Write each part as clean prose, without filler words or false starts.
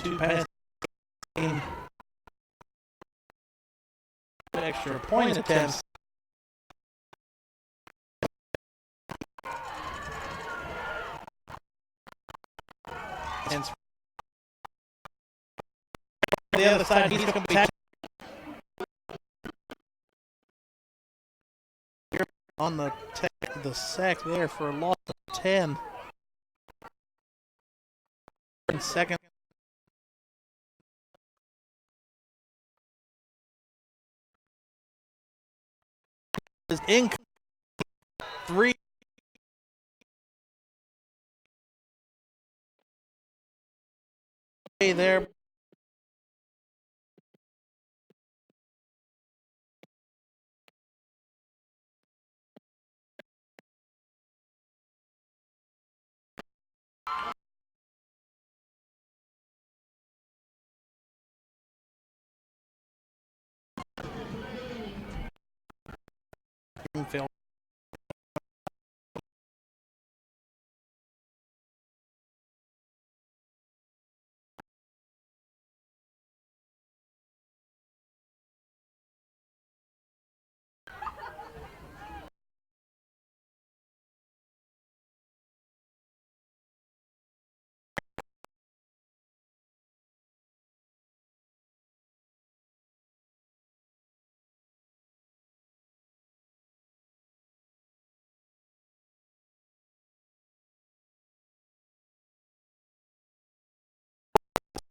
2 pass game. Extra point attempts. And the other side, he's going to be on the sack there for a loss of 10. In second. Is in 3. There. Fail.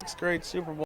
Sixth grade Super Bowl.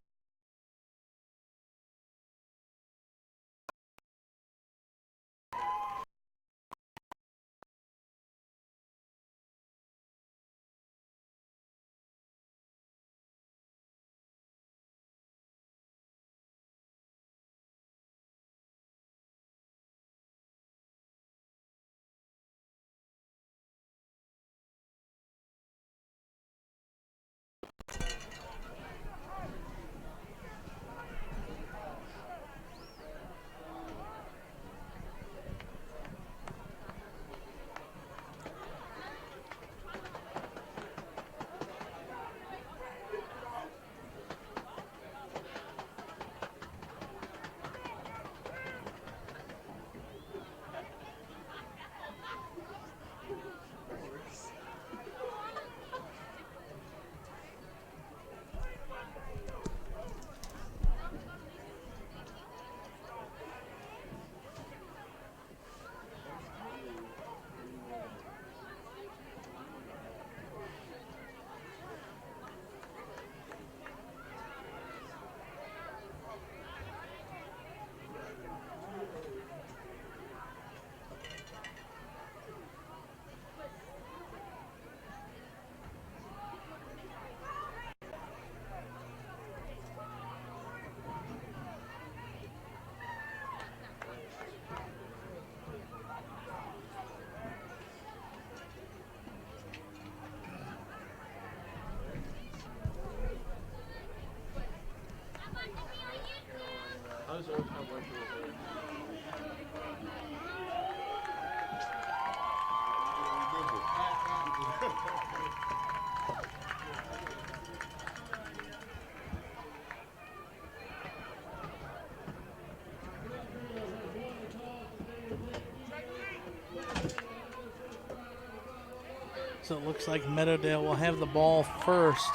So it looks like Meadowdale will have the ball first.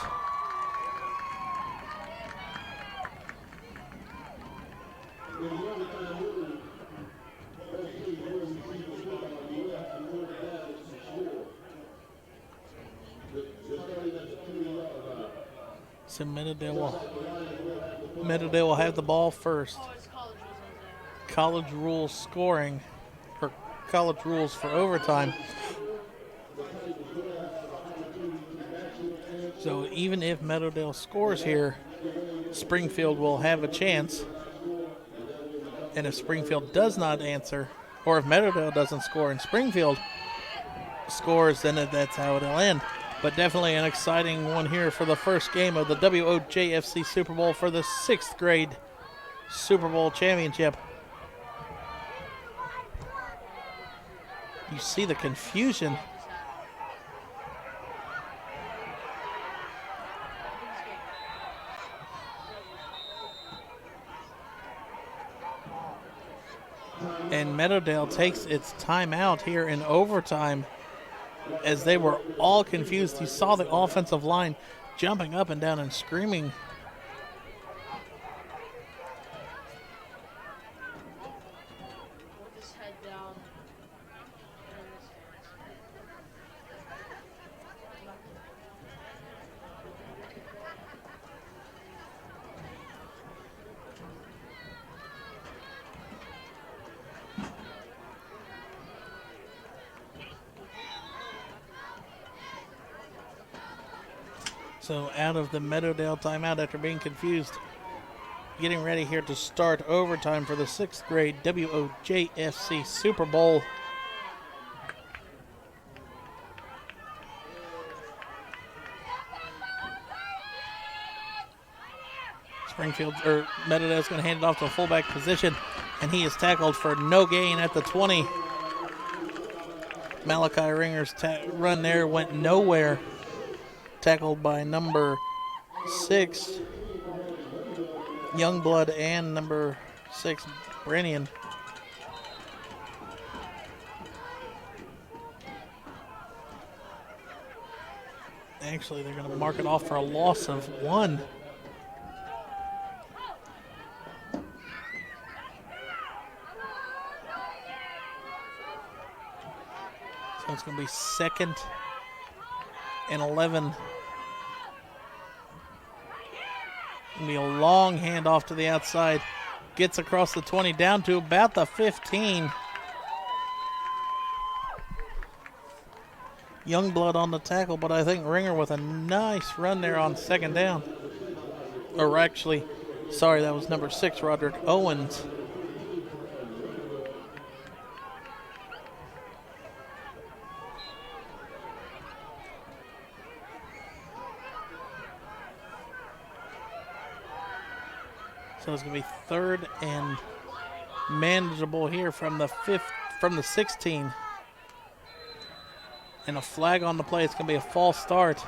So Meadowdale will have the ball first. College rules scoring, or college rules for overtime. So even if Meadowdale scores here, Springfield will have a chance. And if Springfield does not answer, or if Meadowdale doesn't score and Springfield scores, then that's how it'll end. But definitely an exciting one here for the first game of the WOJFC Super Bowl for the 6th grade Super Bowl championship. You see the confusion. Meadowdale takes its timeout here in overtime as they were all confused. You saw the offensive line jumping up and down and screaming. So out of the Meadowdale timeout after being confused. Getting ready here to start overtime for the 6th grade WOJFC Super Bowl. Meadowdale's going to hand it off to a fullback position, and he is tackled for no gain at the 20. Malachi Ringer's run there went nowhere. Tackled by number 6, Youngblood, and number 6, Brannian. Actually, they're going to mark it off for a loss of 1. So it's going to be 2nd and 11. Going to be a long handoff to the outside. Gets across the 20 down to about the 15. Youngblood on the tackle, but I think Ringer with a nice run there on 2nd down. Or actually, sorry, that was number 6, Roderick Owens. So it's going to be 3rd and manageable here from the 16. And a flag on the play. It's going to be a false start.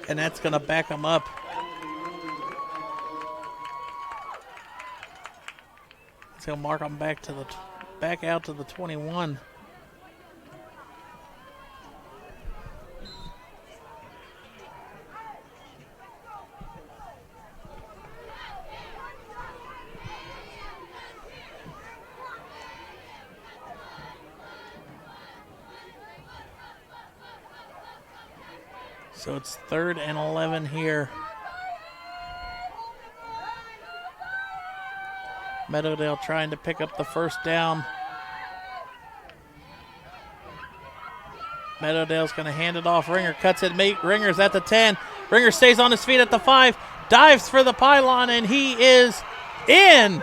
And that's going to back them up. It's going to mark them back out to the 21. So it's 3rd and 11 here. Meadowdale trying to pick up the 1st down. Meadowdale's going to hand it off. Ringer cuts it. Ringer's at the 10. Ringer stays on his feet at the 5. Dives for the pylon, and he is in.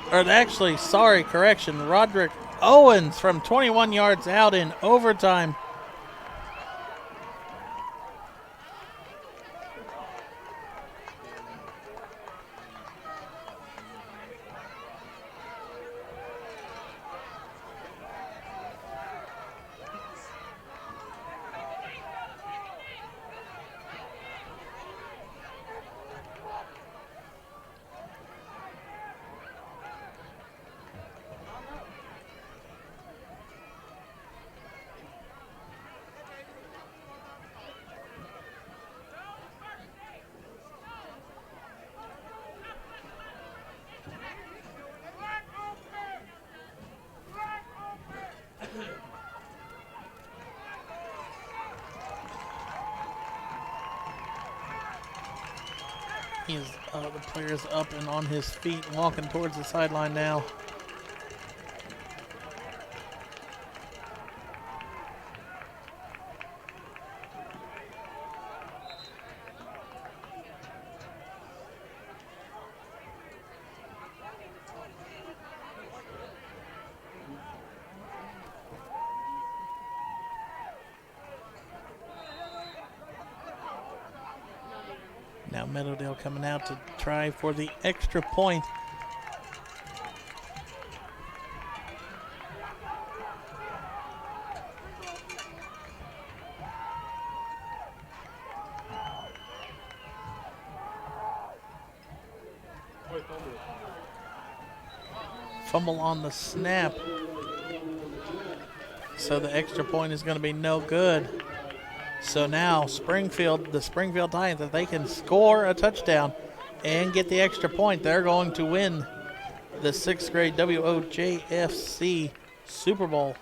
Correction. Roderick Owens from 21 yards out in overtime. The player's up and on his feet, walking towards the sideline now. Now Meadowdale coming out to try for the extra point. Fumble on the snap. So the extra point is going to be no good. So now the Springfield Titans, if they can score a touchdown and get the extra point, they're going to win the 6th grade WOJFC Super Bowl.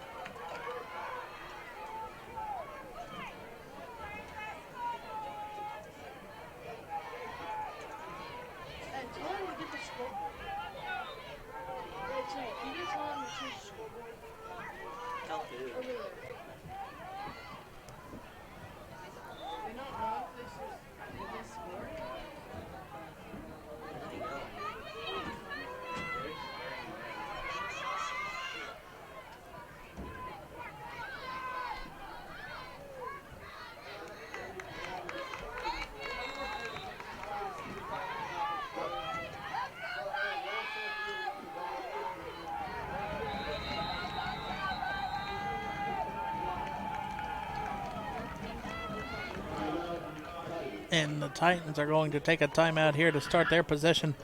And the Titans are going to take a timeout here to start their possession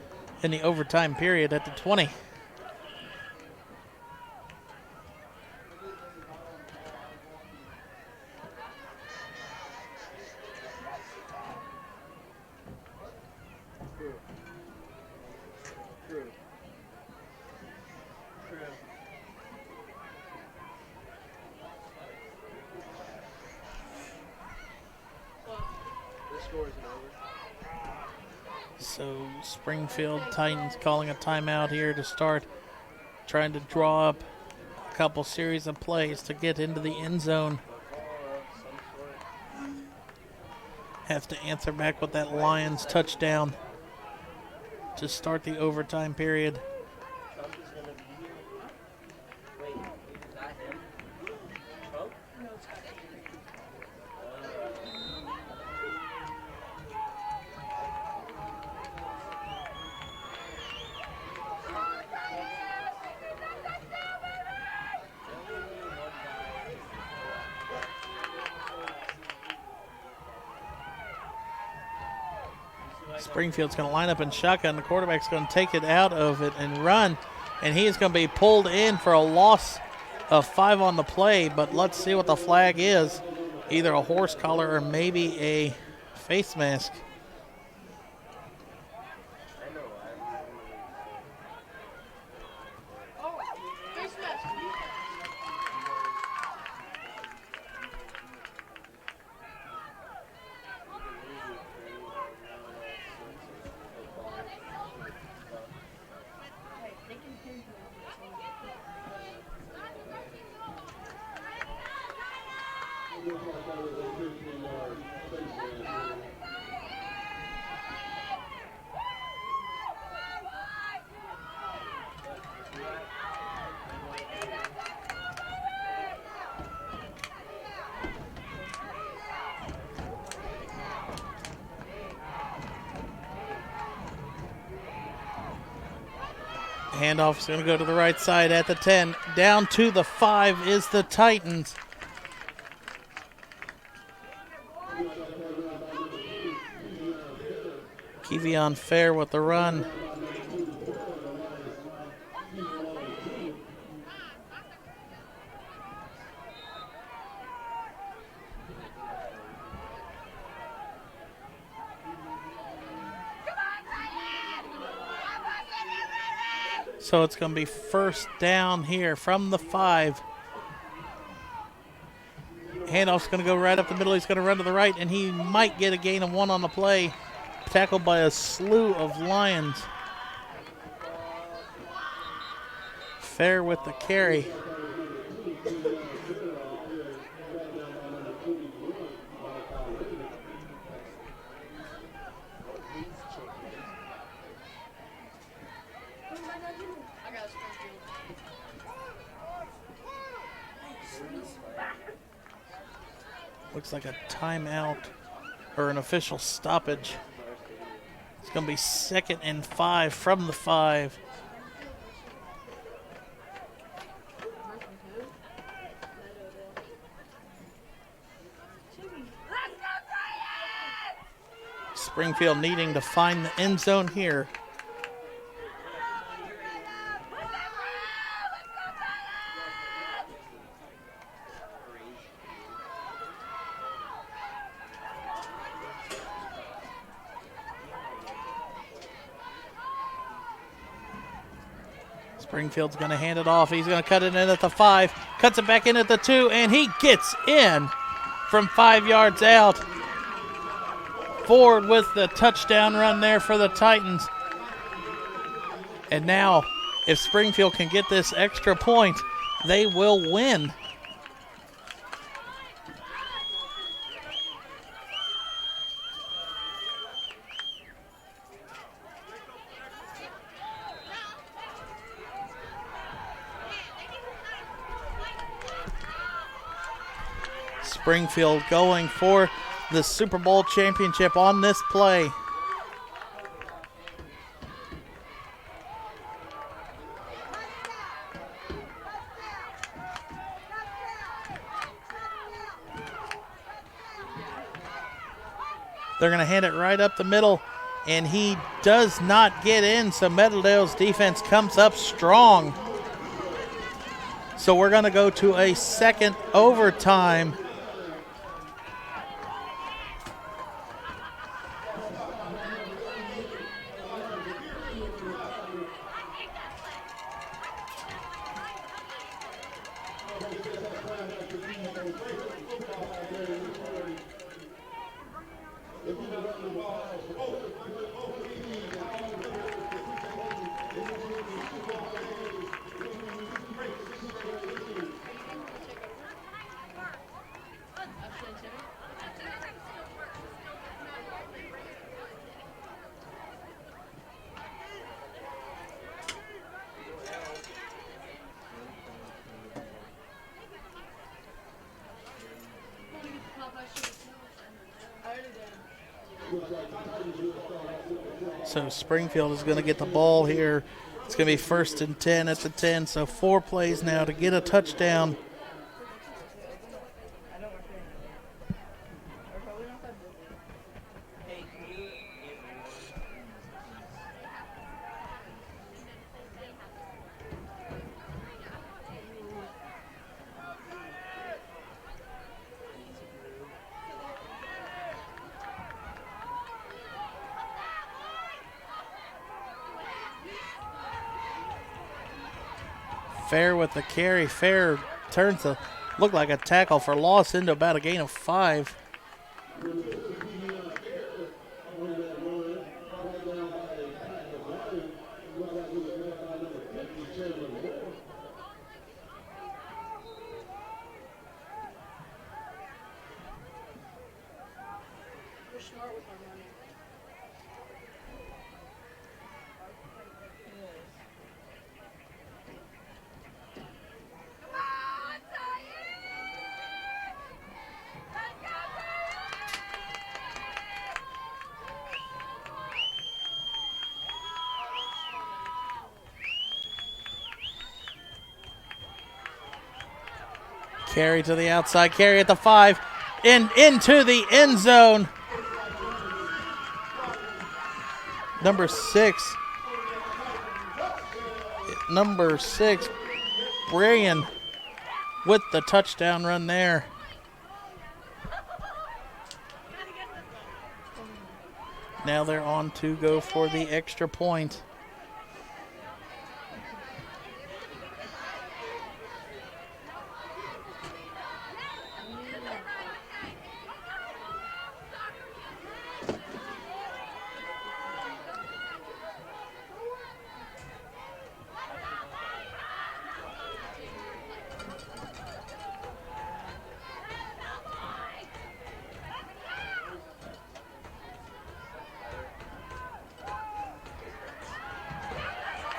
in the overtime period at the 20. So Springfield Titans calling a timeout here to start, trying to draw up a couple series of plays to get into the end zone. Have to answer back with that Lions touchdown to start the overtime period. Springfield's going to line up in shotgun. The quarterback's going to take it out of it and run. And he is going to be pulled in for a loss of 5 on the play. But let's see what the flag is. Either a horse collar or maybe a face mask. Handoff is going to go to the right side at the 10. Down to the 5 is the Titans. Kevion Fair with the run. So it's going to be first down here from the 5. Handoff's going to go right up the middle. He's going to run to the right, and he might get a gain of 1 on the play. Tackled by a slew of Lions. Fair with the carry. Looks like a timeout or an official stoppage. It's going to be 2nd and 5 from the 5. Springfield needing to find the end zone here. Springfield's going to hand it off. He's going to cut it in at the 5, cuts it back in at the 2, and he gets in from 5 yards out. Ford with the touchdown run there for the Titans. And now, if Springfield can get this extra point, they will win. Springfield going for the Super Bowl championship on this play. They're going to hand it right up the middle, and he does not get in, so Meadowdale's defense comes up strong. So we're going to go to a second overtime. So Springfield is going to get the ball here. It's going to be 1st and 10 at the 10, so 4 plays now to get a touchdown. Fair with the carry. Fair turns to look like a tackle for loss into about a gain of 5. Carry to the outside, carry at the 5, and into the end zone. Number 6, Brian with the touchdown run there. Now they're on to go for the extra point.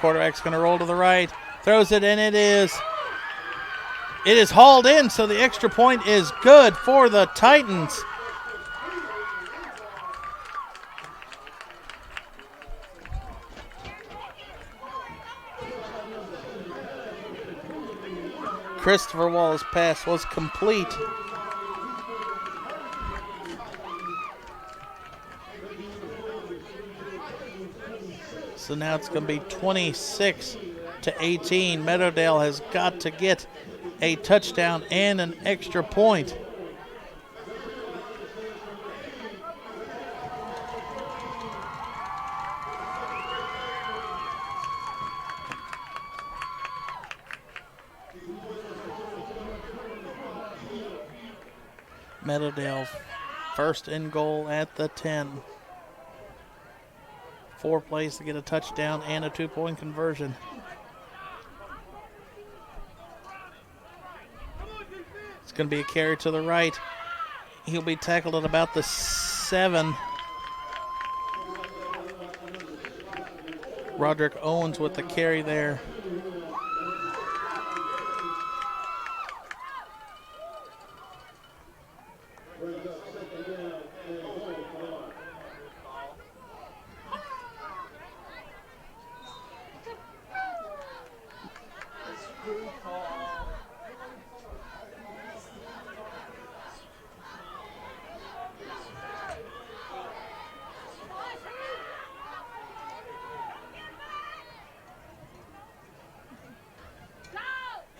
Quarterback's going to roll to the right, throws it, and it is hauled in, so the extra point is good for the Titans. Christopher Wallace's pass was complete. So now it's going to be 26-18. Meadowdale has got to get a touchdown and an extra point. Meadowdale first and goal at the 10. 4 plays to get a touchdown and a 2-point conversion. It's going to be a carry to the right. He'll be tackled at about the 7. Roderick Owens with the carry there.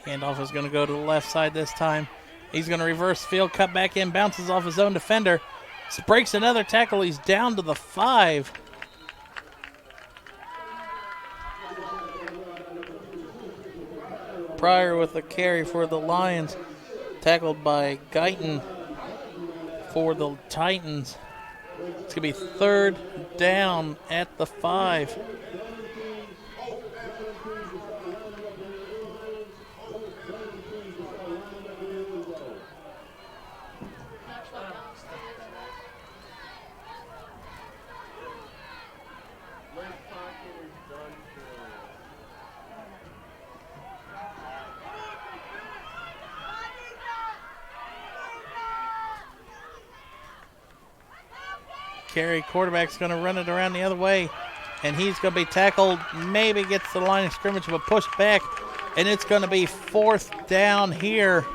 Handoff is going to go to the left side this time. He's going to reverse field, cut back in, bounces off his own defender. Breaks another tackle. He's down to the 5. Pryor with the carry for the Lions. Tackled by Guyton for the Titans. It's going to be 3rd down at the 5. Carry, quarterback's going to run it around the other way, and he's going to be tackled, maybe gets the line of scrimmage, but pushed back, and it's going to be 4th down here.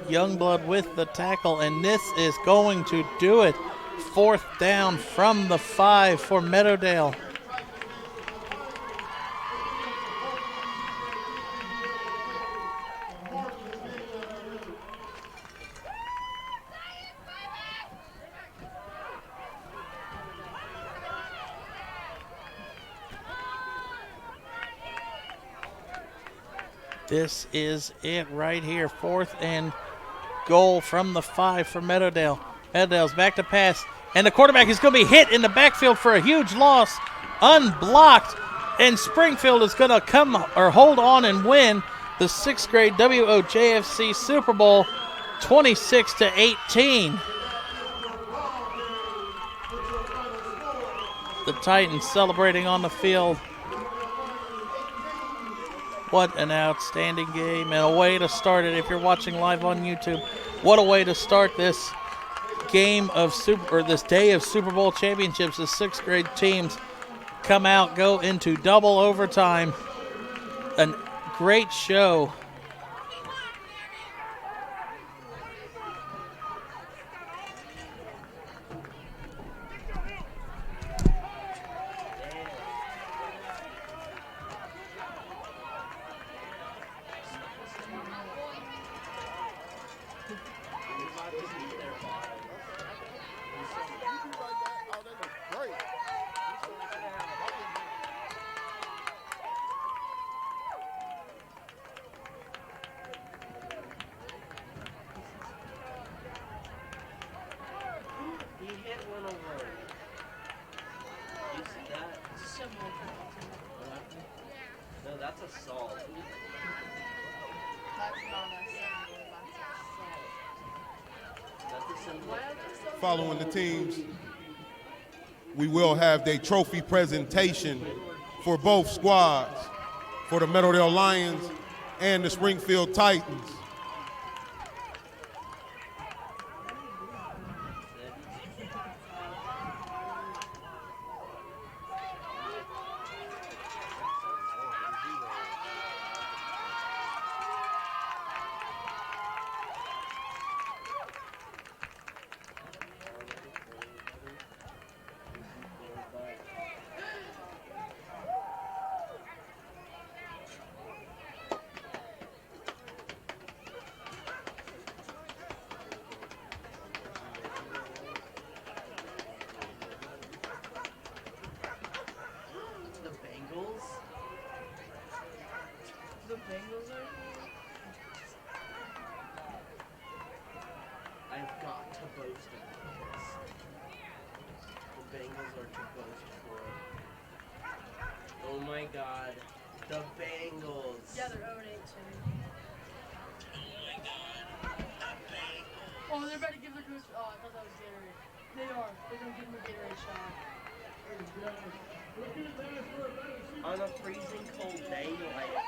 Youngblood with the tackle, and this is going to do it. 4th down from the 5 for Meadowdale. This is it right here. 4th and goal from the 5 for Meadowdale. Meadowdale's back to pass, and the quarterback is going to be hit in the backfield for a huge loss, unblocked, and Springfield is going to come or hold on and win the 6th grade WOJFC Super Bowl 26-18. The Titans celebrating on the field. What an outstanding game, and a way to start it if you're watching live on YouTube. What a way to start this game of this day of Super Bowl championships. The 6th grade teams come out, go into double overtime. A great show. Following the teams, we will have the trophy presentation for both squads, for the Meadowdale Lions and the Springfield Titans. supposed to miss. The Bengals are supposed to score. Oh my God. The Bengals. Yeah, they're 0-8 too. Oh, they're about to give their coach. Oh, I thought that was Gatorade. They are. They're going to give him a Gatorade shot. On a freezing cold day like today.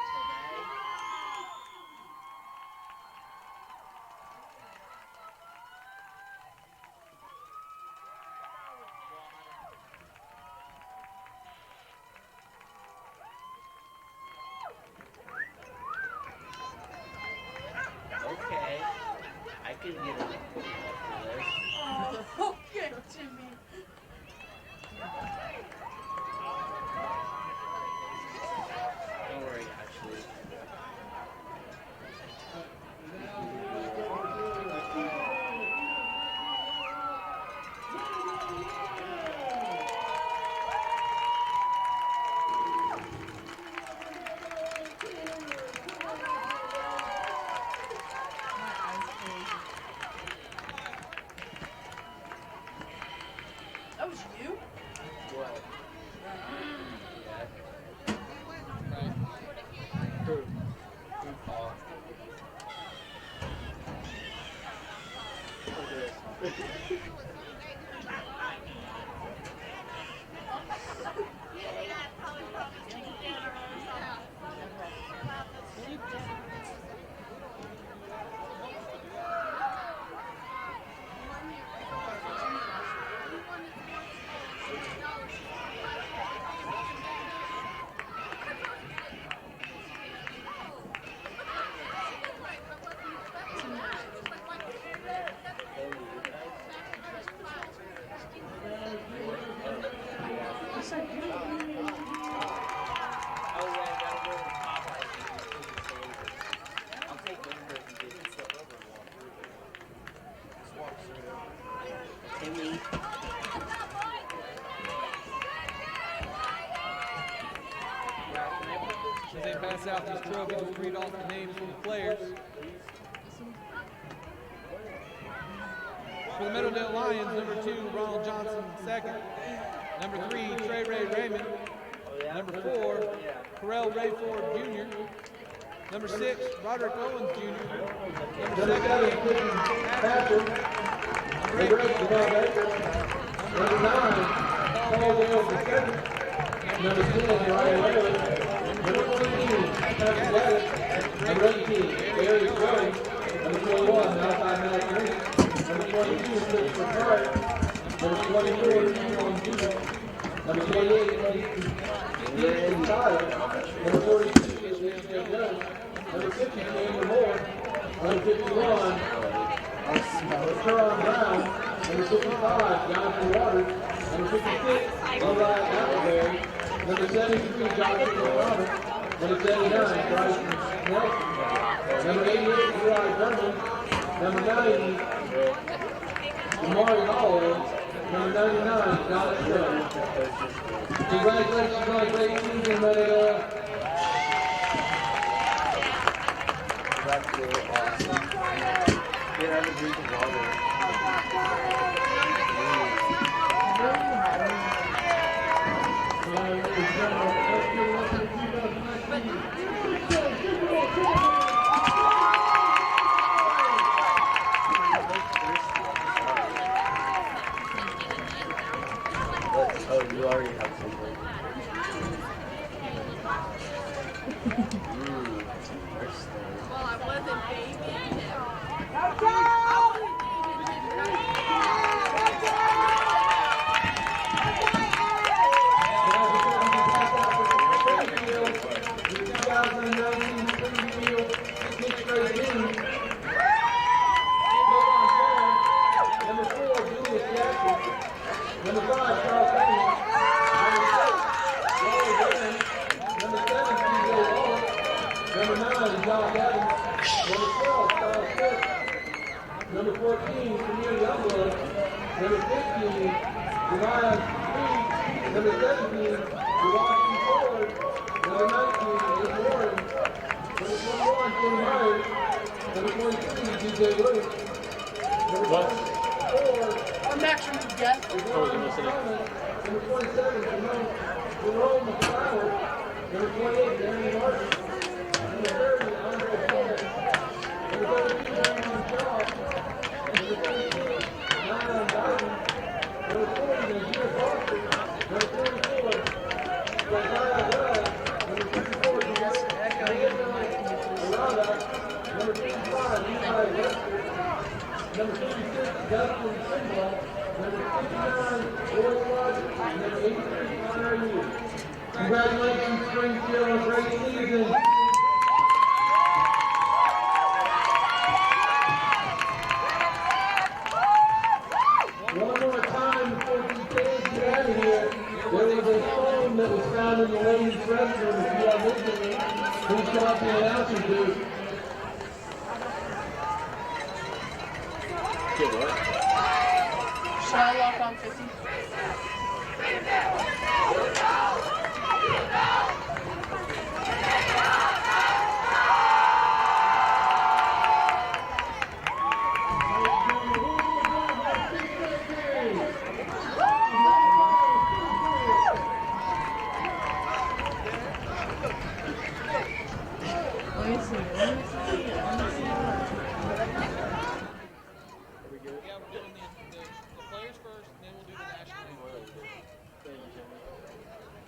Okay, I could get a football for this. Oh, okay, Jimmy. Don't worry, actually. That was you? What? As they pass out this trophy, just read off the names of the players. For the Meadowdale Lions, number 2, Ronald Johnson, second. Number 3, Trey Ray Raymond. Number 4, Carell Rayford Jr. Number 6, Roderick Owens Jr. Number 7, Patrick. Number 8, Number 9, Paul Wales II. Number 10, Ryan Whaley. Number 14, Patrick Gaddis. Number 18, Barry Jones. Number 21, Malachi McNamee. Number 22, Christopher Carter. Number 24, Sean Jr. Number 28, Steve Tyler. Number 42, Ishmael Jones. Number 50, Cameron Moore. Number 51, Sharon Brown. Number 55, Jonathan Waters. Number 56, Elias Appleberry. Number 73, Joshua Roberts. Number 79, Bryson Nelson. Number 88, Eli Berman. Number 90, Amari Holloway. Number 99, John Jones. Congratulations on a great season, Meadowdale. That's really awesome. Here, have a drink of water. Oh, you already have something. Well, I wasn't baby. Number 4, Julius Jackson. Number 5, Charles Payne. Number 6, Lowell Brennan. Number 7, TJ Wallace. Number 9, Josh Evans. Number 12, Charles Smith. Number 14, Samir Youngblood. Number 15, Uriah Reed. Number 17, Washington Ford. Number 19, Ace Warren. Number 21, Tim Myers. Number 23, DJ Lewis. Number 20, Or Max from Jeff. Number 56, Justin Simbal. Number 59, Will Flood. And number 83, Connor Yu. Congratulations, Springfield, on a great season. One more time before we get out of here. There was a phone that was found in the ladies' restroom. If you are listening, please come up to the announcer's booth. Shall I lock on 50?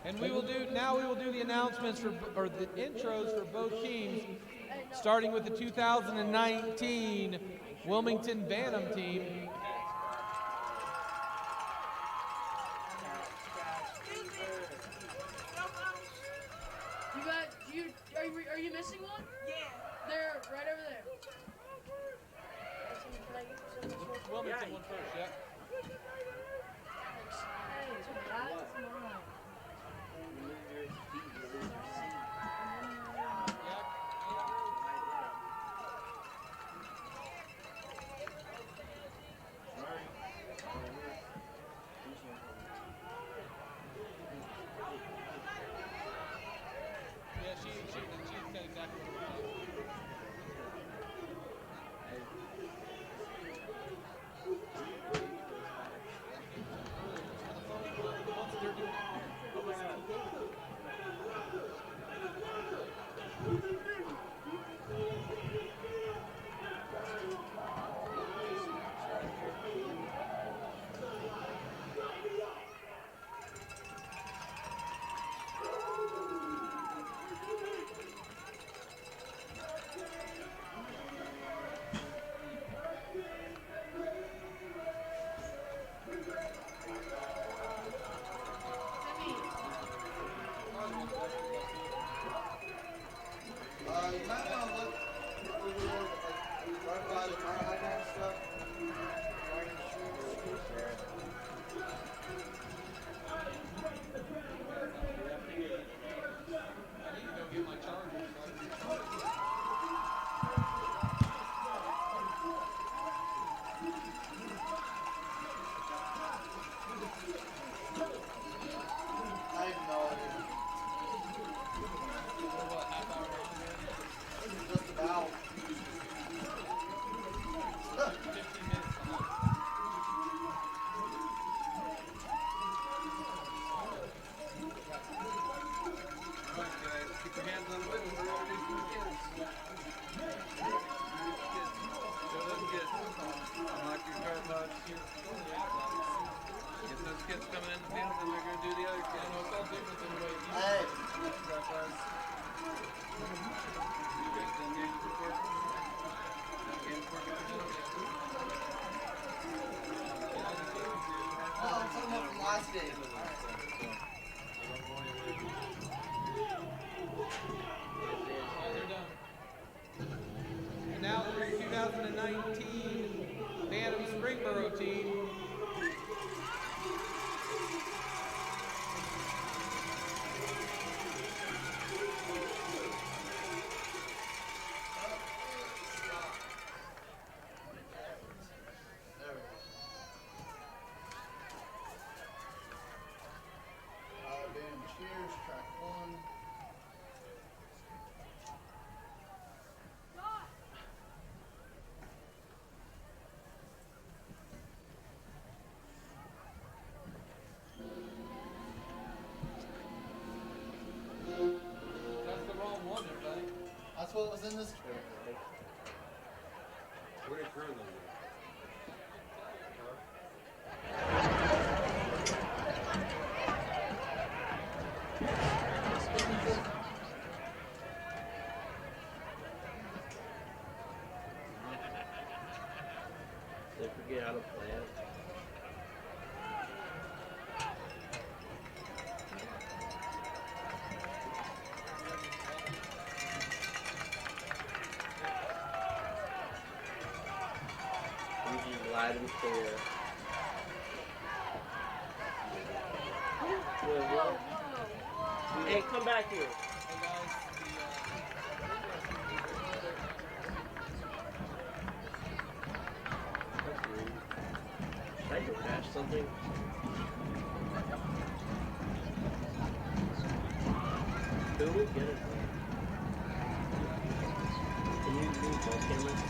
And we will do the announcements or the intros for both teams, starting with the 2019 Wilmington Bantam team. Are you missing one? Yeah. They're right over there. Wilmington one first, yeah. And now for your 2019 Bantam Springboro team. Cheers, track 1. They forget how to play it. Usually light and clear. Hey, come back here. Did I just dash something? Who would get it? Can you move both cameras?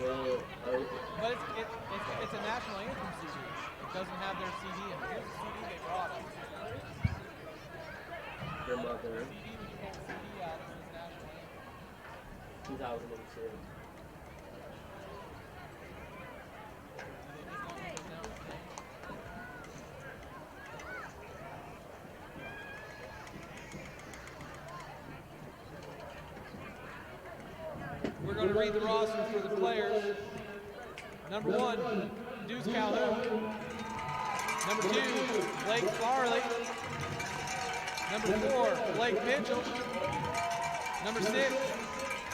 Well, But it's a national anthem CD. It doesn't have their CD in it. Here's the CD they brought us. your mother, CD when you pull the CD out, it says national anthem. 2002. We're going to read the roster for the players. Number 1, Deuce Calhoun. Number 2, Blake Farley. Number 4, Blake Mitchell. Number 6,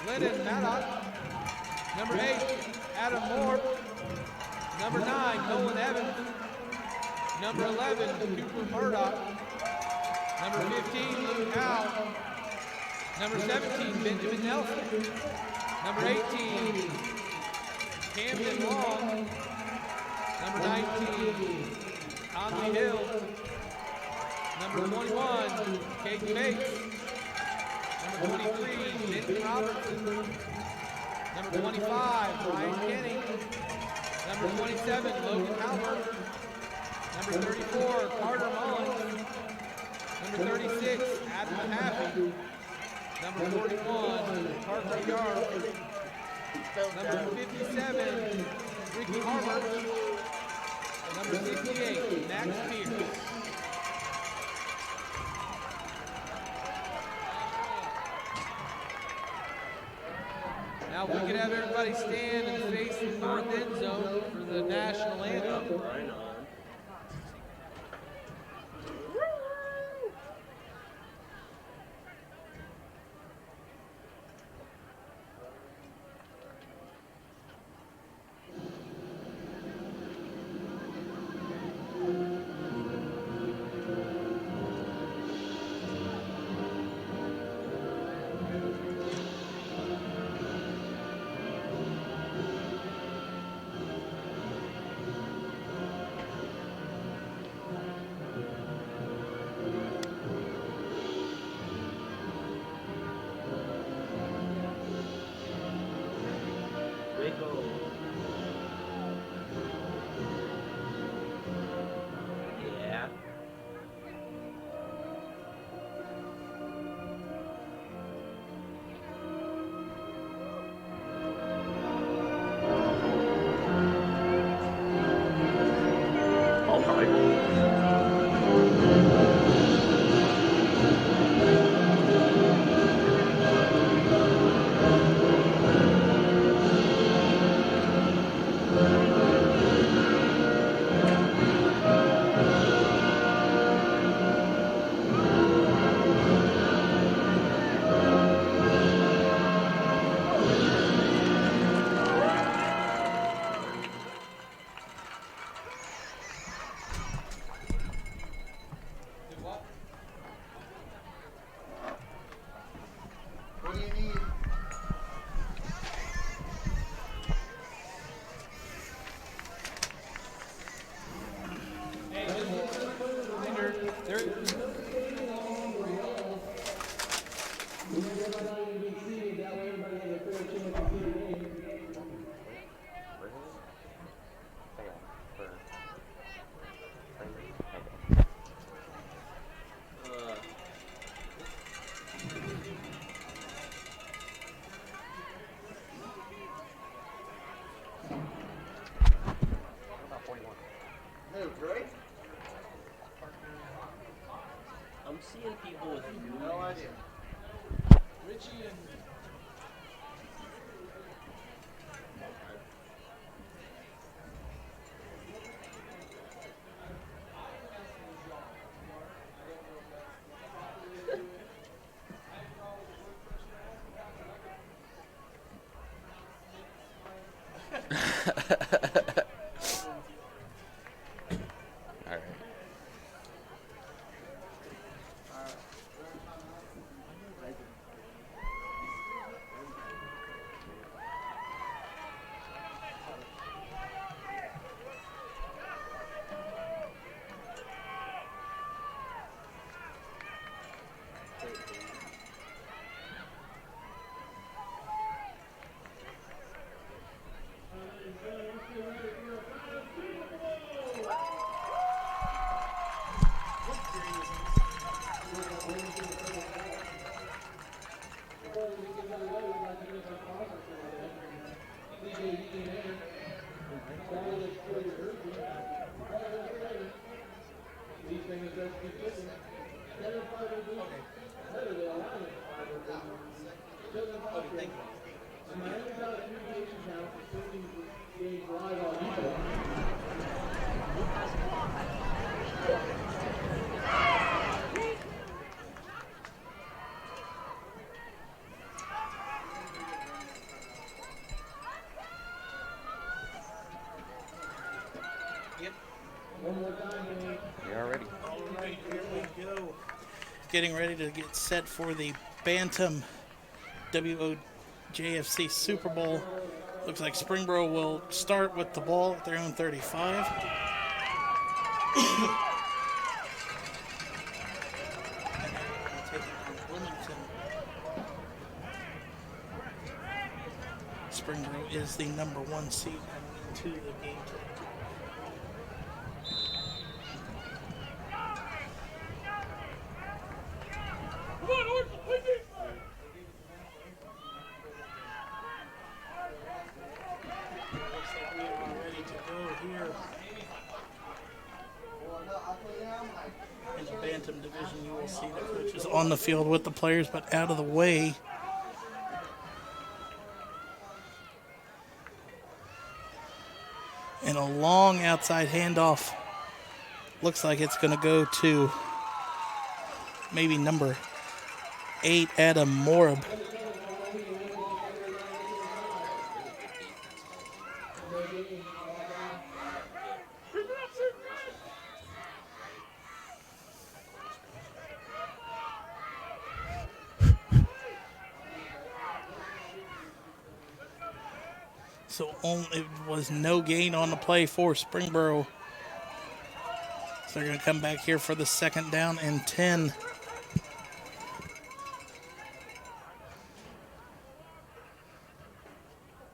Lennon Maddox. Number 8, Adam Moore. Number 9, Nolan Evans. Number 11, Cooper Murdoch. Number 15, Luke Howe. Number 17, Benjamin Nelson. Number 18, Camden Long. Number 19, Conley Hill. Number 21, Kate Bates. Number 23, Benton Robertson. Number 25, Ryan Kenny. Number 27, Logan Halbert. Number 34, Carter Mullins. Number 36, Adam Mahaffey. Number 41, Parker Yard. Number 57, Ricky Harper. Number 68, Max Pierce. Now we can have everybody stand and face the north end zone for the national anthem. Right on. Wiggle. Yeah. All right. What do you need? Hey, just a reminder, I'm seeing people with No idea. We are ready. All right, here we go. Getting ready to get set for the Bantam WOJFC Super Bowl. Looks like Springboro will start with the ball at their own 35. Springboro is the number 1 seed to the game. In the Bantam division, you will see the coaches on the field with the players, but out of the way. And a long outside handoff. Looks like it's going to go to maybe number 8, Adam Morab. So it was no gain on the play for Springboro. So they're going to come back here for the 2nd down and 10.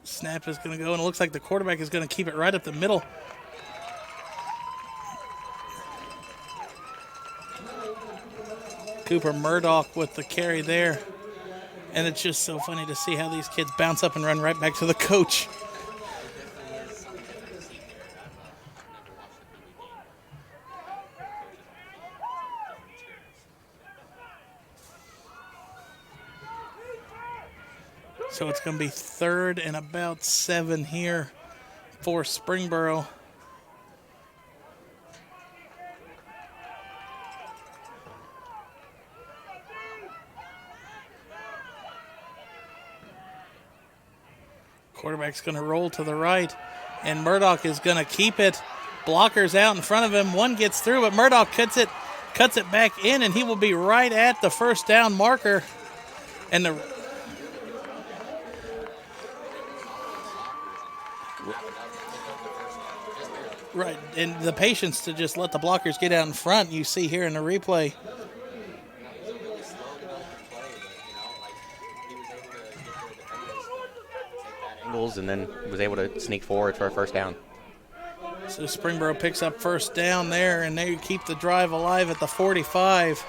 Snap is going to go, and it looks like the quarterback is going to keep it right up the middle. Cooper Murdoch with the carry there. And it's just so funny to see how these kids bounce up and run right back to the coach. So it's going to be 3rd and about 7 here for Springboro. Quarterback's going to roll to the right, and Murdoch is going to keep it. Blockers out in front of him. One gets through, but Murdoch cuts it back in, and he will be right at the 1st down marker. And the right, and the patience to just let the blockers get out in front, you see here in the replay. And then was able to sneak forward for a 1st down. So Springboro picks up 1st down there, and they keep the drive alive at the 45.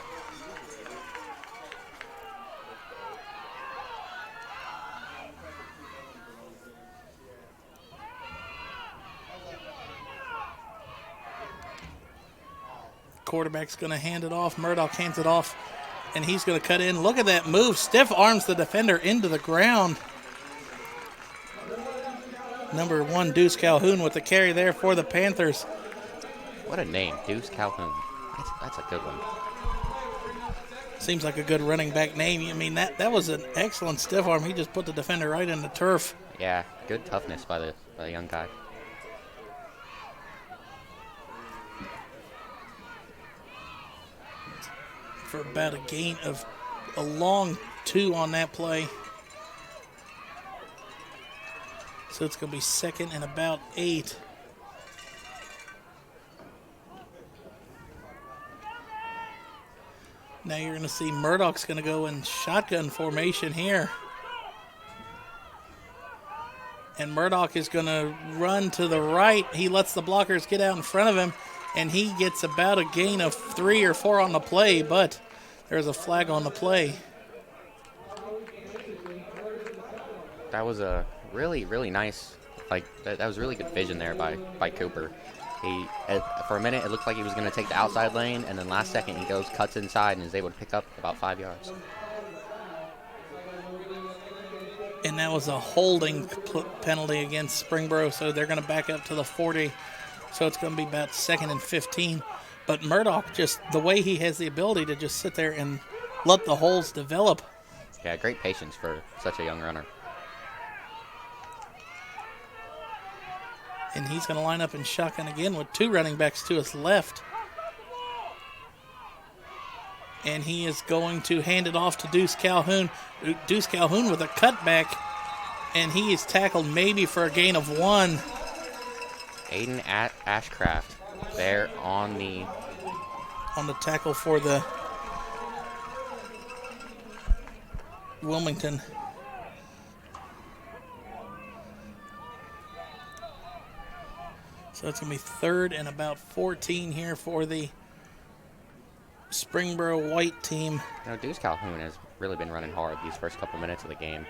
Quarterback's going to hand it off. Murdoch hands it off, and he's going to cut in. Look at that move. Stiff arms the defender into the ground. Number 1, Deuce Calhoun with the carry there for the Panthers. What a name, Deuce Calhoun. That's a good one. Seems like a good running back name. I mean, that was an excellent stiff arm. He just put the defender right in the turf. Yeah, good toughness by the young guy. For about a gain of a long 2 on that play. So it's going to be 2nd and about 8. Now you're going to see Murdoch's going to go in shotgun formation here. And Murdoch is going to run to the right. He lets the blockers get out in front of him, and he gets about a gain of 3 or 4 on the play, but there's a flag on the play. That was a really, really nice, that was really good vision there by Cooper. For a minute, it looked like he was going to take the outside lane, and then last second he cuts inside, and is able to pick up about 5 yards. And that was a holding penalty against Springboro, so they're going to back up to the 40. So it's going to be about 2nd and 15. But Murdoch, just the way he has the ability to just sit there and let the holes develop. Yeah, great patience for such a young runner. And he's going to line up in shotgun again with 2 running backs to his left. And he is going to hand it off to Deuce Calhoun. Deuce Calhoun with a cutback, and he is tackled maybe for a gain of 1. Aiden Ashcraft there on the tackle for the Wilmington. So it's going to be 3rd and about 14 here for the Springboro White team. You know, Deuce Calhoun has really been running hard these first couple minutes of the game.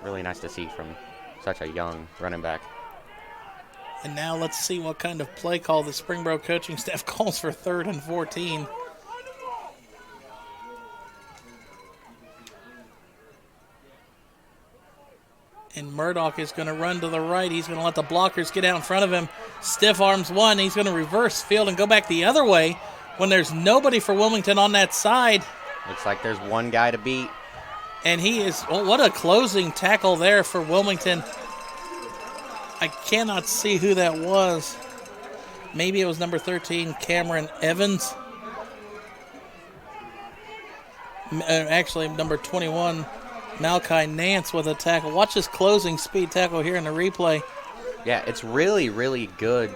Really nice to see from such a young running back. And now let's see what kind of play call the Springboro coaching staff calls for 3rd and 14. And Murdoch is going to run to the right. He's going to let the blockers get out in front of him. Stiff arms one. He's going to reverse field and go back the other way when there's nobody for Wilmington on that side. Looks like there's one guy to beat. And he is, what a closing tackle there for Wilmington. I cannot see who that was. Maybe it was number 13, Cameron Evans. Actually, number 21, Malachi Nance with a tackle. Watch this closing speed tackle here in the replay. Yeah, it's really, really good.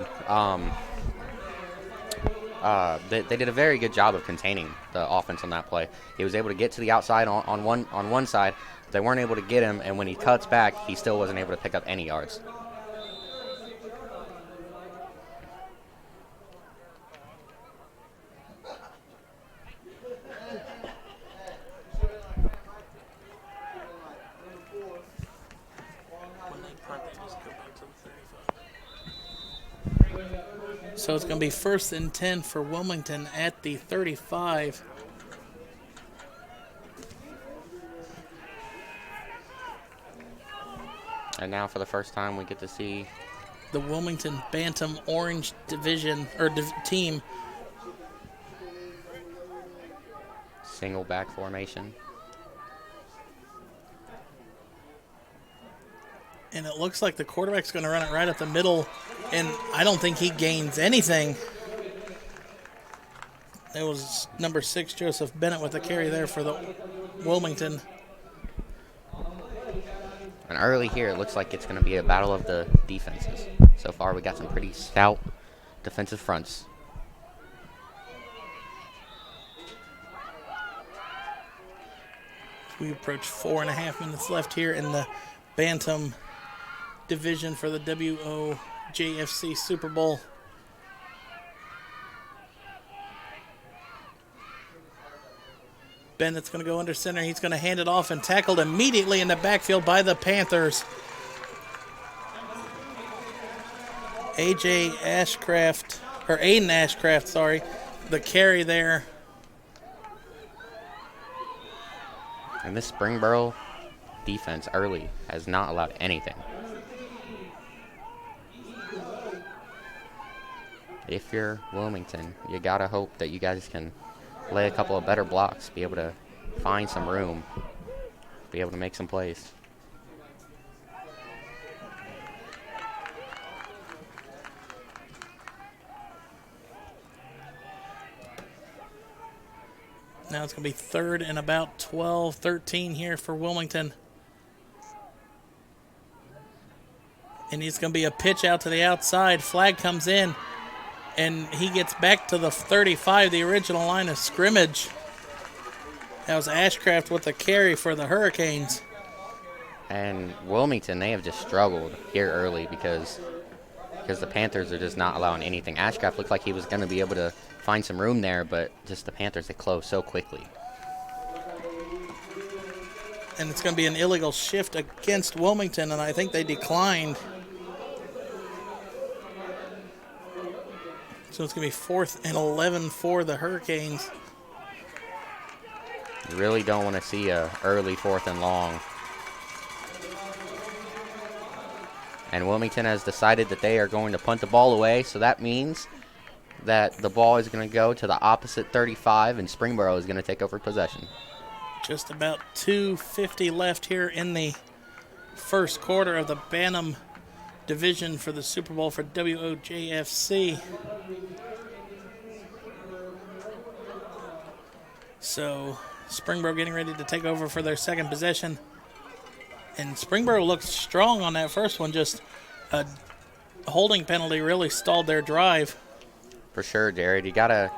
They did a very good job of containing the offense on that play. He was able to get to the outside on one side. They weren't able to get him, and when he cuts back, he still wasn't able to pick up any yards. So it's going to be 1st and 10 for Wilmington at the 35. And now for the first time we get to see the Wilmington Bantam Orange division or team. Single back formation. And it looks like the quarterback's going to run it right up the middle, and I don't think he gains anything. It was number 6, Joseph Bennett, with the carry there for the Wilmington. And early here, it looks like it's going to be a battle of the defenses. So far, we got some pretty stout defensive fronts. We approach 4.5 minutes left here in the Bantam division for the WOJFC Super Bowl. Bennett's going to go under center. He's going to hand it off and tackled immediately in the backfield by the Panthers. Aiden Ashcraft, the carry there. And this Springboro defense early has not allowed anything. If you're Wilmington, you gotta hope that you guys can lay a couple of better blocks, be able to find some room, be able to make some plays. Now it's going to be 3rd and about 12, 13 here for Wilmington. And it's going to be a pitch out to the outside. Flag comes in, and he gets back to the 35, the original line of scrimmage. That was Ashcraft with the carry for the Hurricanes. And Wilmington, they have just struggled here early because the Panthers are just not allowing anything. Ashcraft looked like he was going to be able to find some room there, but just the Panthers, they close so quickly. And it's going to be an illegal shift against Wilmington, and I think they declined. So it's going to be 4th and 11 for the Hurricanes. You really don't want to see a early 4th and long And Wilmington has decided that they are going to punt the ball away, so that means that the ball is going to go to the opposite 35, and Springboro is going to take over possession. Just about 2:50 left here in the first quarter of the Bantam division for the Super Bowl for WOJFC. So Springboro getting ready to take over for their second possession. And Springboro looks strong on that first one. Just a holding penalty really stalled their drive. For sure, Jared. You got to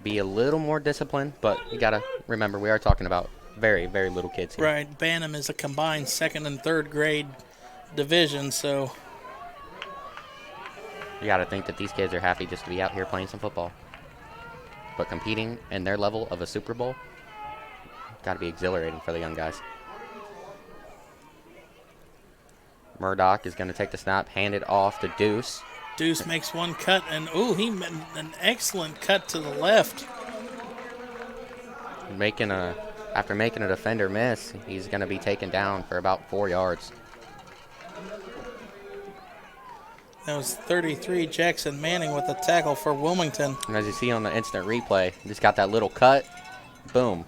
be a little more disciplined, but you got to remember we are talking about very, very little kids here. Right. Bantam is a combined second and third grade division, so You got to think that these kids are happy just to be out here playing some football. But competing in their level of a Super Bowl, got to be exhilarating for the young guys. Murdoch is going to take the snap, hand it off to Deuce. Deuce makes one cut, and he made an excellent cut to the left. After making a defender miss, he's going to be taken down for about 4 yards. That was 33 Jackson Manning with the tackle for Wilmington. And as you see on the instant replay, just got that little cut, boom.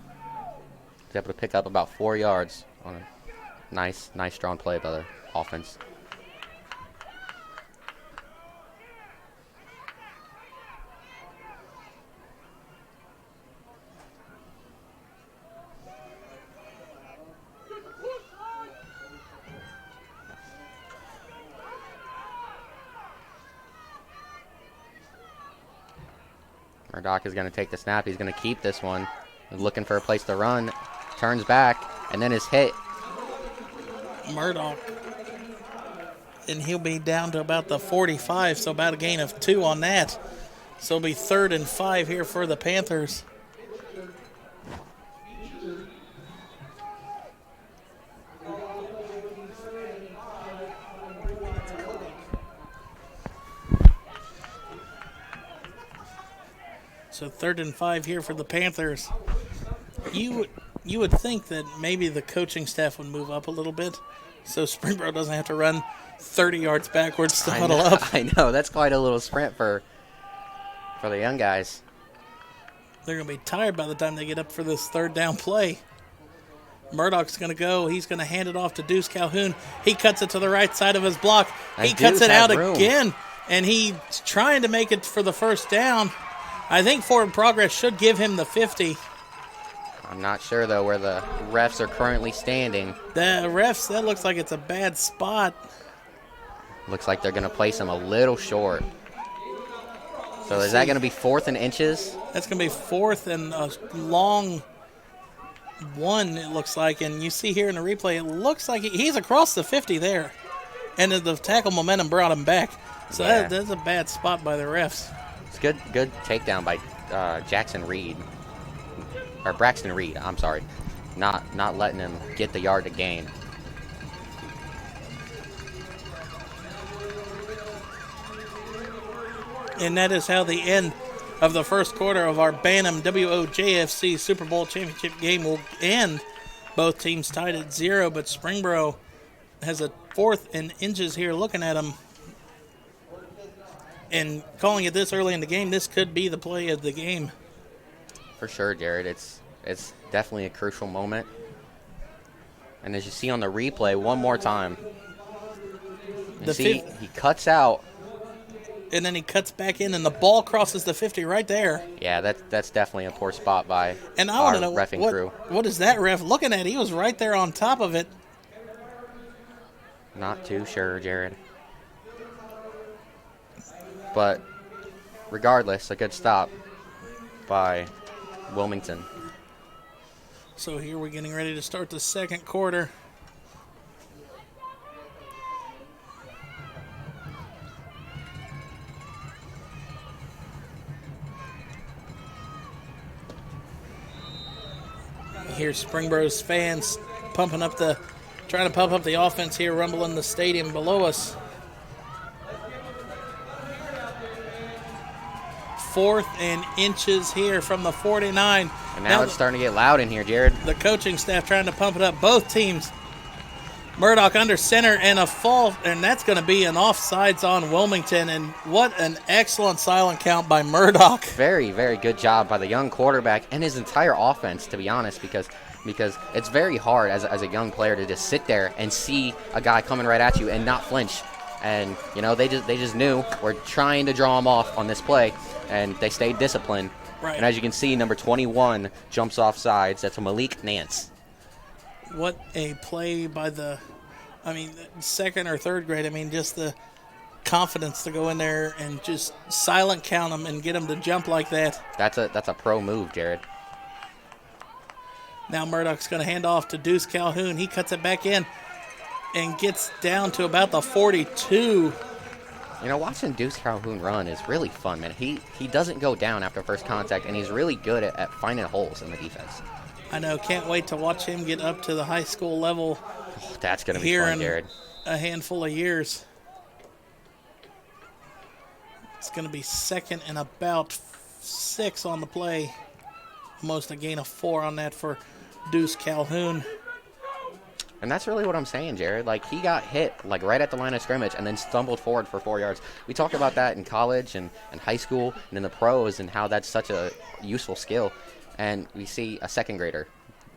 He's able to pick up about 4 yards on a nice strong play by the offense. Murdoch is going to take the snap. He's going to keep this one. He's looking for a place to run. Turns back, and then is hit. Murdoch. And he'll be down to about the 45, so about a gain of 2 on that. So it'll be 3rd and 5 here for the Panthers. So 3rd and 5 here for the Panthers. You would think that maybe the coaching staff would move up a little bit so Springboro doesn't have to run 30 yards backwards to huddle up. I know. That's quite a little sprint for the young guys. They're going to be tired by the time they get up for this 3rd down play. Murdoch's going to go. He's going to hand it off to Deuce Calhoun. He cuts it to the right side of his block. He cuts it out again, and he's trying to make it for the 1st down. I think forward progress should give him the 50. I'm not sure, though, where the refs are currently standing. The refs, that looks like it's a bad spot. Looks like they're going to place him a little short. So is that going to be 4th and inches? That's going to be 4th and a long 1, it looks like. And you see here in the replay, it looks like he's across the 50 there. And the tackle momentum brought him back. So Yeah. that's a bad spot by the refs. It's good takedown by Jackson Reed. Or Braxton Reed, I'm sorry. Not letting him get the yard to gain. And that is how the end of the first quarter of our Bantam WOJFC Super Bowl championship game will end. Both teams tied at 0, but Springboro has a 4th and inches here looking at him. And calling it this early in the game, this could be the play of the game. For sure, Jared. It's definitely a crucial moment. And as you see on the replay one more time, he cuts out. And then he cuts back in, and the ball crosses the 50 right there. Yeah, that's definitely a poor spot by and I our want to know reffing crew. What is that ref looking at? He was right there on top of it. Not too sure, Jared. But regardless, a good stop by Wilmington. So here we're getting ready to start the second quarter. Here's Springboro's fans trying to pump up the offense here, rumbling the stadium below us. 4th and inches here from the 49. And now it's starting to get loud in here, Jared. The coaching staff trying to pump it up. Both teams Murdoch under center and a fall, and that's going to be an offsides on Wilmington. And what an excellent silent count by Murdoch. Very, very good job by the young quarterback and his entire offense, to be honest, because it's very hard as a young player to just sit there and see a guy coming right at you and not flinch. And, you know, they just knew we're trying to draw him off on this play, and they stayed disciplined. Right. And as you can see, number 21 jumps off sides. That's Malik Nance. What a play by second or third grade. Just the confidence to go in there and just silent count them and get them to jump like that. That's a pro move, Jared. Now Murdoch's going to hand off to Deuce Calhoun. He cuts it back in and gets down to about the 42. You know, watching Deuce Calhoun run is really fun, man. He doesn't go down after first contact, and he's really good at finding holes in the defense. I know. Can't wait to watch him get up to the high school level. Oh, that's going to be here fun, in Jared. A handful of years. It's going to be second and about 6 on the play. Almost a gain of 4 on that for Deuce Calhoun. And that's really what I'm saying, Jared. Like, he got hit, like, right at the line of scrimmage and then stumbled forward for 4 yards. We talk about that in college and high school and in the pros and how that's such a useful skill. And we see a second grader,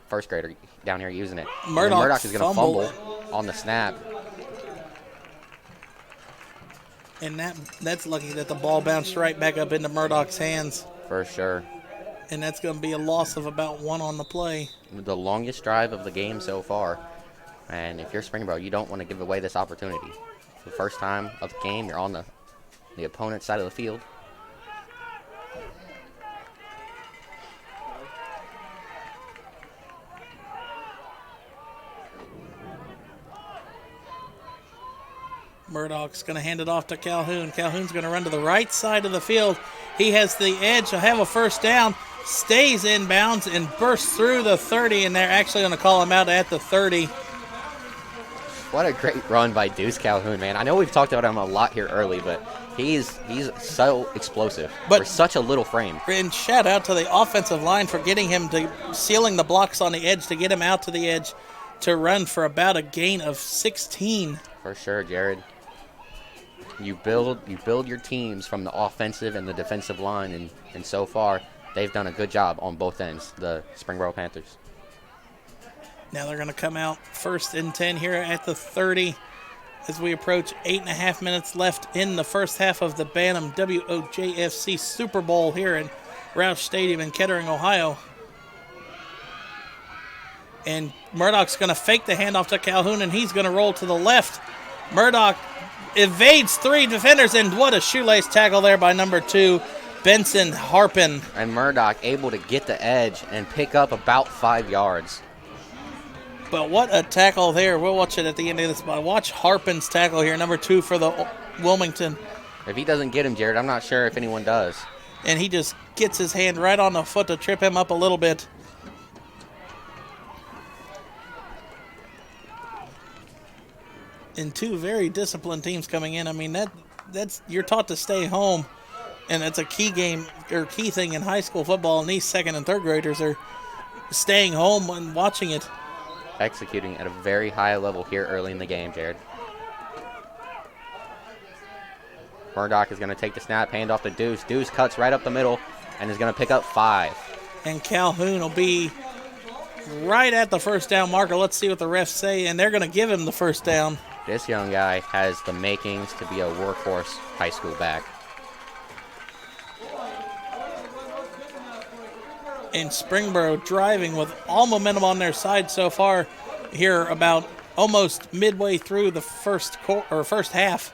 first grader down here using it. Murdoch is going to fumble on the snap. And that's lucky that the ball bounced right back up into Murdoch's hands. For sure. And that's going to be a loss of about 1 on the play. The longest drive of the game so far. And if you're Springboro, you don't want to give away this opportunity. For the first time of the game, you're on the opponent's side of the field. Murdoch's going to hand it off to Calhoun. Calhoun's going to run to the right side of the field. He has the edge. He'll have a first down. Stays in bounds and bursts through the 30, and they're actually going to call him out at the 30. What a great run by Deuce Calhoun, man. I know we've talked about him a lot here early, but he's so explosive for such a little frame. And shout out to the offensive line for getting him to sealing the blocks on the edge to get him out to the edge to run for about a gain of 16. For sure, Jared. You build your teams from the offensive and the defensive line, and so far they've done a good job on both ends, the Springboro Panthers. Now they're going to come out 1st and 10 here at the 30 as we approach 8.5 minutes left in the first half of the Bantam WOJFC Super Bowl here in Roush Stadium in Kettering, Ohio. And Murdoch's going to fake the handoff to Calhoun, and he's going to roll to the left. Murdoch evades 3 defenders, and what a shoelace tackle there by number 2, Benson Harpin. And Murdoch able to get the edge and pick up about 5 yards. But what a tackle there. We'll watch it at the end of this. But watch Harpin's tackle here, number 2 for the Wilmington. If he doesn't get him, Jared, I'm not sure if anyone does. And he just gets his hand right on the foot to trip him up a little bit. And 2 very disciplined teams coming in. I mean, that's you're taught to stay home, and it's a key game or key thing in high school football. And these 2nd and 3rd graders are staying home and watching it. Executing at a very high level here early in the game, Jared. Murdoch is going to take the snap, hand off to Deuce. Deuce cuts right up the middle and is going to pick up 5. And Calhoun will be right at the first down marker. Let's see what the refs say, and they're going to give him the first down. This young guy has the makings to be a workhorse high school back. And Springboro driving with all momentum on their side so far here about almost midway through the first half.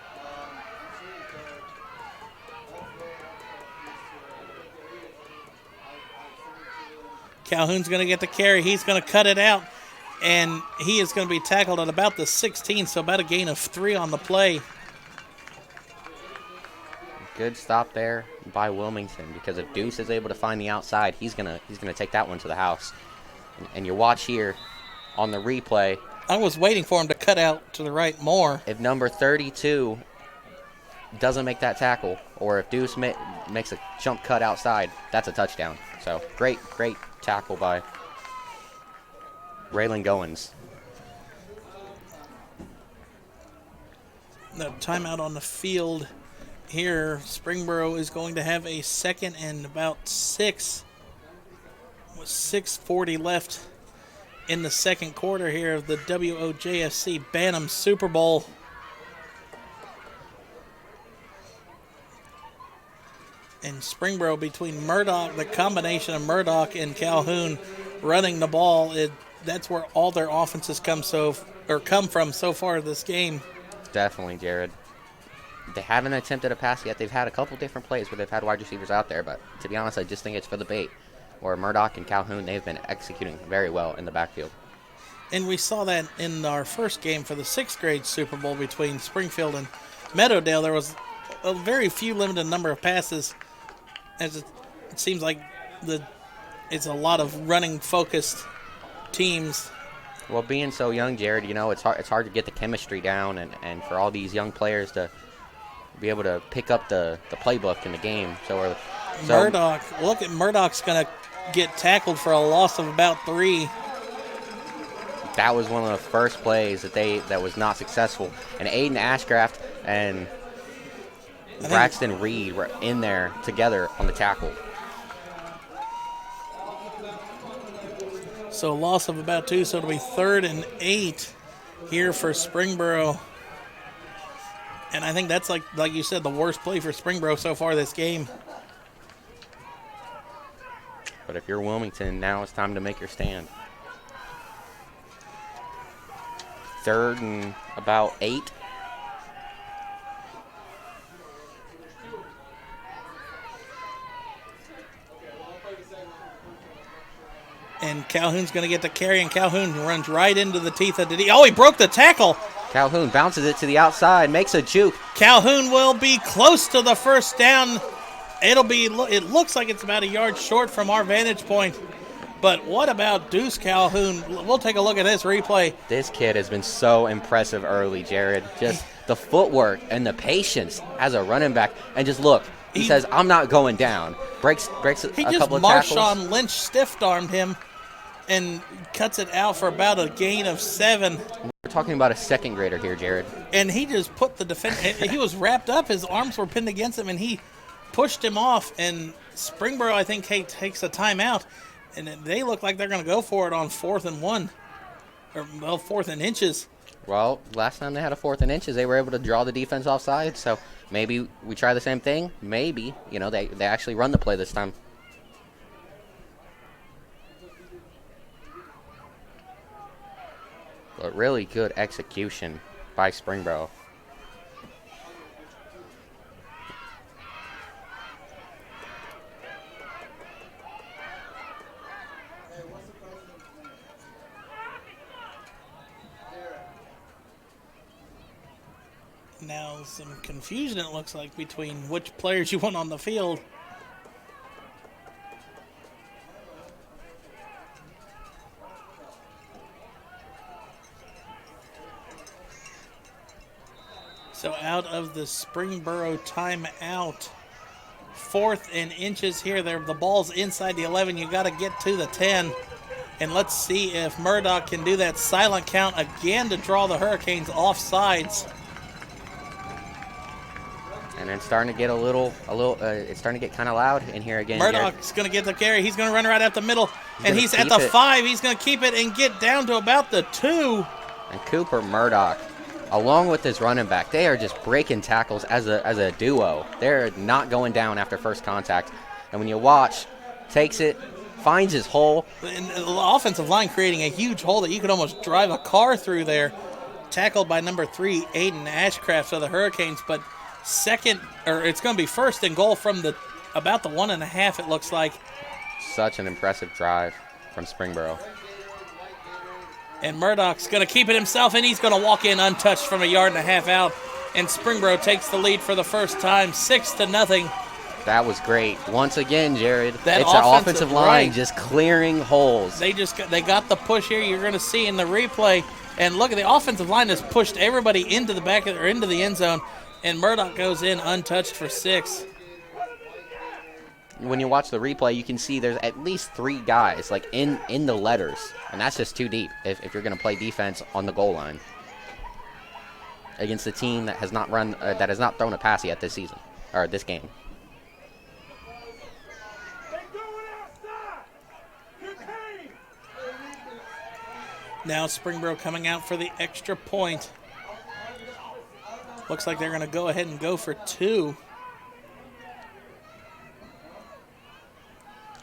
Calhoun's going to get the carry. He's going to cut it out, and he is going to be tackled at about the 16, so about a gain of 3 on the play. Good stop there by Wilmington, because if Deuce is able to find the outside, he's gonna take that one to the house. And you watch here on the replay. I was waiting for him to cut out to the right more. If number 32 doesn't make that tackle, or if Deuce makes a jump cut outside, that's a touchdown. So great tackle by Raylan Goins. The timeout on the field here. Springboro is going to have a 2nd and about 6 with 6:40 left in the 2nd quarter here of the WOJFC Bantam Super Bowl. And Springboro, between Murdoch, the combination of Murdoch and Calhoun running the ball, that's where all their offenses come from so far this game. Definitely, Jared. They haven't attempted a pass yet. They've had a couple different plays where they've had wide receivers out there, but to be honest, I just think it's for the bait. Where Murdoch and Calhoun, they've been executing very well in the backfield. And we saw that in our first game for the 6th grade Super Bowl between Springfield and Meadowdale. There was a very few limited number of passes, as it seems like it's a lot of running-focused teams. Well, being so young, Jared, it's hard to get the chemistry down, and for all these young players to be able to pick up the playbook in the game. Murdoch, look at Murdoch's going to get tackled for a loss of about 3. That was one of the first plays that was not successful. And Aiden Ashcraft and Braxton Reed were in there together on the tackle. So a loss of about 2, so it'll be 3rd and 8 here for Springboro. And I think that's, like you said, the worst play for Springboro so far this game. But if you're Wilmington, now it's time to make your stand. 3rd and about 8. And Calhoun's going to get the carry, and Calhoun runs right into the teeth of the he broke the tackle. Calhoun bounces it to the outside, makes a juke. Calhoun will be close to the first down. It looks like it's about a yard short from our vantage point. But what about Deuce Calhoun? We'll take a look at this replay. This kid has been so impressive early, Jared. Just the footwork and the patience as a running back. And just look, he says, I'm not going down. Breaks a couple of tackles. Marshawn Lynch stiff-armed him and cuts it out for about a gain of 7. We're talking about a 2nd grader here, Jared. And he just put the defense. He was wrapped up. His arms were pinned against him, and he pushed him off. And Springboro, I think, takes a timeout. And they look like they're going to go for it on 4th and 1. Or, 4th and inches. Well, last time they had a 4th and inches, they were able to draw the defense offside. So maybe we try the same thing. Maybe, they actually run the play this time. But really good execution by Springboro. Now some confusion, it looks like, between which players you want on the field. So out of the Springboro timeout, 4th and inches here. The ball's inside the 11. You got to get to the 10. And let's see if Murdoch can do that silent count again to draw the Hurricanes off sides. And it's starting to get it's starting to get kind of loud in here again. Murdoch's going to get the carry. He's going to run right up the middle. And he's at the 5. He's going to keep it and get down to about the 2. And Cooper Murdoch, along with his running back, they are just breaking tackles as a duo. They're not going down after first contact. And when you watch, takes it, finds his hole. And the offensive line creating a huge hole that you could almost drive a car through there. Tackled by number 3, Aiden Ashcraft of the Hurricanes. But it's going to be 1st and goal from about the 1.5, it looks like. Such an impressive drive from Springboro. And Murdoch's going to keep it himself, and he's going to walk in untouched from a 1.5 yards out. And Springboro takes the lead for the first time, 6-0. That was great. Once again, Jared, it's our offensive line just clearing holes. They got the push here. You're going to see in the replay. And look at the offensive line has pushed everybody into the into the end zone. And Murdoch goes in untouched for 6. When you watch the replay, you can see there's at least 3 guys in the letters, and that's just too deep if you're going to play defense on the goal line. against a team that has not thrown a pass yet this season or this game. Now Springboro coming out for the extra point. Looks like they're going to go ahead and go for 2.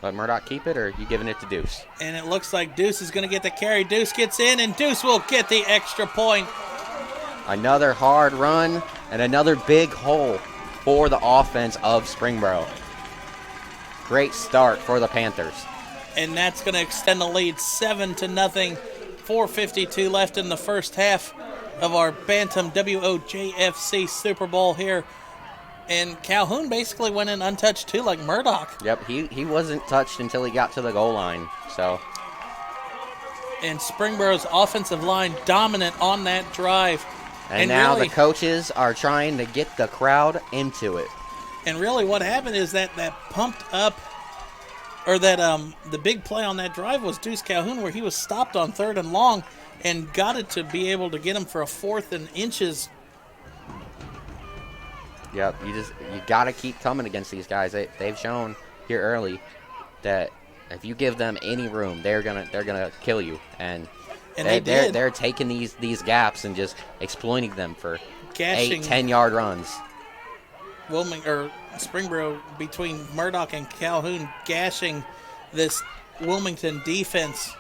Let Murdoch keep it, or are you giving it to Deuce? And it looks like Deuce is going to get the carry. Deuce gets in, and Deuce will get the extra point. Another hard run and another big hole for the offense of Springboro. Great start for the Panthers. And that's going to extend the lead 7-0. 4:52 left in the first half of our Bantam WOJFC Super Bowl here. And Calhoun basically went in untouched too, like Murdoch. Yep, he wasn't touched until he got to the goal line. So. And Springboro's offensive line dominant on that drive. And now really, the coaches are trying to get the crowd into it. And really what happened is that pumped up, or that the big play on that drive was Deuce Calhoun, where he was stopped on 3rd and long and got it to be able to get him for a 4th and inches. Yep, you got to keep coming against these guys. They've shown here early that if you give them any room, they're gonna kill you. And they're taking these gaps and just exploiting them for 8-10 yard runs. Springboro, between Murdoch and Calhoun, gashing this Wilmington defense.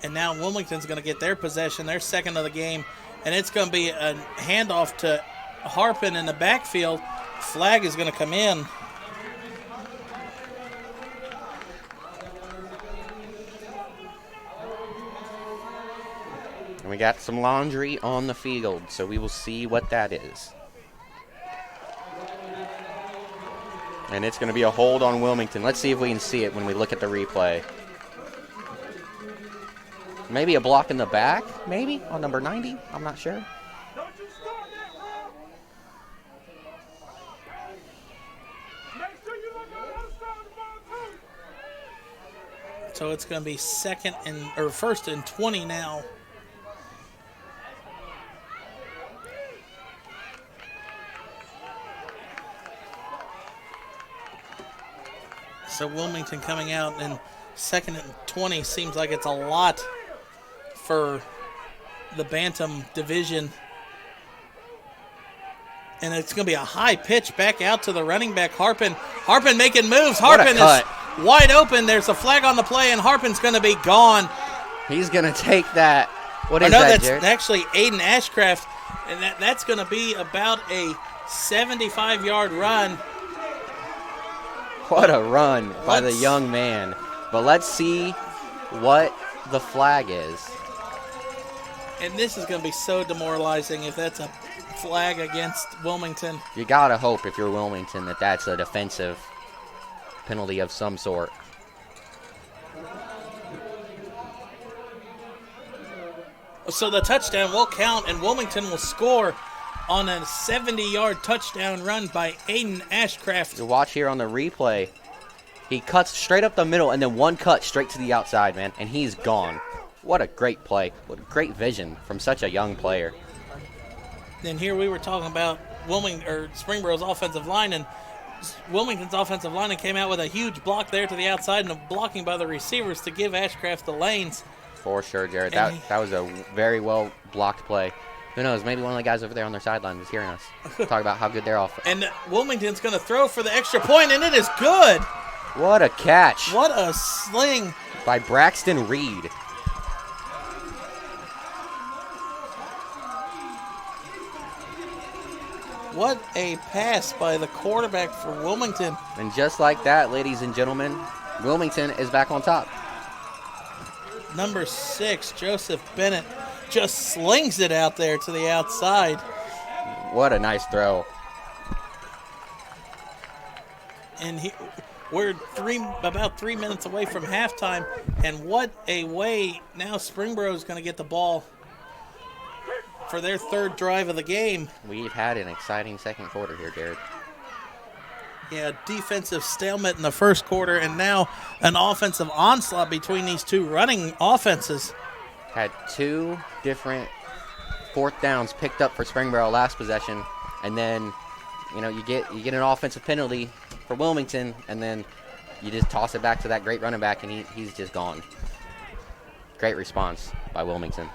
And now Wilmington's going to get their possession, their second of the game, and it's going to be a handoff to Harpin in the backfield. Flag is going to come in. And we got some laundry on the field, so we will see what that is. And it's going to be a hold on Wilmington. Let's see if we can see it when we look at the replay. Maybe a block in the back, maybe, on number 90. I'm not sure. So it's going to be 1st and 20 now. So Wilmington coming out, and 2nd and 20 seems like it's a lot for the Bantam division. And it's going to be a high pitch back out to the running back, Harpin. Harpin making moves. Harpin is wide open. There's a flag on the play, and Harpin's going to be gone. He's going to take that. What is that, Jared? That's actually Aiden Ashcraft, and that's going to be about a 75-yard run. What a run by the young man. But let's see what the flag is. And this is going to be so demoralizing if that's a flag against Wilmington. You got to hope, if you're Wilmington, that that's a defensive penalty of some sort. So the touchdown will count, and Wilmington will score on a 70-yard touchdown run by Aiden Ashcraft. You watch here on the replay. He cuts straight up the middle, and then one cut straight to the outside, man, and he's gone. What a great play. What a great vision from such a young player. Then here we were talking about Springboro's offensive line, and Wilmington's offensive line came out with a huge block there to the outside and a blocking by the receivers to give Ashcraft the lanes. For sure, Jared. That was a very well blocked play. Who knows? Maybe one of the guys over there on their sideline is hearing us talk about how good they're off. And Wilmington's going to throw for the extra point, and it is good. What a catch. What a sling. By Braxton Reed. What a pass by the quarterback for Wilmington. And just like that, ladies and gentlemen, Wilmington is back on top. Number 6, Joseph Bennett, just slings it out there to the outside. What a nice throw. And we're about 3 minutes away from halftime, and what a way now Springboro is going to get the ball for their third drive of the game. We've had an exciting second quarter here, Jared. Yeah, defensive stalemate in the first quarter, and now an offensive onslaught between these two running offenses. Had two different 4th downs picked up for Springboro last possession, and then you get an offensive penalty for Wilmington, and then you just toss it back to that great running back, and he's just gone. Great response by Wilmington.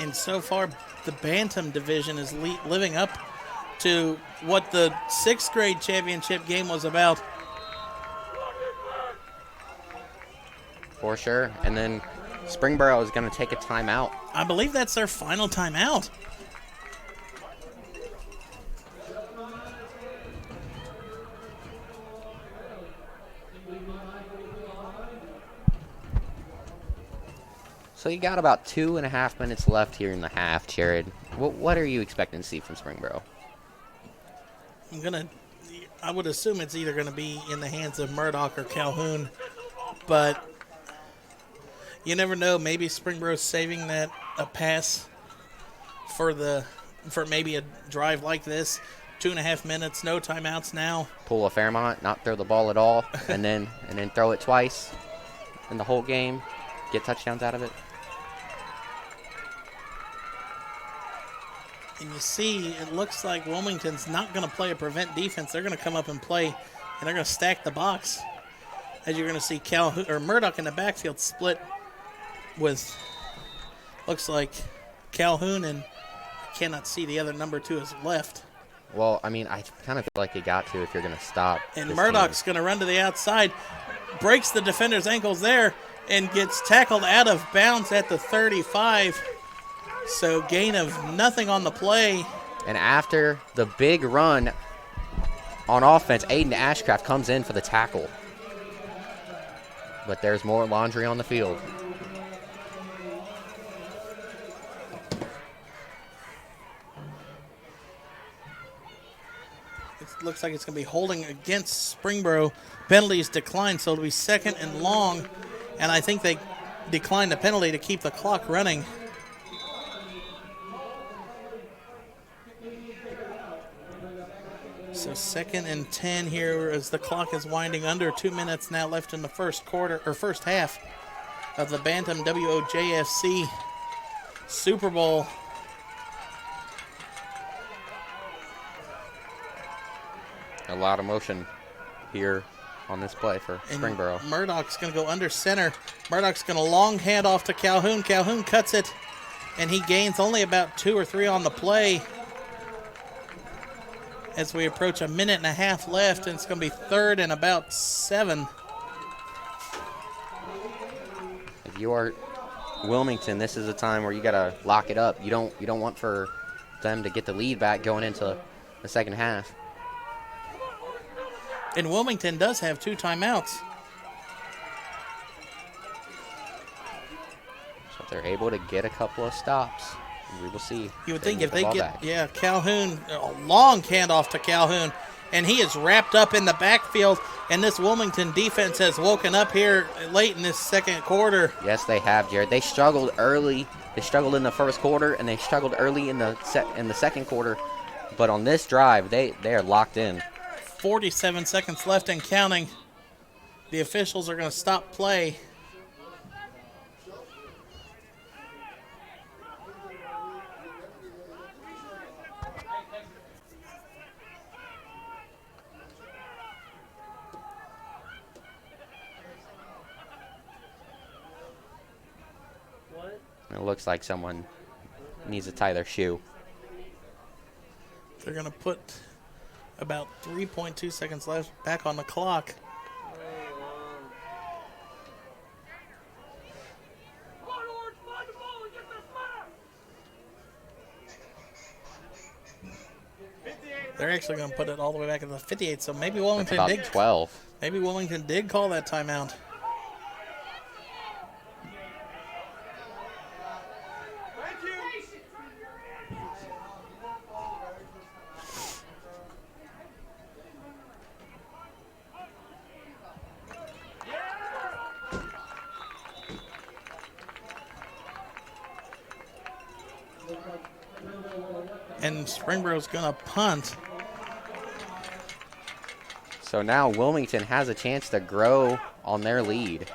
And so far, the Bantam division is living up to what the 6th grade championship game was about. For sure. And then Springboro is going to take a timeout. I believe that's their final timeout. So you got about 2.5 minutes left here in the half, Jared. What are you expecting to see from Springboro? I would assume it's either going to be in the hands of Murdoch or Calhoun, but you never know. Maybe Springboro's saving a pass for maybe a drive like this. 2.5 minutes, no timeouts now. Pull a Fairmont, not throw the ball at all, and then throw it twice in the whole game. Get touchdowns out of it. And you see, it looks like Wilmington's not going to play a prevent defense. They're going to come up and play, and they're going to stack the box. As you're going to see Calhoun or Murdoch in the backfield split with, looks like Calhoun, and I cannot see the other number 2 is left. Well, I mean, I kind of feel like you got to if you're going to stop. And Murdoch's going to run to the outside, breaks the defender's ankles there, and gets tackled out of bounds at the 35. So gain of nothing on the play. And after the big run on offense, Aiden Ashcraft comes in for the tackle. But there's more laundry on the field. It looks like it's going to be holding against Springboro. Penalties declined, so it'll be 2nd and long. And I think they declined the penalty to keep the clock running. So 2nd and 10 here as the clock is winding. Under 2 minutes now left in the first half of the Bantam WOJFC Super Bowl. A lot of motion here on this play for Springboro. Murdoch's going to go under center. Murdoch's going to long hand off to Calhoun. Calhoun cuts it, and he gains only about 2 or 3 on the play. As we approach 1.5 minutes left, and it's going to be 3rd and about 7. If you are Wilmington, this is a time where you got to lock it up. You don't want for them to get the lead back going into the second half. And Wilmington does have 2 timeouts. So if they're able to get a couple of stops, we will see. You would think if they get get, Calhoun, a long handoff to Calhoun, and he is wrapped up in the backfield, and this Wilmington defense has woken up here late in this second quarter. Yes, they have, Jared. They struggled early. They struggled in the first quarter, and they struggled early in the second quarter. But on this drive, they are locked in. 47 seconds left and counting. The officials are going to stop play. It looks like someone needs to tie their shoe. They're going to put about 3.2 seconds left back on the clock. They're actually going to put it all the way back at the 58, so maybe Wilmington about did 12. Maybe Wilmington did call that timeout. And Springboro's going to punt. So now Wilmington has a chance to grow on their lead.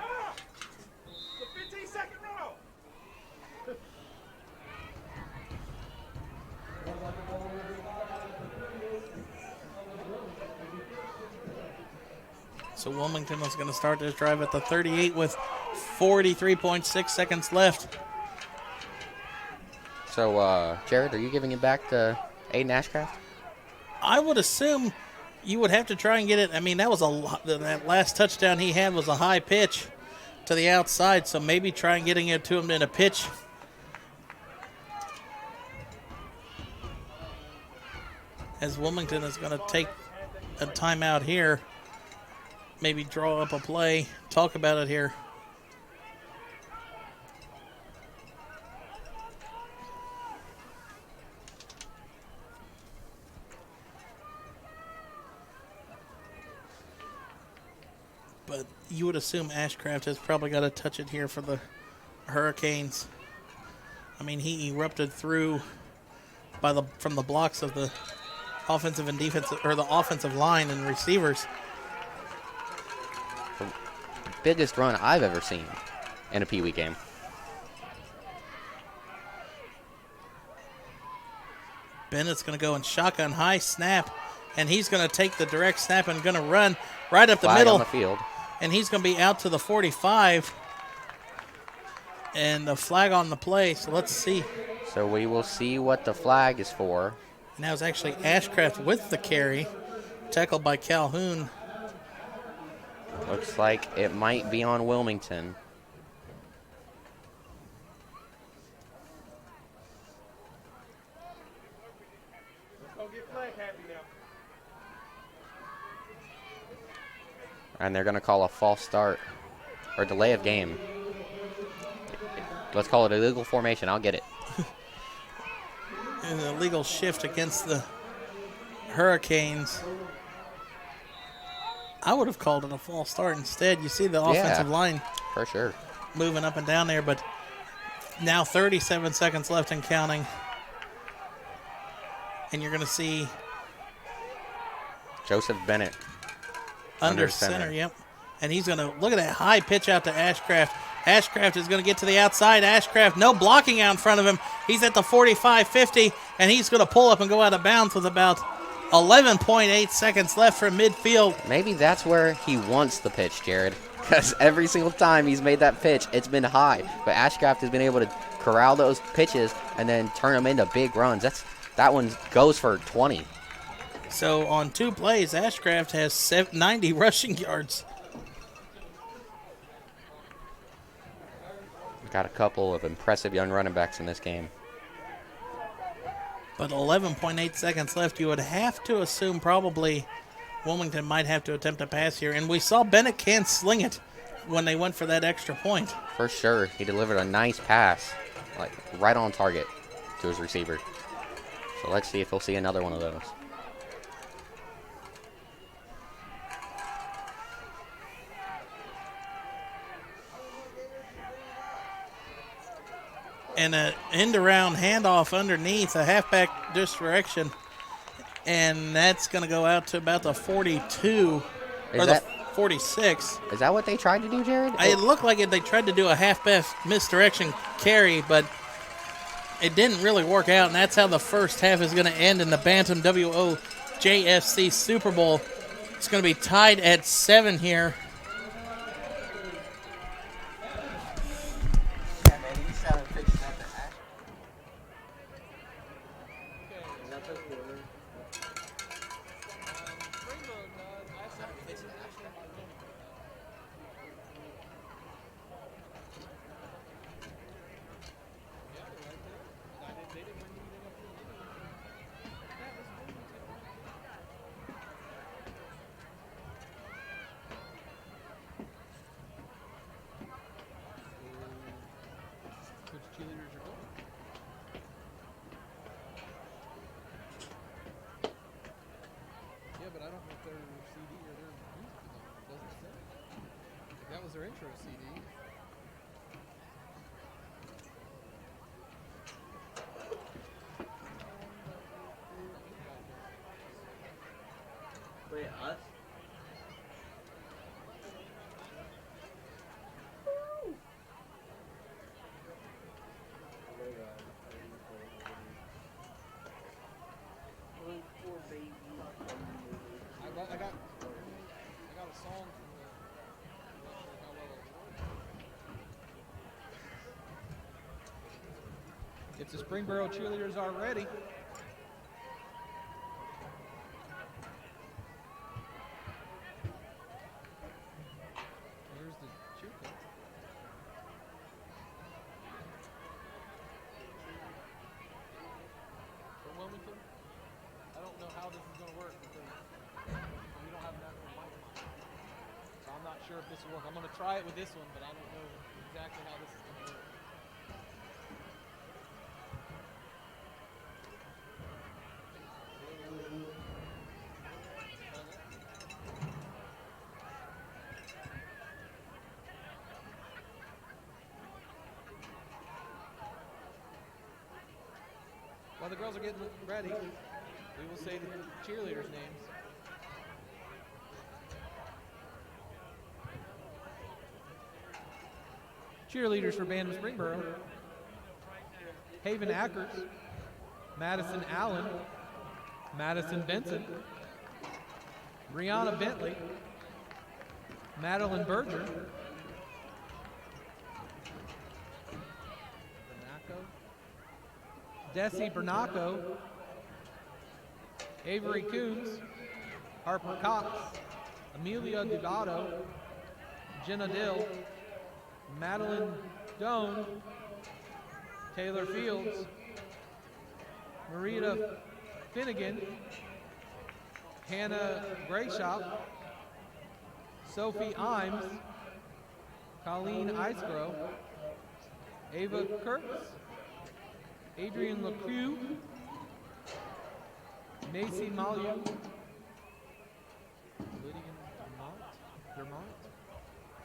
So Wilmington is going to start this drive at the 38 with 43.6 seconds left. So, Jared, are you giving it back to Aiden Ashcraft? I would assume you would have to try and get it. I mean, that was a lot. That last touchdown he had was a high pitch to the outside, so maybe try and getting it to him in a pitch. As Wilmington is going to take a timeout here, maybe draw up a play, talk about it here. But you would assume Ashcraft has probably got to touch it here for the Hurricanes. I mean, he erupted through from the blocks of the offensive and defensive, or the offensive line and receivers. The biggest run I've ever seen in a Pee Wee game. Bennett's going to go in shotgun, high snap, and he's going to take the direct snap and going to run right up the Flag middle. on the field. And he's going to be out to the 45. And the flag on the play, so let's see. So we will see what the flag is for. Now it's actually Ashcraft with the carry, tackled by Calhoun. Looks like it might be on Wilmington. And they're going to call a false start or delay of game. Let's call it illegal formation. I'll get it. An illegal shift against the Hurricanes. I would have called it a false start instead. You see the offensive line for sure moving up and down there, but now 37 seconds left and counting. And you're going to see Joseph Bennett under center, yep. And he's going to look at that high pitch out to Ashcraft. Ashcraft is going to get to the outside. Ashcraft, no blocking out in front of him. He's at the 45-50, and he's going to pull up and go out of bounds with about 11.8 seconds left from midfield. Maybe that's where he wants the pitch, Jared, because every single time he's made that pitch, it's been high. But Ashcraft has been able to corral those pitches and then turn them into big runs. That one goes for 20. So on 2 plays, Ashcraft has 90 rushing yards. Got a couple of impressive young running backs in this game. But 11.8 seconds left. You would have to assume probably Wilmington might have to attempt a pass here. And we saw Bennett can sling it when they went for that extra point. For sure. He delivered a nice pass, like right on target to his receiver. So let's see if we'll see another one of those. And an end-around handoff underneath, a halfback direction. And that's going to go out to about the 42, or the 46. Is that what they tried to do, Jared? It looked like they tried to do a halfback misdirection carry, but it didn't really work out. And that's how the first half is going to end in the Bantam WOJFC Super Bowl. It's going to be tied at 7 here. Their intro CD. If the Springboro cheerleaders are ready. Here's the cheer coach. For Wilmington, I don't know how this is going to work because we don't have enough mic. So I'm not sure if this will work. I'm going to try it with this one, but I don't know exactly how this is going to work. While the girls are getting ready, we will say the cheerleaders' names. Cheerleaders for Bantam Springboro: Haven Ackers, Madison Allen, Madison Benson, Brianna Bentley, Madeline Berger, Desi Bernaco, Avery Coombs, Harper Cox, Amelia Dugato, Jenna Dill, Madeline Doan, Taylor Fields, Marita Finnegan, Hannah Grayshop, Sophie Imes, Colleen Icegrove, Ava Kurtz, Adrian LeCue, Macy Malu,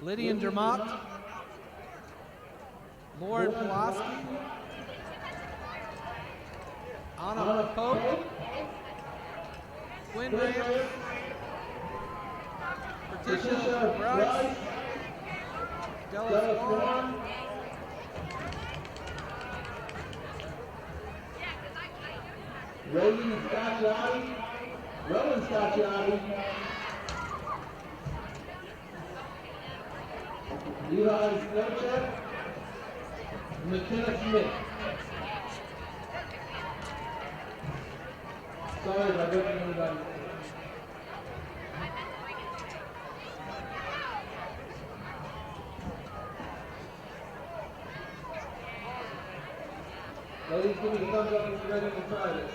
Lydian Dermott, Lauren Pulaski, Anna Pope, Quinn Rams, Patricia Bryce, Della Swan, Roland Scacciati, Levi Snowcheck, McKenna Smith. Sorry if I didn't anybody. Ladies, give me a thumbs up if you're ready to try this.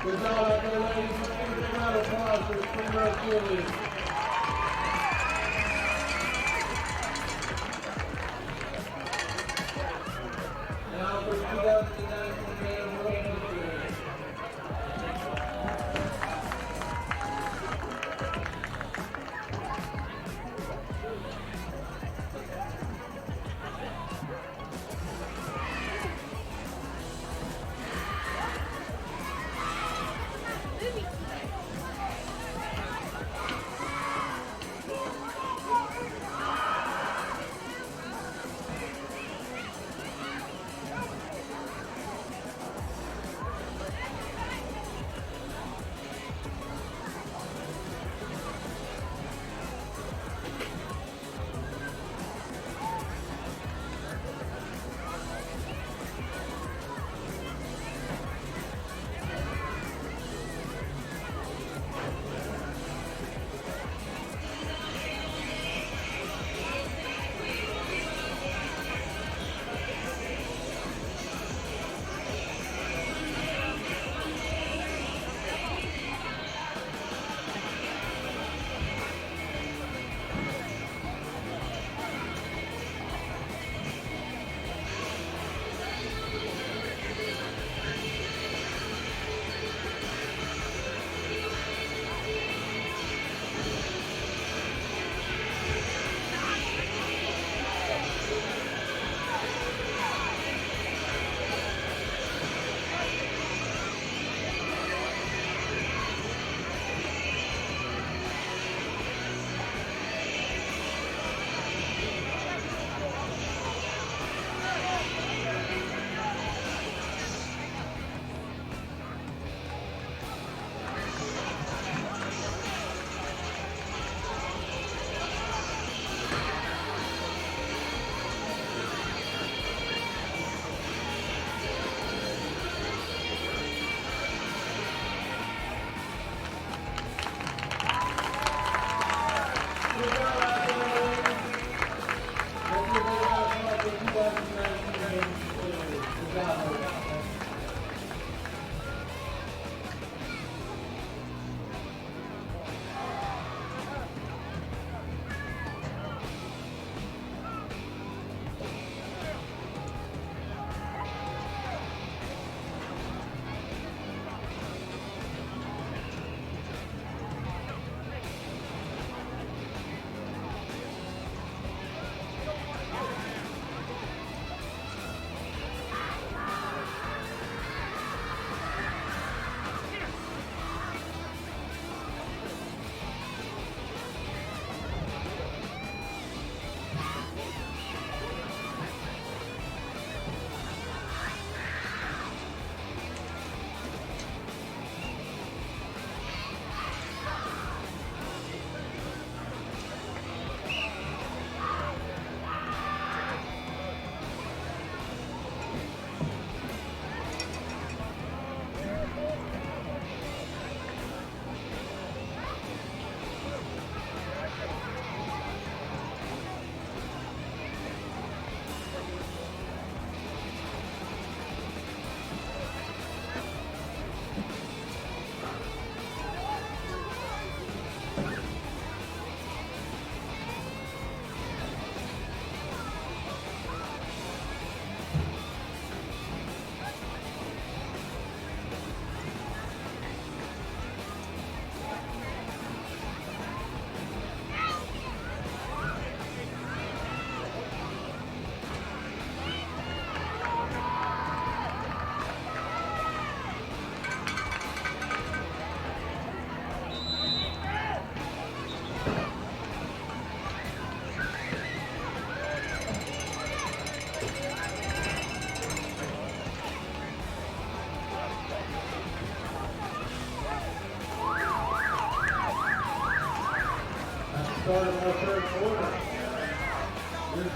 Good job out there, ladies. Let's give a big round of applause for the Springboro cheerleaders. Now for 2019 Bantam World History.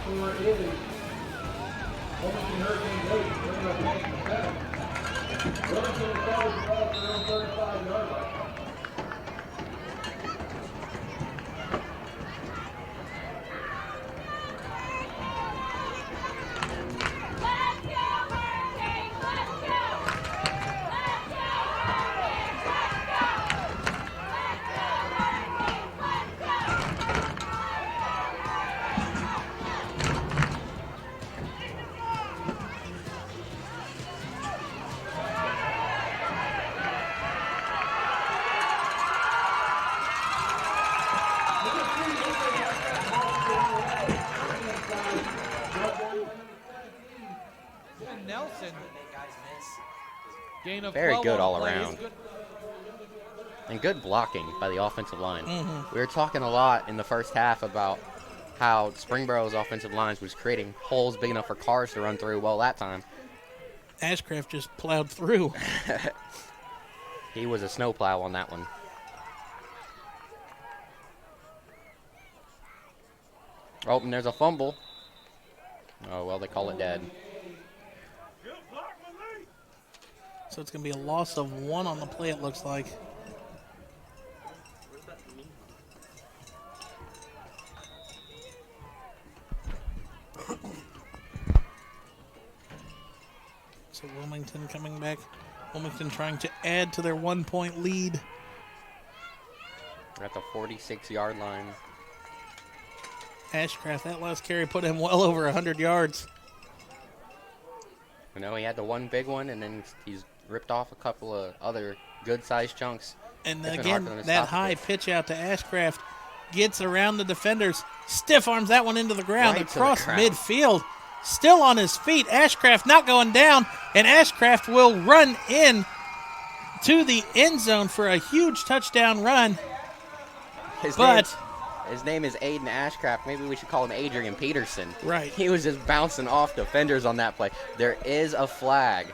score is Wilmington Hurricanes 8, Spring Washington 7. Wilmington is started the ball for their own 35-yard line. Nelson. Gain of Very 12 good on all play. around. And good blocking by the offensive line. Mm-hmm. We were talking a lot in the first half about how Springboro's offensive lines was creating holes big enough for cars to run through. Well, that time, Ashcraft just plowed through. he was a snowplow on that one. Oh, and there's a fumble. Oh, well, they call it dead. So it's going to be a loss of 1 on the play, it looks like. So Wilmington coming back. Wilmington trying to add to their 1-point lead. At the 46-yard line. Ashcraft, that last carry put him well over 100 yards. You know, he had the one big one, and then he's ripped off a couple of other good-sized chunks. And It's been again, hard for them to that stop high it. pitch out to Ashcraft gets around the defenders. Stiff arms that one into the ground, Right to the across ground. midfield. Still on his feet. Ashcraft not going down, and Ashcraft will run in to the end zone for a huge touchdown run. His name is Aiden Ashcraft. Maybe we should call him Adrian Peterson. Right. He was just bouncing off defenders on that play. There is a flag.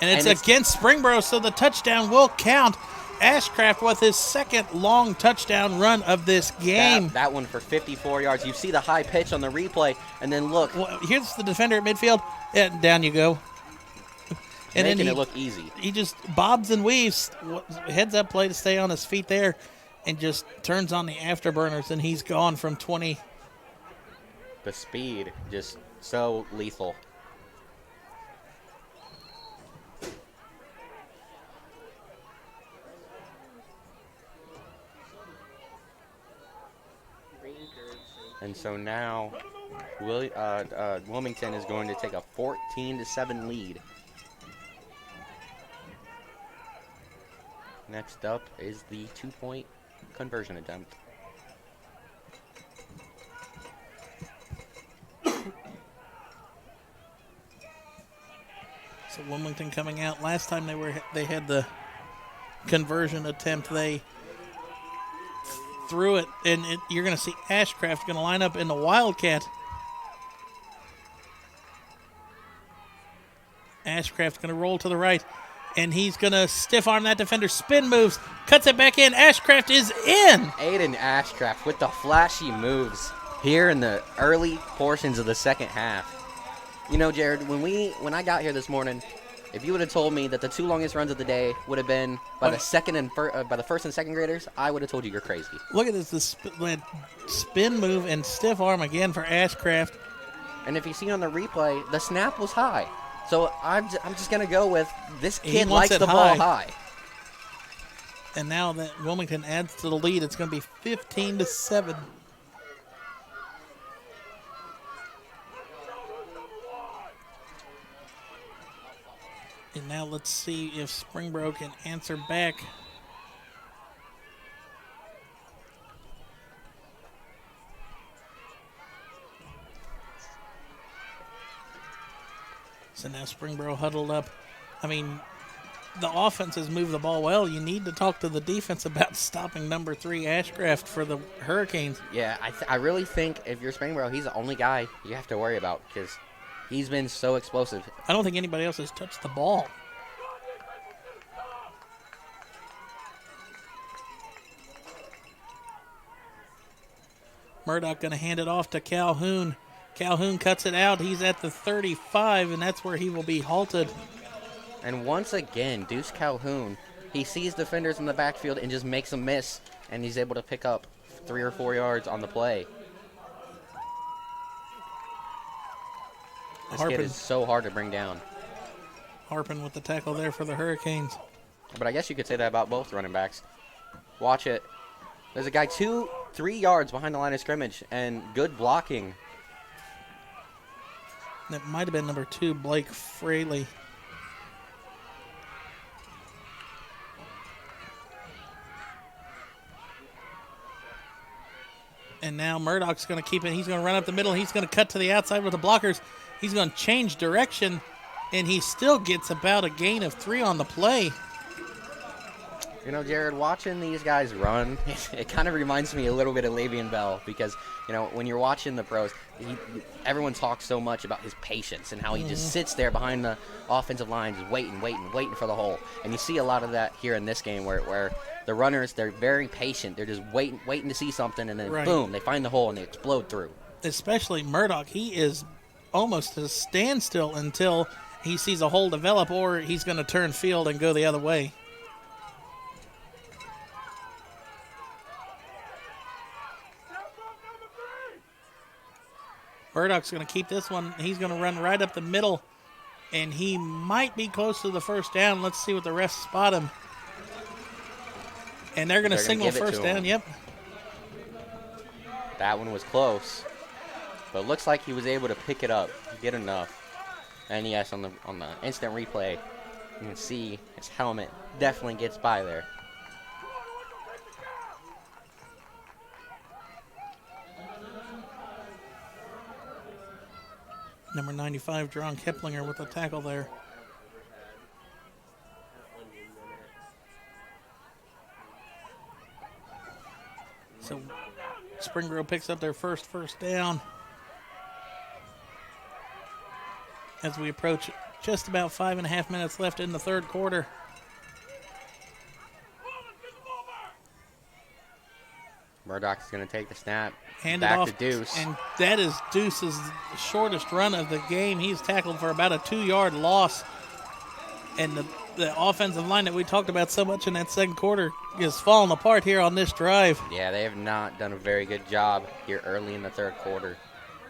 And it's against Springboro, so the touchdown will count. Ashcraft with his second long touchdown run of this game. That one for 54 yards. You see the high pitch on the replay, and then look. Well, here's the defender at midfield. And down you go. And making then it look easy. He just bobs and weaves, heads up play to stay on his feet there, and just turns on the afterburners, and he's gone from 20. The speed, just so lethal. And so now Wilmington is going to take a 14-7 lead. Next up is the 2-point conversion attempt. So Wilmington coming out. Last time they had the conversion attempt, they threw it, and you're going to see Ashcraft going to line up in the Wildcat. Ashcraft's going to roll to the right, and he's going to stiff arm that defender. Spin moves, cuts it back in. Ashcraft is in. Aiden Ashcraft with the flashy moves here in the early portions of the second half. You know, Jared, when I got here this morning, if you would have told me that the 2 longest runs of the day would have been by the first and second graders, I would have told you you're crazy. Look at this, spin move and stiff arm again for Ashcraft. And if you see on the replay, the snap was high. So I'm just going to go with this kid likes the ball high. And now that Wilmington adds to the lead, it's going to be 15-7. And now let's see if Springboro can answer back. So now Springboro huddled up. I mean, the offense has moved the ball well. You need to talk to the defense about stopping number 3 Ashcraft for the Hurricanes. Yeah, I really think if you're Springboro, he's the only guy you have to worry about because he's been so explosive. I don't think anybody else has touched the ball. Murdoch going to hand it off to Calhoun. Calhoun cuts it out. He's at the 35, and that's where he will be halted. And once again, Deuce Calhoun, he sees defenders in the backfield and just makes a miss, and he's able to pick up 3 or 4 yards on the play. This kid is so hard to bring down. Harpin with the tackle there for the Hurricanes. But I guess you could say that about both running backs. Watch it. There's a guy 2-3 yards behind the line of scrimmage, and good blocking. That might have been number 2, Blake Fraley. And now Murdoch's going to keep it. He's going to run up the middle. He's going to cut to the outside with the blockers. He's going to change direction, and he still gets about a gain of 3 on the play. You know, Jared, watching these guys run, it kind of reminds me a little bit of Le'Veon Bell because, you know, when you're watching the pros, everyone talks so much about his patience and how he just sits there behind the offensive line just waiting for the hole. And you see a lot of that here in this game where the runners, they're very patient. They're just waiting to see something, and then boom, they find the hole and they explode through. Especially Murdoch. He is almost at a standstill until he sees a hole develop, or he's going to turn field and go the other way. Murdoch's going to keep this one. He's going to run right up the middle, and he might be close to the first down. Let's see what the refs spot him. And they're going to signal first down. Yep. That one was close, but it looks like he was able to pick it up, get enough. And yes, on the instant replay, you can see his helmet definitely gets by there. Number 95, John Keplinger with the tackle there. So Springboro picks up their first down as we approach just about 5.5 minutes left in the third quarter. Murdoch's going to take the snap. Hand back it off to Deuce. And that is Deuce's shortest run of the game. He's tackled for about a 2-yard loss. And the offensive line that we talked about so much in that second quarter is falling apart here on this drive. Yeah, they have not done a very good job here early in the third quarter.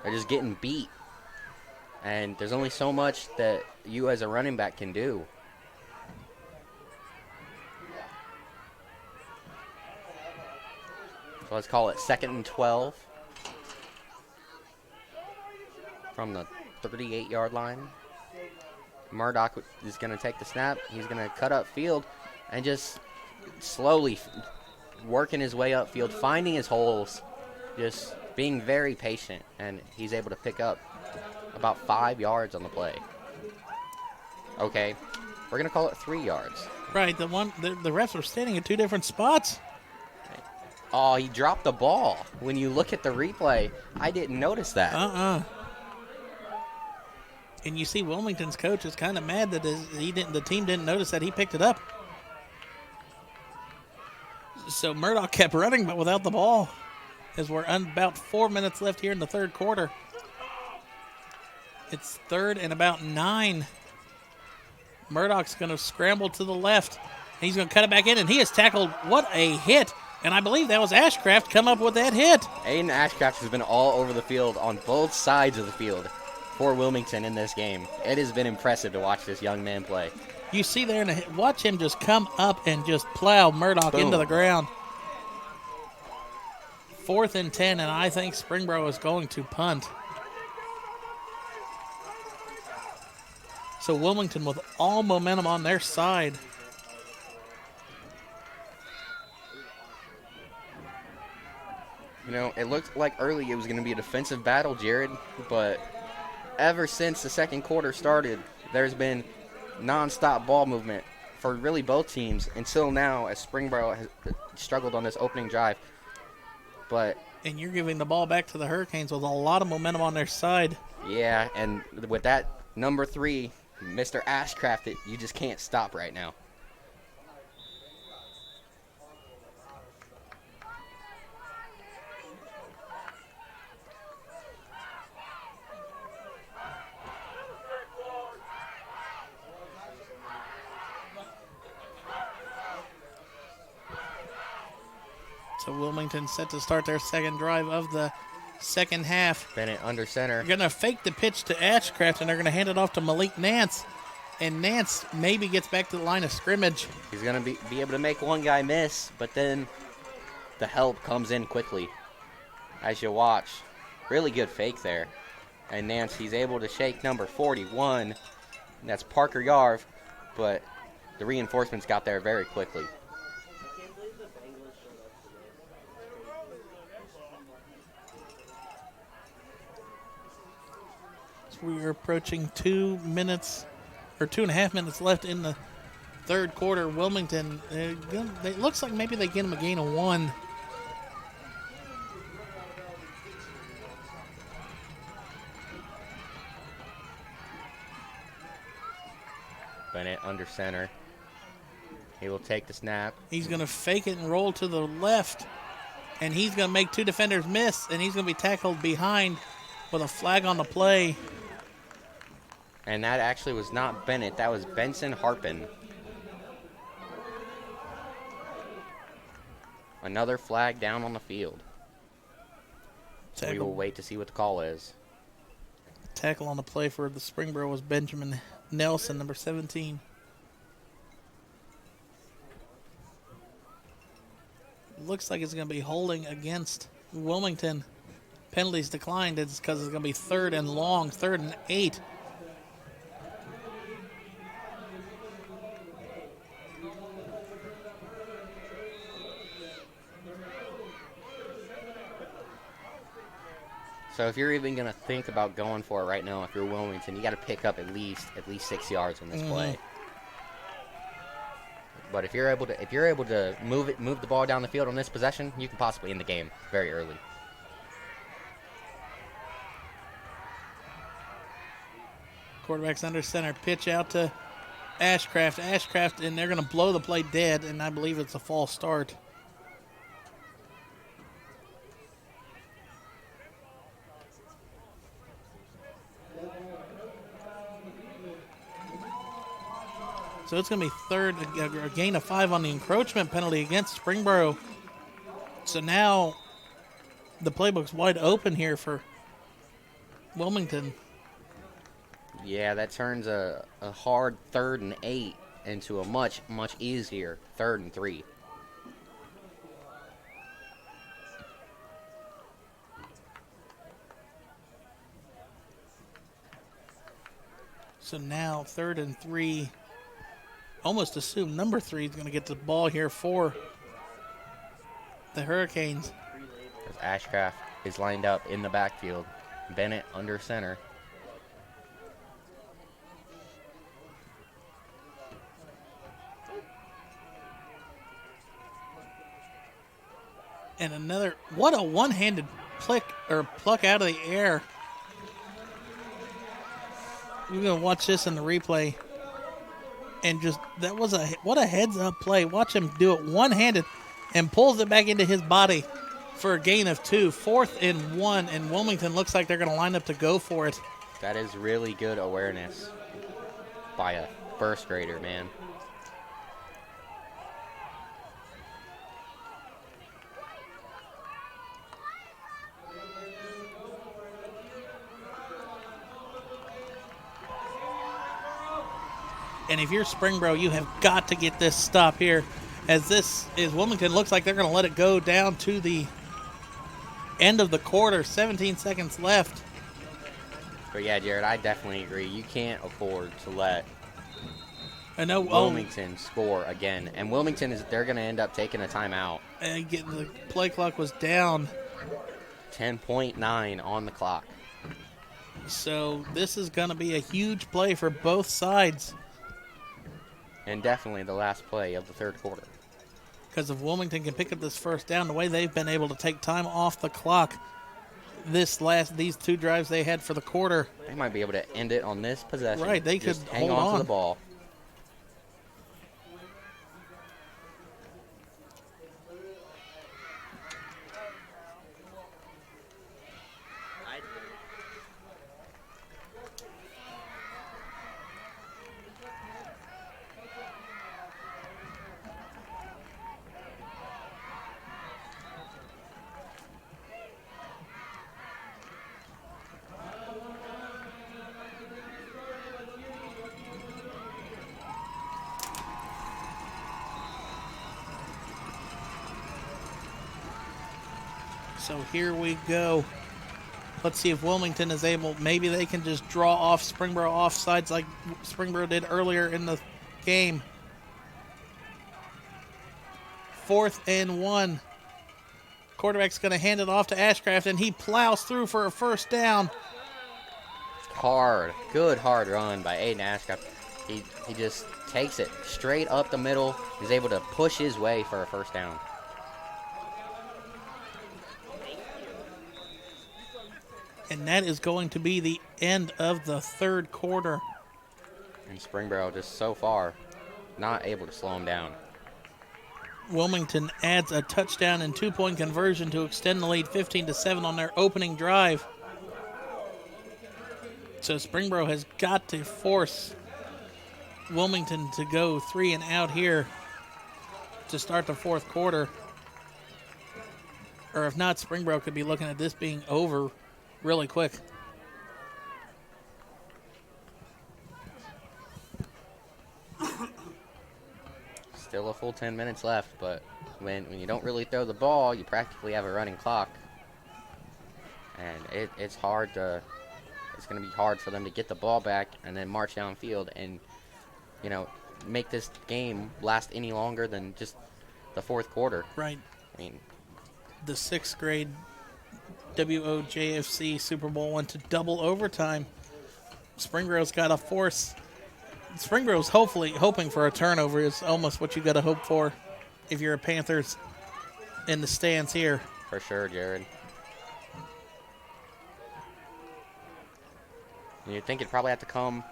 They're just getting beat. And there's only so much that you as a running back can do. So let's call it 2nd and 12 from the 38-yard line. Murdoch is going to take the snap. He's going to cut up field and just slowly working his way upfield, finding his holes, just being very patient, and he's able to pick up about 5 yards on the play. Okay, we're going to call it 3 yards. Right, the refs are standing in 2 different spots. Oh, he dropped the ball. When you look at the replay, I didn't notice that. And you see Wilmington's coach is kind of mad that the team didn't notice that he picked it up. So Murdoch kept running, but without the ball, as we're about 4 minutes left here in the third quarter. It's 3rd and about 9. Murdoch's going to scramble to the left. He's going to cut it back in, and he has tackled. What a hit. And I believe that was Ashcraft come up with that hit. Aiden Ashcraft has been all over the field on both sides of the field for Wilmington in this game. It has been impressive to watch this young man play. You see there, watch him just come up and just plow Murdoch into the ground. 4th and 10, and I think Springboro is going to punt. So Wilmington with all momentum on their side. You know, it looked like early it was going to be a defensive battle, Jared, but ever since the second quarter started, there's been nonstop ball movement for really both teams until now, as Springboro has struggled on this opening drive. And you're giving the ball back to the Hurricanes with a lot of momentum on their side. Yeah, and with that number 3, Mr. Ashcraft, you just can't stop right now. So Wilmington set to start their second drive of the second half. Bennett under center. They're going to fake the pitch to Ashcraft, and they're going to hand it off to Malik Nance. And Nance maybe gets back to the line of scrimmage. He's going to be able to make one guy miss, but then the help comes in quickly. As you watch, really good fake there. And Nance, he's able to shake number 41. That's Parker Yarv, but the reinforcements got there very quickly. We are approaching 2 minutes, or 2.5 minutes left in the third quarter. Wilmington, it looks like maybe they get them a gain of 1. Bennett under center. He will take the snap. He's going to fake it and roll to the left, and he's going to make 2 defenders miss, and he's going to be tackled behind with a flag on the play. And that actually was not Bennett. That was Benson Harpin. Another flag down on the field. So we will wait to see what the call is. Tackle on the play for the Springboro was Benjamin Nelson, number 17. Looks like it's going to be holding against Wilmington. Penalties declined. It's because it's going to be 3rd and long, 3rd and 8. So if you're even going to think about going for it right now, if you're Wilmington, you got to pick up at least 6 yards on this play. But if you're able to move the ball down the field on this possession, you can possibly end the game very early. Quarterback's under center. Pitch out to Ashcraft. Ashcraft, and they're going to blow the play dead, and I believe it's a false start. So it's going to be third, a gain of 5 on the encroachment penalty against Springboro. So now the playbook's wide open here for Wilmington. Yeah, that turns a hard 3rd and 8 into a much, much easier 3rd and 3. So now 3rd and 3. Almost assume number 3 is going to get the ball here for the Hurricanes. Because Ashcraft is lined up in the backfield. Bennett under center. And another, what a one-handed pluck out of the air. We're going to watch this in the replay. And just, that was what a heads-up play. Watch him do it one-handed and pulls it back into his body for a gain of 2. 4th and 1, and Wilmington looks like they're going to line up to go for it. That is really good awareness by a first grader, man. And if you're Springboro, you have got to get this stop here. As this is Wilmington, looks like they're going to let it go down to the end of the quarter. 17 seconds left. But yeah, Jared, I definitely agree. You can't afford to let I know Wilmington score again. And Wilmington, they're going to end up taking a timeout. And the play clock was down. 10.9 on the clock. So this is going to be a huge play for both sides. And definitely the last play of the third quarter. Because if Wilmington can pick up this first down, the way they've been able to take time off the clock these 2 drives they had for the quarter. They might be able to end it on this possession. Right, they just could hang hold on to the ball. So here we go. Let's see if Wilmington is able. Maybe they can just draw off Springboro offsides like Springboro did earlier in the game. 4th and 1. Quarterback's going to hand it off to Ashcraft, and he plows through for a first down. Good hard run by Aiden Ashcraft. He just takes it straight up the middle. He's able to push his way for a first down. And that is going to be the end of the third quarter. And Springboro just so far not able to slow him down. Wilmington adds a touchdown and 2-point conversion to extend the lead 15-7 on their opening drive. So Springboro has got to force Wilmington to go 3 and out here to start the fourth quarter. Or if not, Springboro could be looking at this being over really quick. Still a full 10 minutes left, but when you don't really throw the ball, you practically have a running clock. And it's hard to, it's going to be hard for them to get the ball back and then march downfield and, you know, make this game last any longer than just the fourth quarter. Right. I mean, the 6th grade WOJFC Super Bowl went to double overtime. Springboro's got to force. Springboro's hoping for a turnover is almost what you got to hope for if you're a Panthers in the stands here. For sure, Jared. And you'd think it'd probably have to come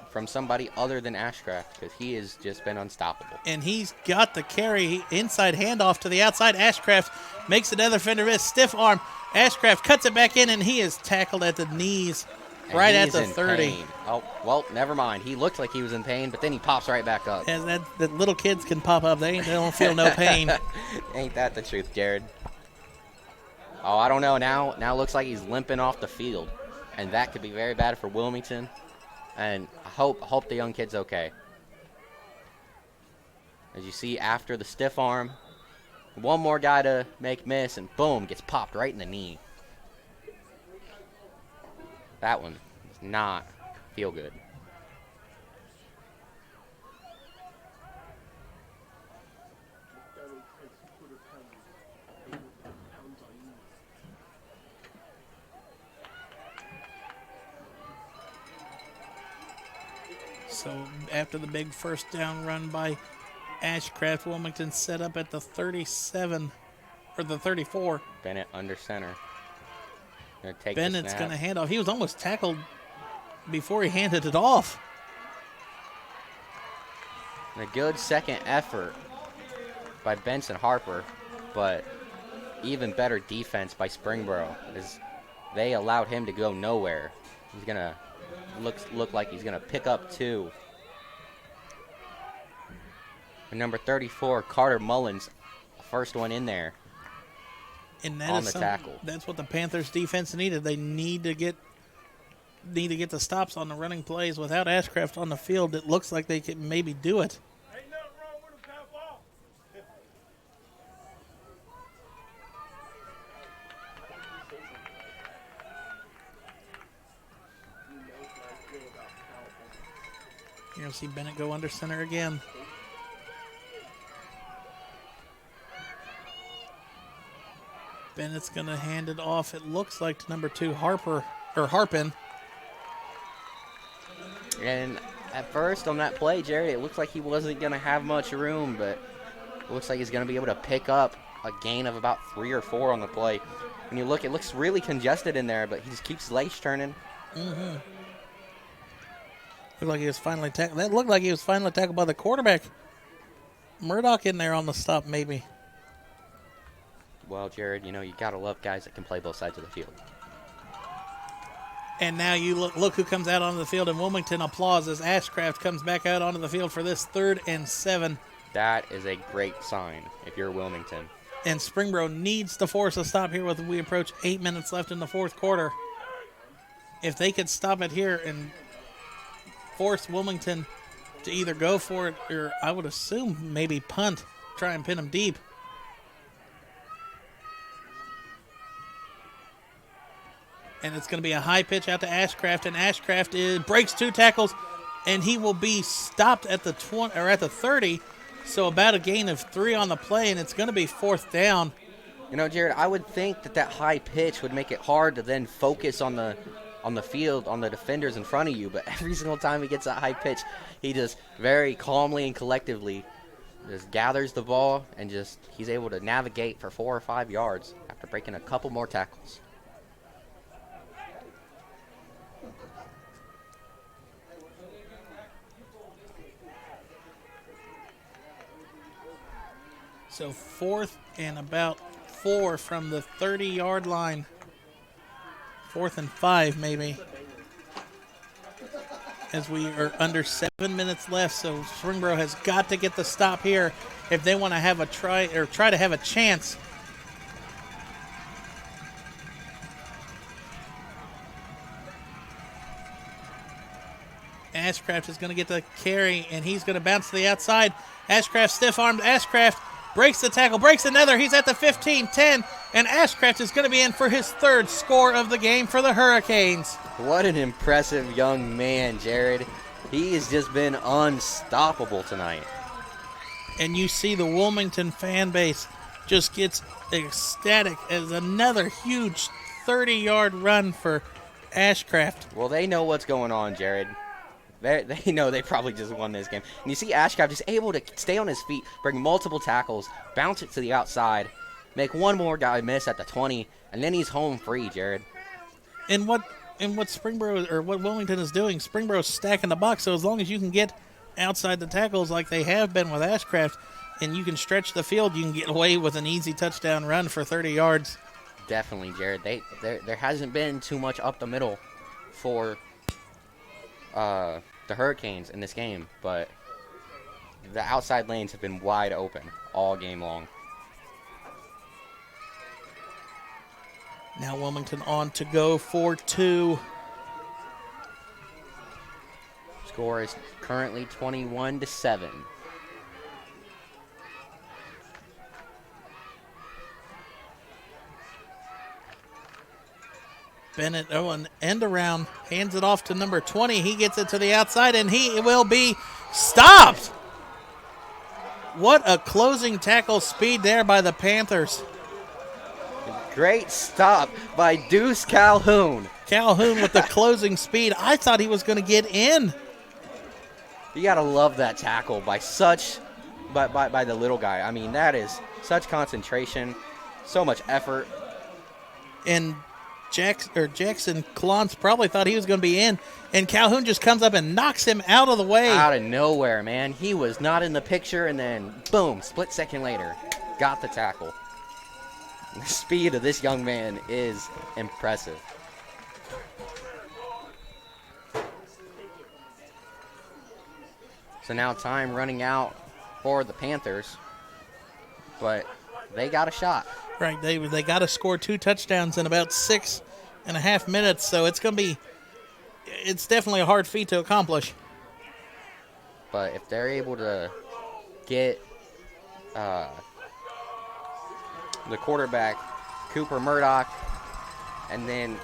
from somebody other than Ashcraft because he has just been unstoppable. And he's got the carry. Inside handoff to the outside. Ashcraft makes another defender miss. Stiff arm. Ashcraft cuts it back in, and he is tackled at the knees right at the 30. Pain. Oh, well, never mind. He looked like he was in pain, but then he pops right back up. And that little kids can pop up. They don't feel no pain. Ain't that the truth, Jared? Oh, I don't know. Now looks like he's limping off the field, and that could be very bad for Wilmington. And I hope the young kid's okay. As you see, after the stiff arm, one more guy to make miss, and boom, gets popped right in the knee. That one does not feel good. So after the big first down run by Ashcraft, Wilmington set up at the 37 or the 34. Bennett under center. Gonna take Bennett's the going snap. to hand off. He was almost tackled before he handed it off. And a good second effort by Benson Harper, but even better defense by Springboro as they allowed him to go nowhere. He's gonna look like he's gonna pick up 2. And number 34, Carter Mullins, first one in there. And that on is the tackle. That's what the Panthers defense needed. They need to get the stops on the running plays. Without Ashcraft on the field, it looks like they can maybe do it. Ain't nothing wrong with him, ball. You're going to see Bennett go under center again. Bennett's going to hand it off, it looks like, to number 2, Harpin. And at first on that play, Jared, it looked like he wasn't going to have much room, but it looks like he's going to be able to pick up a gain of about 3 or 4 on the play. When you look, it looks really congested in there, but he just keeps his legs turning. Mm-hmm. Looked like he was finally tackled. That looked like he was finally tackled by the quarterback. Murdoch in there on the stop, maybe. Well, Jared, you know, you got to love guys that can play both sides of the field. And now you look who comes out onto the field, and Wilmington applauds as Ashcraft comes back out onto the field for this 3rd and 7. That is a great sign if you're Wilmington. And Springboro needs to force a stop here with we approach 8 minutes left in the fourth quarter. If they could stop it here and force Wilmington to either go for it or I would assume maybe punt, try and pin them deep. And it's going to be a high pitch out to Ashcraft, and Ashcraft breaks 2 tackles, and he will be stopped at the 20 or at the 30. So about a gain of 3 on the play, and it's going to be 4th down. You know, Jared, I would think that high pitch would make it hard to then focus on the field, on the defenders in front of you. But every single time he gets that high pitch, he just very calmly and collectively just gathers the ball and he's able to navigate for 4 or 5 yards after breaking a couple more tackles. So 4th and about 4 from the 30-yard line. 4th and 5 maybe. As we are under 7 minutes left, so Springboro has got to get the stop here if they want to have a try to have a chance. Ashcraft is going to get the carry, and he's going to bounce to the outside. Ashcraft stiff-armed. Ashcraft breaks the tackle, breaks another. He's at the 15, 10, and Ashcraft is going to be in for his 3rd score of the game for the Hurricanes. What an impressive young man, Jared. He has just been unstoppable tonight. And you see the Wilmington fan base just gets ecstatic as another huge 30-yard run for Ashcraft. Well, they know what's going on, Jared. They know they probably just won this game. And you see Ashcraft just able to stay on his feet, bring multiple tackles, bounce it to the outside, make one more guy miss at the 20, and then he's home free, Jared. And what Springboro or what Wilmington is doing, Springboro's stacking the box. So as long as you can get outside the tackles like they have been with Ashcraft, and you can stretch the field, you can get away with an easy touchdown run for 30 yards. Definitely, Jared. There hasn't been too much up the middle for the Hurricanes in this game, but the outside lanes have been wide open all game long. Now Wilmington on to go for 2. Score is currently 21-7. Bennett, an end around, hands it off to number 20. He gets it to the outside, and he will be stopped. What a closing tackle speed there by the Panthers. Great stop by Deuce Calhoun. Calhoun with the closing speed. I thought he was going to get in. You got to love that tackle by the little guy. I mean, that is such concentration, so much effort. And Jackson Klontz probably thought he was going to be in, and Calhoun just comes up and knocks him out of the way. Out of nowhere, man. He was not in the picture, and then, boom, split second later, got the tackle. The speed of this young man is impressive. So now time running out for the Panthers, but they got a shot. Right, they got to score 2 touchdowns in about 6.5 minutes, so it's definitely a hard feat to accomplish. But if they're able to get the quarterback, Cooper Murdoch, and then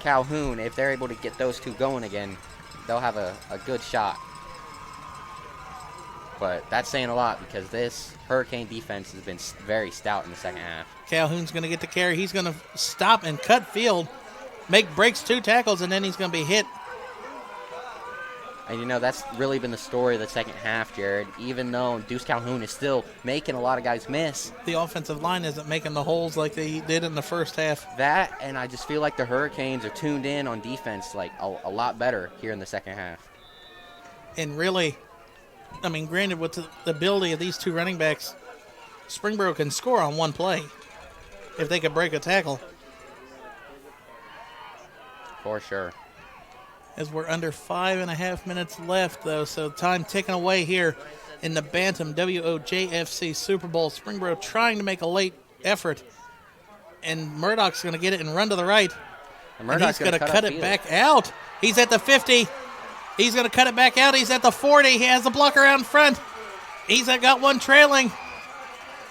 Calhoun, if they're able to get those 2 going again, they'll have a good shot. But that's saying a lot because this Hurricane defense has been very stout in the second half. Calhoun's going to get the carry. He's going to stop and cut field, breaks 2 tackles, and then he's going to be hit. And, you know, that's really been the story of the second half, Jared. Even though Deuce Calhoun is still making a lot of guys miss. The offensive line isn't making the holes like they did in the first half. That, and I just feel like the Hurricanes are tuned in on defense like a lot better here in the second half. And really, I mean, granted, with the ability of these 2 running backs, Springboro can score on 1 play if they could break a tackle. For sure. As we're under 5.5 minutes left, though, so time ticking away here in the Bantam WOJFC Super Bowl. Springboro trying to make a late effort, and Murdoch's going to get it and run to the right. And he's going to cut it back out. He's at the 50. He's going to cut it back out. He's at the 40. He has the blocker out in front. He's got one trailing.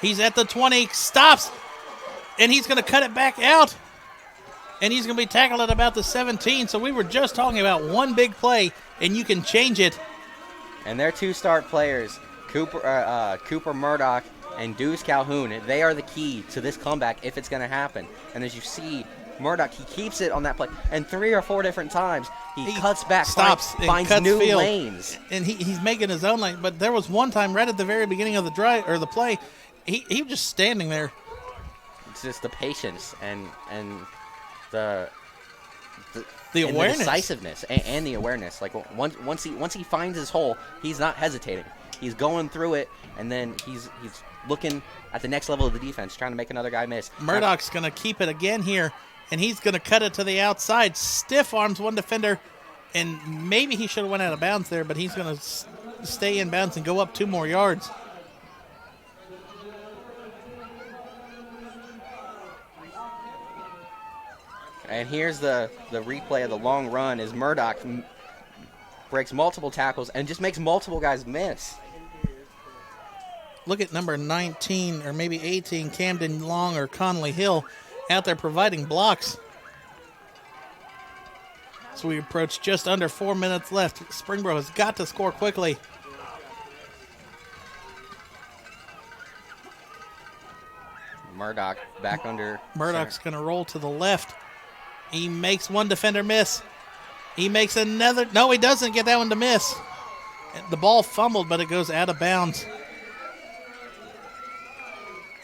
He's at the 20. Stops. And he's going to cut it back out. and he's going to be tackled at about the 17. So we were just talking about one big play, and you can change it. And their two star players, Cooper Murdoch and Deuce Calhoun, they are the key to this comeback if it's going to happen. And as you see, Murdoch, he keeps it on that play. And 3 or 4 different times, he cuts back, stops, finds cuts new field, lanes. And he's making his own lane. But there was one time right at the very beginning of the drive or the play, he was just standing there. It's just the patience and the awareness, the decisiveness, and the awareness. Like once he finds his hole, he's not hesitating. He's going through it, and then he's looking at the next level of the defense, trying to make another guy miss. Murdoch's going to keep it again here, and he's going to cut it to the outside. Stiff arms one defender, and maybe he should have went out of bounds there, but he's going to stay in bounds and go up 2 more yards. And here's the replay of the long run as Murdoch breaks multiple tackles and just makes multiple guys miss. Look at number 19 or maybe 18, Camden Long or Conley Hill out there providing blocks. So we approach just under 4 minutes left. Springboro has got to score quickly. Murdoch back under. Murdoch's going to roll to the left. He makes one defender miss. He makes another. No, he doesn't get that one to miss. The ball fumbled, but it goes out of bounds.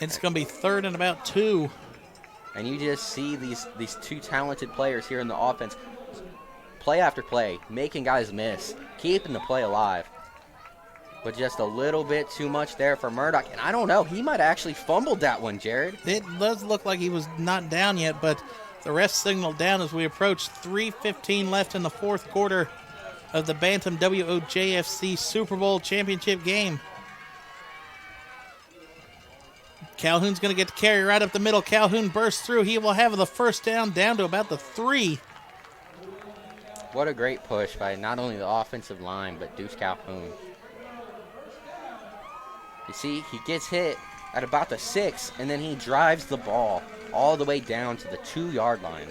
It's going to be 3rd and about 2. And you just see these 2 talented players here in the offense, play after play, making guys miss, keeping the play alive. But just a little bit too much there for Murdoch. And I don't know, he might have actually fumbled that one, Jared. It does look like he was not down yet, but the ref signaled down as we approach 3:15 left in the 4th quarter of the Bantam WOJFC Super Bowl championship game. Calhoun's going to get the carry right up the middle. Calhoun bursts through. He will have the first down to about the 3. What a great push by not only the offensive line, but Deuce Calhoun. You see, he gets hit at about the 6, and then he drives the ball all the way down to the 2-yard line.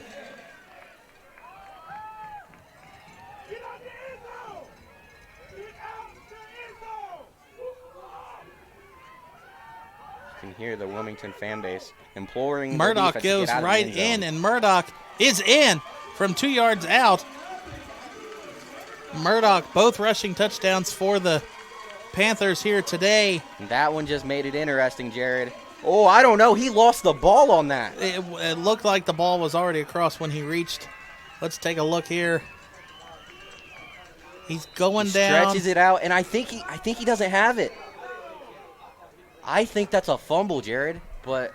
You can hear the Wilmington fan base imploring Murdoch their defense to goes get out of the right end zone. in, and Murdoch is in from 2 yards out. Murdoch, both rushing touchdowns for the Panthers here today. That one just made it interesting, Jared. Oh, I don't know. He lost the ball on that. It looked like the ball was already across when he reached. Let's take a look here. He's going down. Stretches it out, and I think he doesn't have it. I think that's a fumble, Jared. But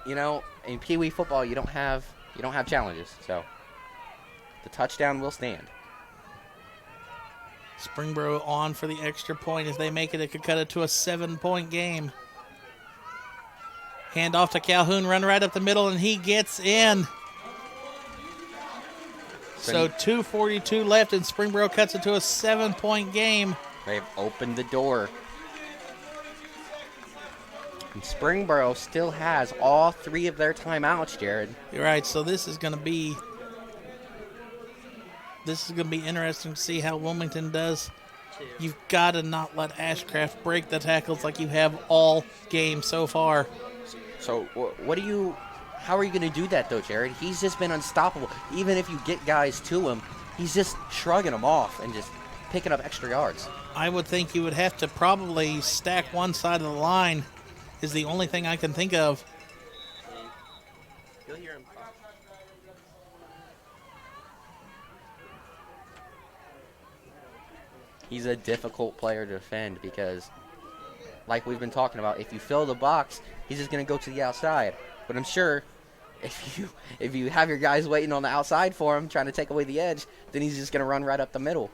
in Pee Wee football, you don't have challenges, so the touchdown will stand. Springboro on for the extra point. If they make it, it could cut it to a 7-point game. Hand off to Calhoun, run right up the middle, and he gets in. So 2:42 left, and Springboro cuts it to a 7-point game. They've opened the door. And Springboro still has all 3 of their timeouts, Jared. You're right, so this is going to be interesting to see how Wilmington does. You've got to not let Ashcraft break the tackles like you have all game so far. So how are you going to do that, though, Jared? He's just been unstoppable. Even if you get guys to him, he's just shrugging them off and just picking up extra yards. I would think you would have to probably stack one side of the line is the only thing I can think of. You'll hear him talk. He's a difficult player to defend because, like we've been talking about, if you fill the box, he's just going to go to the outside. But I'm sure if you have your guys waiting on the outside for him, trying to take away the edge, then he's just going to run right up the middle.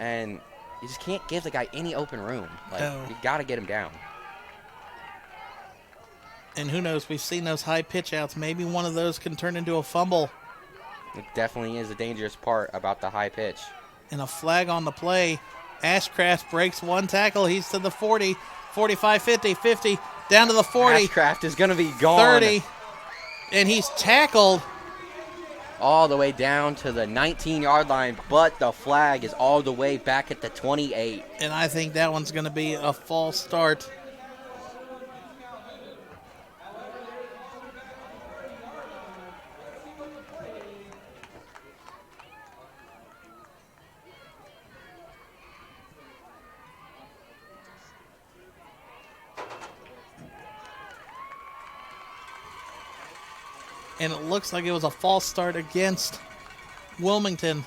And you just can't give the guy any open room. You got to get him down. And who knows, we've seen those high pitch outs. Maybe one of those can turn into a fumble. It definitely is a dangerous part about the high pitch. And a flag on the play. Ashcraft breaks one tackle. He's to the 40, 45, 50, 50, down to the 40. Ashcraft is going to be gone. 30. And he's tackled. All the way down to the 19-yard line, but the flag is all the way back at the 28. And I think that one's going to be a false start. And it looks like it was a false start against Wilmington.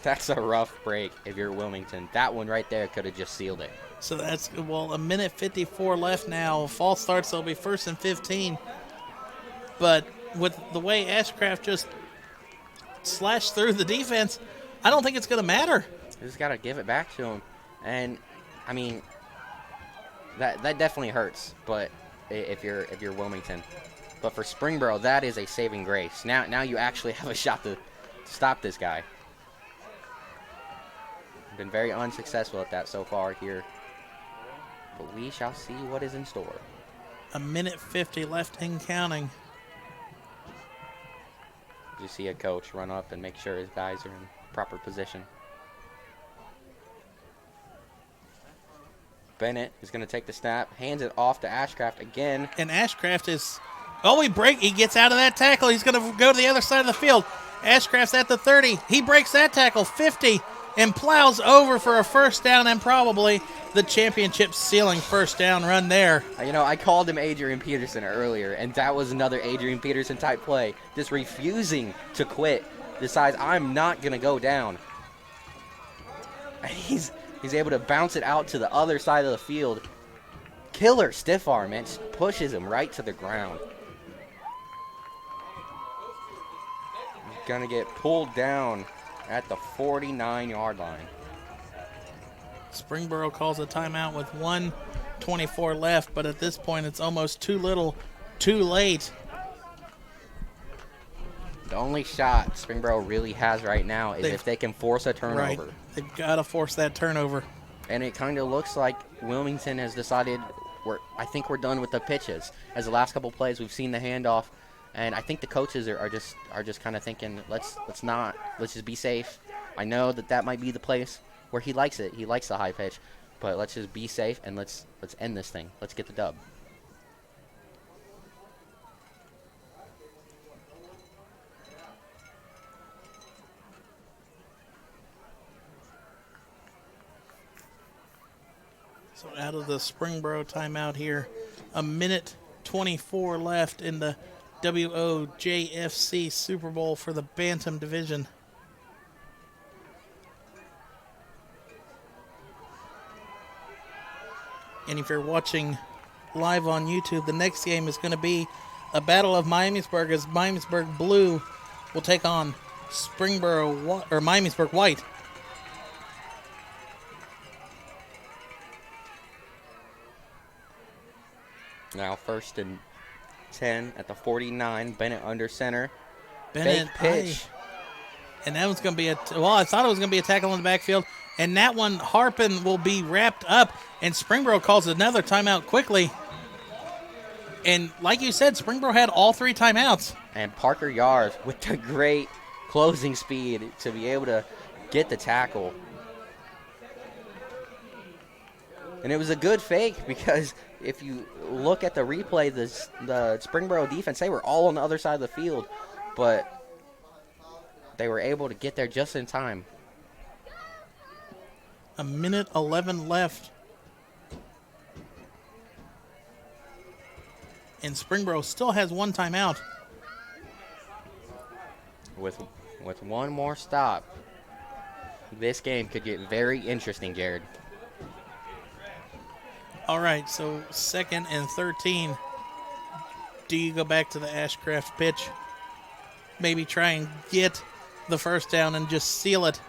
That's a rough break if you're Wilmington. That one right there could have just sealed it. So that's, well, a minute 54 left now. False starts, they'll be 1st and 15. But with the way Ashcraft just slashed through the defense, I don't think it's going to matter. You just got to give it back to him. And, I mean, that definitely hurts, but if you're Wilmington. But for Springboro, that is a saving grace. Now you actually have a shot to stop this guy. Been very unsuccessful at that so far here. But we shall see what is in store. A minute 50 left and counting. You see a coach run up and make sure his guys are in proper position. Bennett is going to take the snap, hands it off to Ashcraft again. And Ashcraft is... Oh, he gets out of that tackle. He's going to go to the other side of the field. Ashcraft's at the 30. He breaks that tackle, 50, and plows over for a first down and probably the championship sealing first down run there. You know, I called him Adrian Peterson earlier, and that was another Adrian Peterson type play. Just refusing to quit. Decides, I'm not going to go down. And he's able to bounce it out to the other side of the field. Killer stiff arm, man. Just pushes him right to the ground. Gonna get pulled down at the 49-yard line. Springboro calls a timeout with 1:24 left, but at this point it's almost too little, too late. The only shot Springboro really has right now is if they can force a turnover. Right. They've got to force that turnover. And it kind of looks like Wilmington has decided, I think we're done with the pitches. As the last couple plays, we've seen the handoff. And I think the coaches are just kind of thinking, let's just be safe. I know that might be the place where he likes it. He likes the high pitch, but let's just be safe and let's end this thing. Let's get the dub. So out of the Springboro timeout here, a minute 24 left in the WOJFC Super Bowl for the Bantam division. And if you're watching live on YouTube, the next game is going to be a battle of Miamisburg, as Miamisburg Blue will take on Miamisburg White. Now 1st and 10 at the 49. Bennett under center. Bennett Fake pitch. And that one's going to be I thought it was going to be a tackle in the backfield. And that one, Harpin, will be wrapped up. And Springboro calls another timeout quickly. And like you said, Springboro had all 3 timeouts. And Parker Yars with the great closing speed to be able to get the tackle. And it was a good fake because if you look at the replay, the Springboro defense, they were all on the other side of the field, but they were able to get there just in time. A minute 11 left. And Springboro still has 1 timeout. With one more stop, this game could get very interesting, Jared. All right, so 2nd and 13. Do you go back to the Ashcraft pitch? Maybe try and get the first down and just seal it.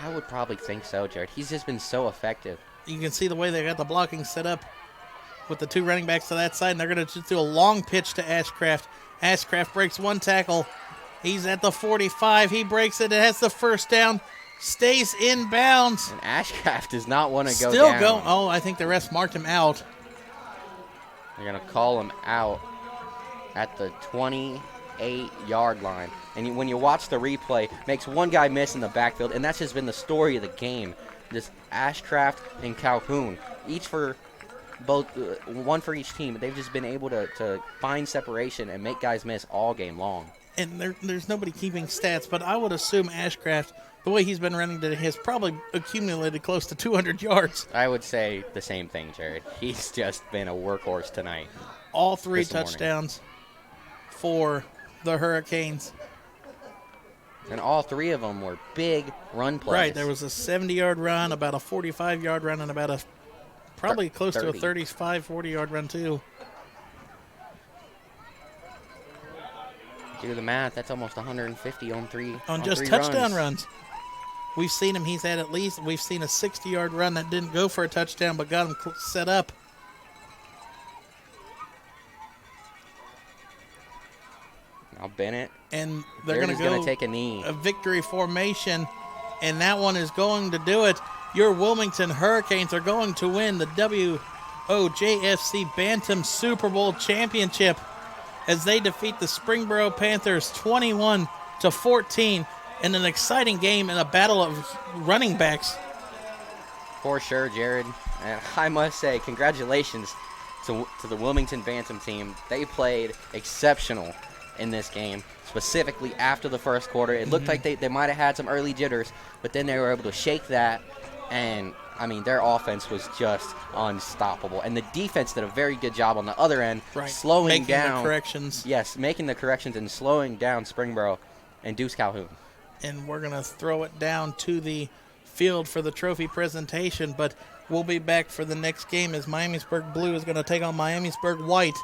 I would probably think so, Jared. He's just been so effective. You can see the way they got the blocking set up with the 2 running backs to that side, and they're going to just do a long pitch to Ashcraft. Ashcraft breaks 1 tackle. He's at the 45. He breaks it. It has the first down. Stays in bounds. And Ashcraft does not want to go Still down. go. Oh, I think the refs marked him out. They're going to call him out. at the 28-yard line. And when you watch the replay, makes one guy miss in the backfield, and that's just been the story of the game. Just Ashcraft and Calhoun, each for both, one for each team. They've just been able to find separation and make guys miss all game long. And there's nobody keeping stats, but I would assume Ashcraft, the way he's been running today, has probably accumulated close to 200 yards. I would say the same thing, Jared. He's just been a workhorse tonight. All 3 touchdowns for the Hurricanes. And all 3 of them were big run plays. Right, there was a 70-yard run, about a 45-yard run, and about a probably close 30. to a 35, 40-yard run too. Do the math, that's almost 150 on 3 on just 3 touchdown runs. We've seen him, we've seen a 60-yard run that didn't go for a touchdown but got him set up. Now Bennett. And they're going to go take a knee. A victory formation, and that one is going to do it. Your Wilmington Hurricanes are going to win the WOJFC Bantam Super Bowl championship as they defeat the Springboro Panthers 21-14 in an exciting game in a battle of running backs. For sure, Jared. And I must say, congratulations to the Wilmington Bantam team. They played exceptional in this game, specifically after the first quarter. It looked like they might have had some early jitters, but then they were able to shake that, and, I mean, their offense was just unstoppable. And the defense did a very good job on the other end, slowing down. Making the corrections. Yes, making the corrections and slowing down Springboro and Deuce Calhoun. And we're going to throw it down to the field for the trophy presentation, but we'll be back for the next game as Miamisburg Blue is going to take on Miamisburg White.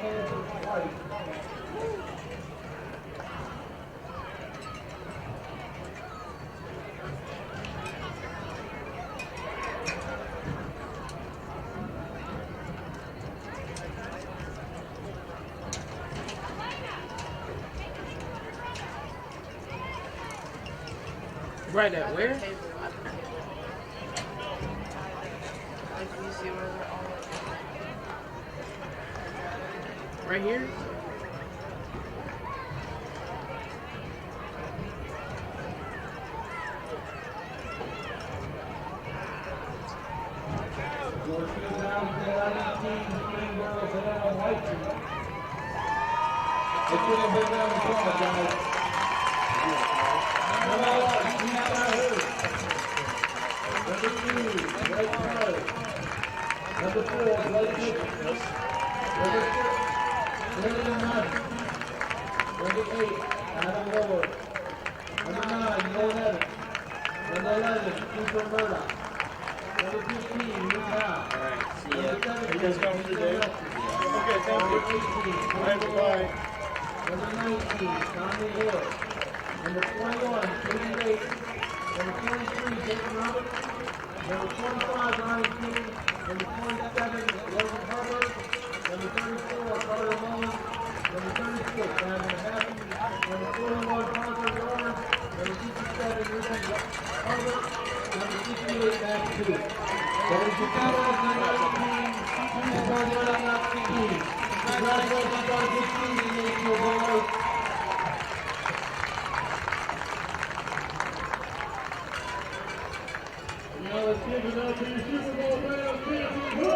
Kansas White. Right at where? Like, you see where they're all right here? Your 2019 Spring Girls and White team. Let's give them a big round of applause, guys. Number 2, Blake Carter. Number 4, Blake Mitchell. Number 6, William Knight. Number 8, Adam Lillard. Number 9, Nolan Evans. Number 11, Cooper Murdoch. Number 15, Luke Howe. Alright, see ya. Number 17, Are you guys going for the day? Okay, thank you. Number 18, Bye-bye. Number 19, Tommy Hill. Number 21, Katie Bates. Number 23, Jason Roberts. Number 25, Ryan King. Number 27, Logan Hubbard. Number 34, Carter Mullins. Number 36, Brandon Happy. Number 41, Parker Lawrence. Number 57, Ruben Hubbard. Number 58, Matt Stewart. That is the 2019 Super Bowl team. Congratulations on a good season, National Boys. Now let's give it up to your Super Bowl Bantam champion.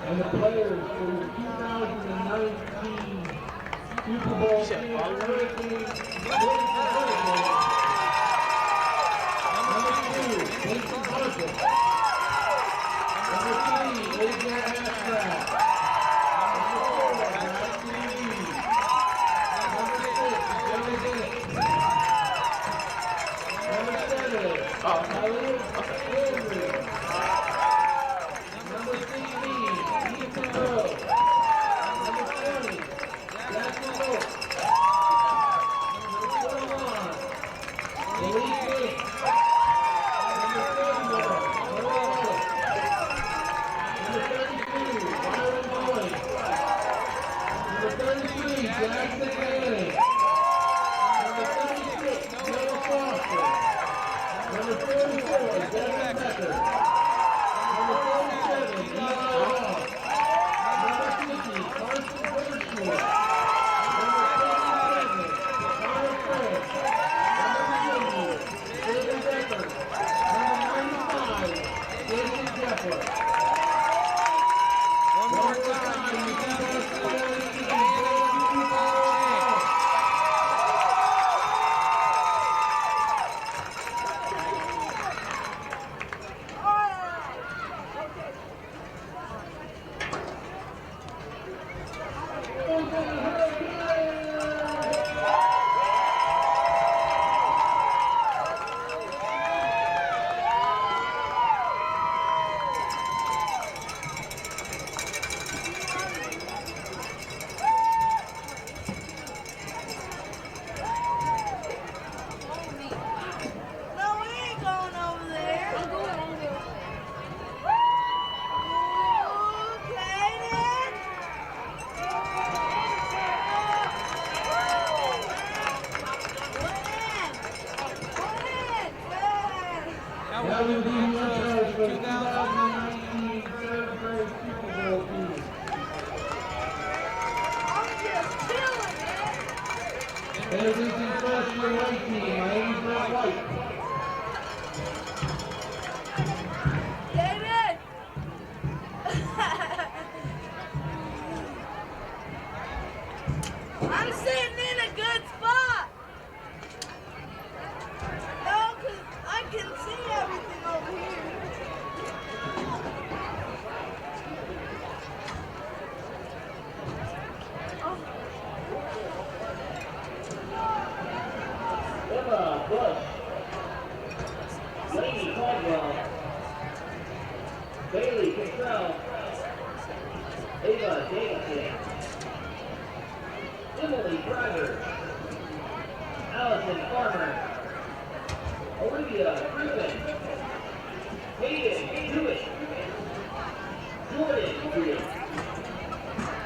And the players for the 2019 Super Bowl team Hurricanes. Number 2, Jason Harper. Number 3, AJ Ashcraft. Number 4, Matthew Lee. Number 6, Johnny Bennett. Number 7, Khalid Henry. Number 16, Ethan Rowe. Number 20, Jackson Wolf. Number 21, Malik Link. Number 31, Noah Ellis. Number 32, Byron Introducing first year away team, Miamisburg White. David! I'm sitting in a good spot. No, because I can see everything over here. Emma Bush. Lainey Caldwell. Bailey Cassell. Ava Davidson. Emily Driver. Allison Farmer. Olivia Griffin. Hayden Hewitt. Jordan Hewitt.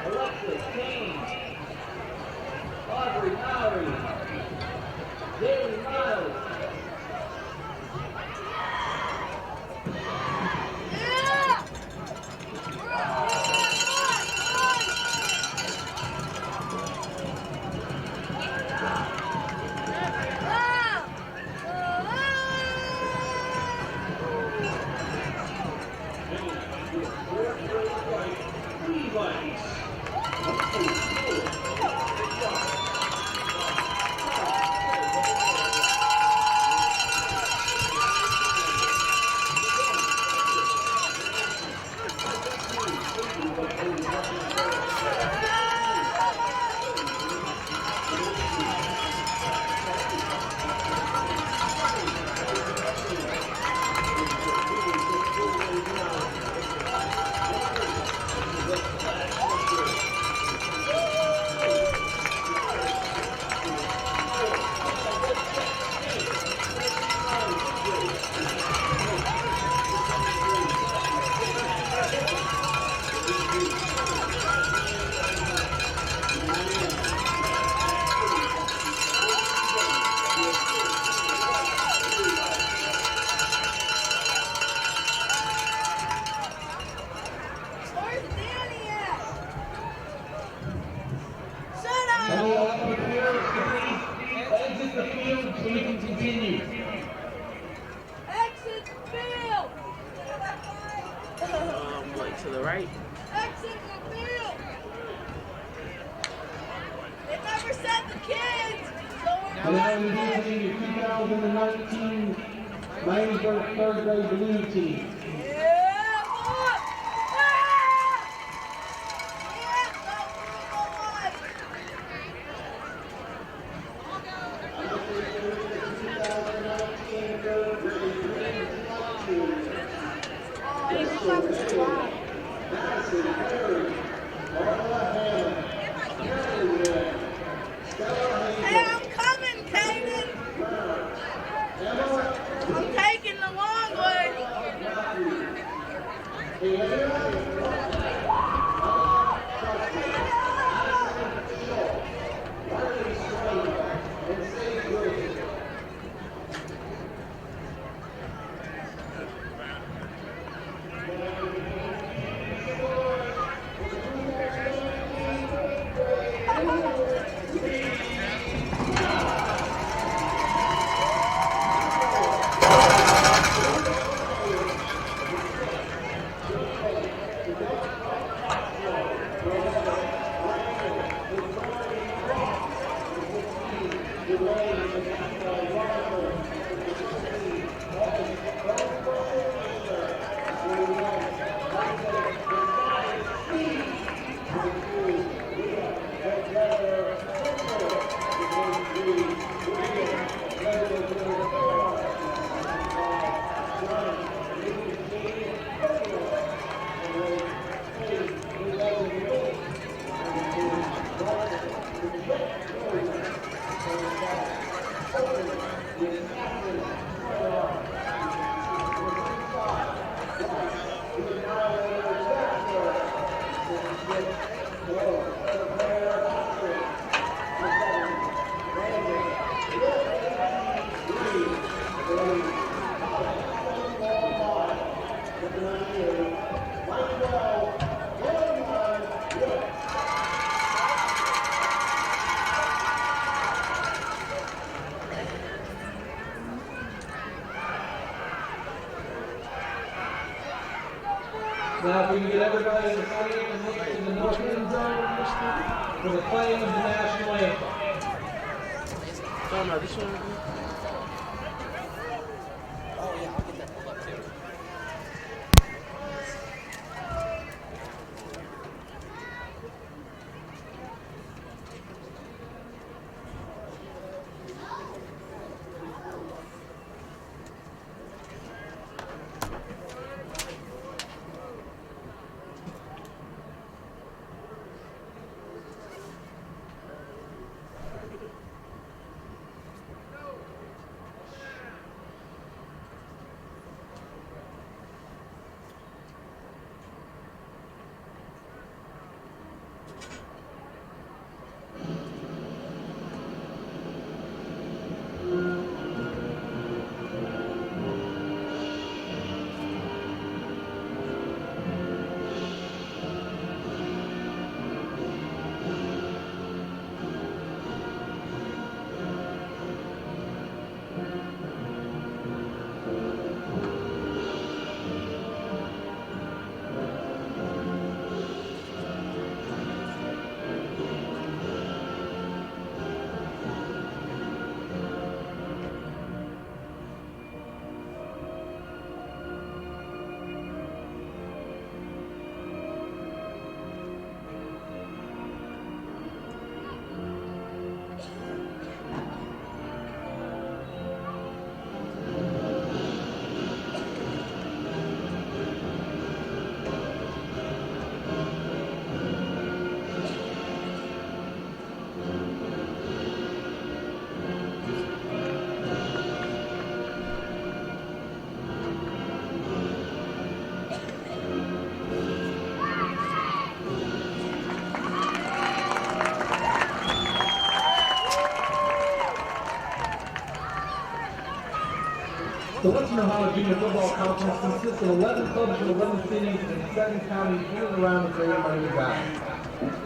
Alexis Kane. Audrey Lowry. Haley Miles. Yeah! Where's Danny at? Shut up! Exit the field so we can continue. Exit field! Like to the right. Exit the field! They never said the kids! So we're Now going there. introducing your 2019 Miamisburg third grade blue team. Yeah, boy! Ah! Yeah, go wide. Oh, you have to slide. Hey, I'm coming, Kaden. I'm taking the long way. Now we can get everybody in the front end and look in the north end zone for the playing of the national anthem. Oh no, this one. The Western Ohio Junior Football Conference consists of 11 clubs from 11 cities and 7 counties in and around the greater Miami Valley.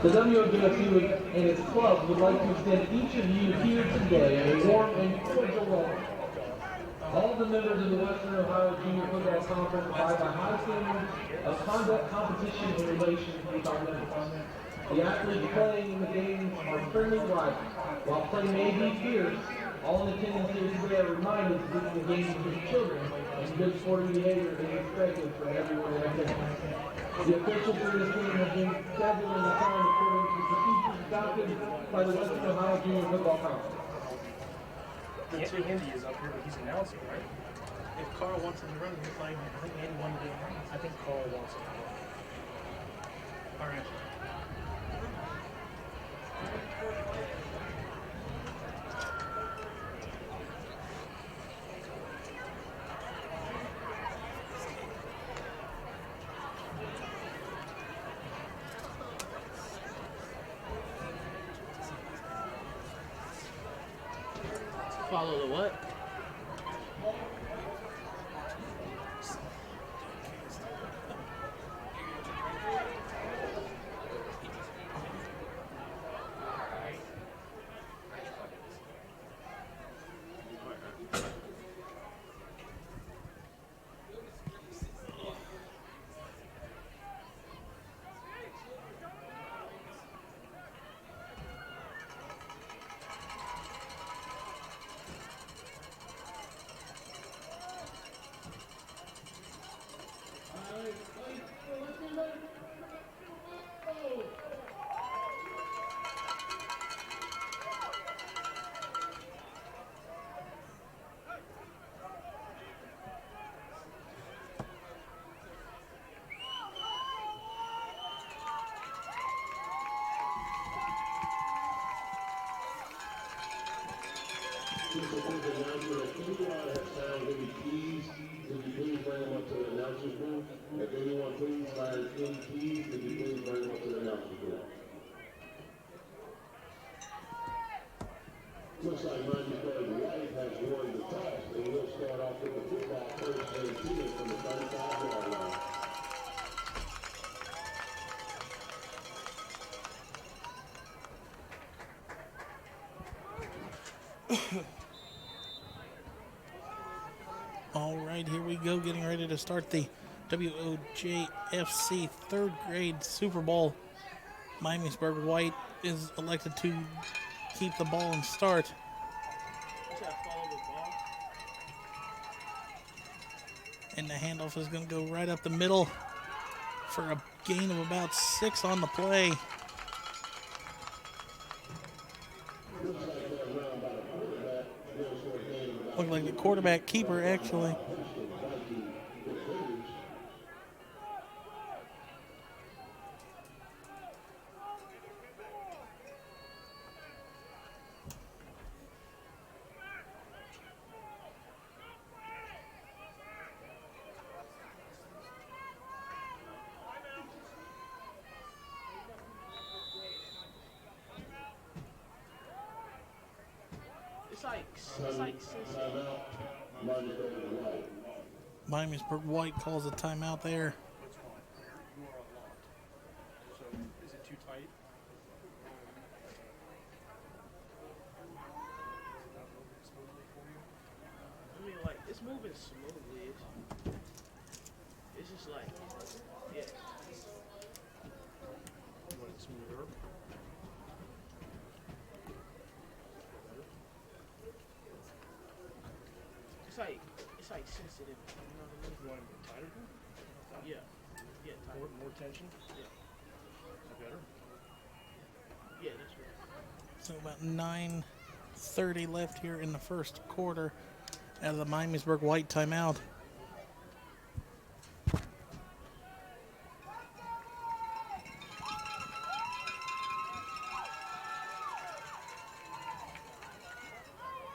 The WOJFC and its clubs would like to extend each of you here today a warm and cordial welcome. All the members of the Western Ohio Junior Football Conference abide by high standards of conduct, competition, and relations with our members. The athletes playing in the games are friendly rivals. While play may be fierce, all in attendance here today are reminded to visit the games with your children, and good sporting behavior is expected from everyone in attendance. The officials for this game have been scheduled and assigned according to procedures adopted by the Western Ohio Junior Football Conference. Andy is up here, but he's announcing, right? If Carl wants him to run, he's like, I think Andy wanted to run. I think Carl wants him. All right. Follow the what? Looks like Miamisburg Blue has won the toss, and we'll start off with the football first and 10 from the 35-yard line. All right, here we go, getting ready to start the WOJFC third grade Super Bowl. Miamisburg White is elected to keep the ball and start. And the handoff is going to go right up the middle for a gain of about 6 on the play. Looked like the quarterback keeper, actually. Miamisburg White calls a timeout there. So is it too tight? I mean, like, it's moving smoothly. It's just like, yeah. You want it smoother? It's like sensitive. You know what I mean? You want it tighter? Yeah. Yeah, tight. More tension? Yeah. Is that better? Yeah, that's right. So about 9:30 left here in the first quarter out of the Miamisburg White timeout.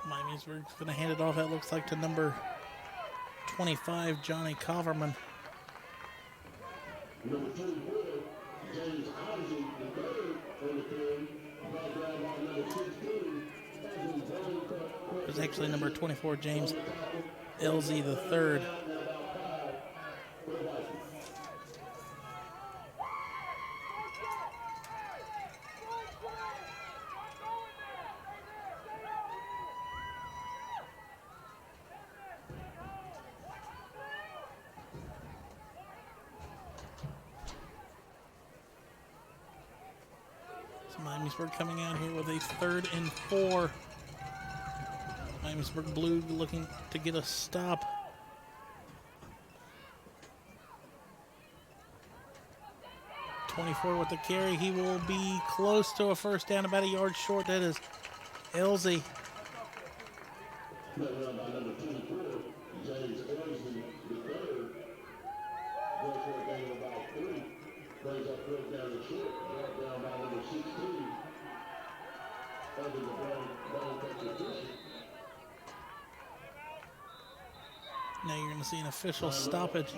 Miamisburg's going to hand it off, it looks like, to number 25, Johnny Coverman. Number 24, James Ozzie, the third on the field. Ball grab on number 16. It was actually number 24, James Elzy the third. Miamisburg coming out here with a 3rd and 4. Miamisburg Blue looking to get a stop. .24 with the carry. He will be close to a first down, about a yard short. That is Elzy. Number 24, James Elzy, the third. Goes for a gain of about 3. Brings up fourth down and short. Brought down by number 16. Under the ball position. Now you're going to see an official stoppage.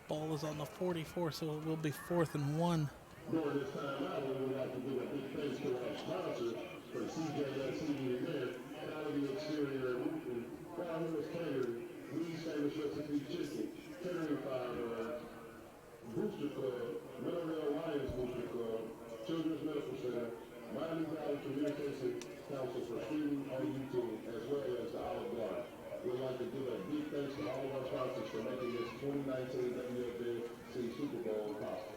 Ball is on the 44, so it will be 4th and 1. During this time out, we would like to give a big thanks to our sponsor for CJS Heating and Air, Quality Exterior Roofing, Farmers Catering, Lee's Famous Recipe Chicken, Catering Fire, Booster Club, Middleville Lions Booster Club, Children's Medical Center, Miami Valley Communication Council for Streaming on YouTube, as well as the Olive Garden. We'd like to give a big thanks to all of our sponsors for making this 2019 WOJFC Super Bowl possible.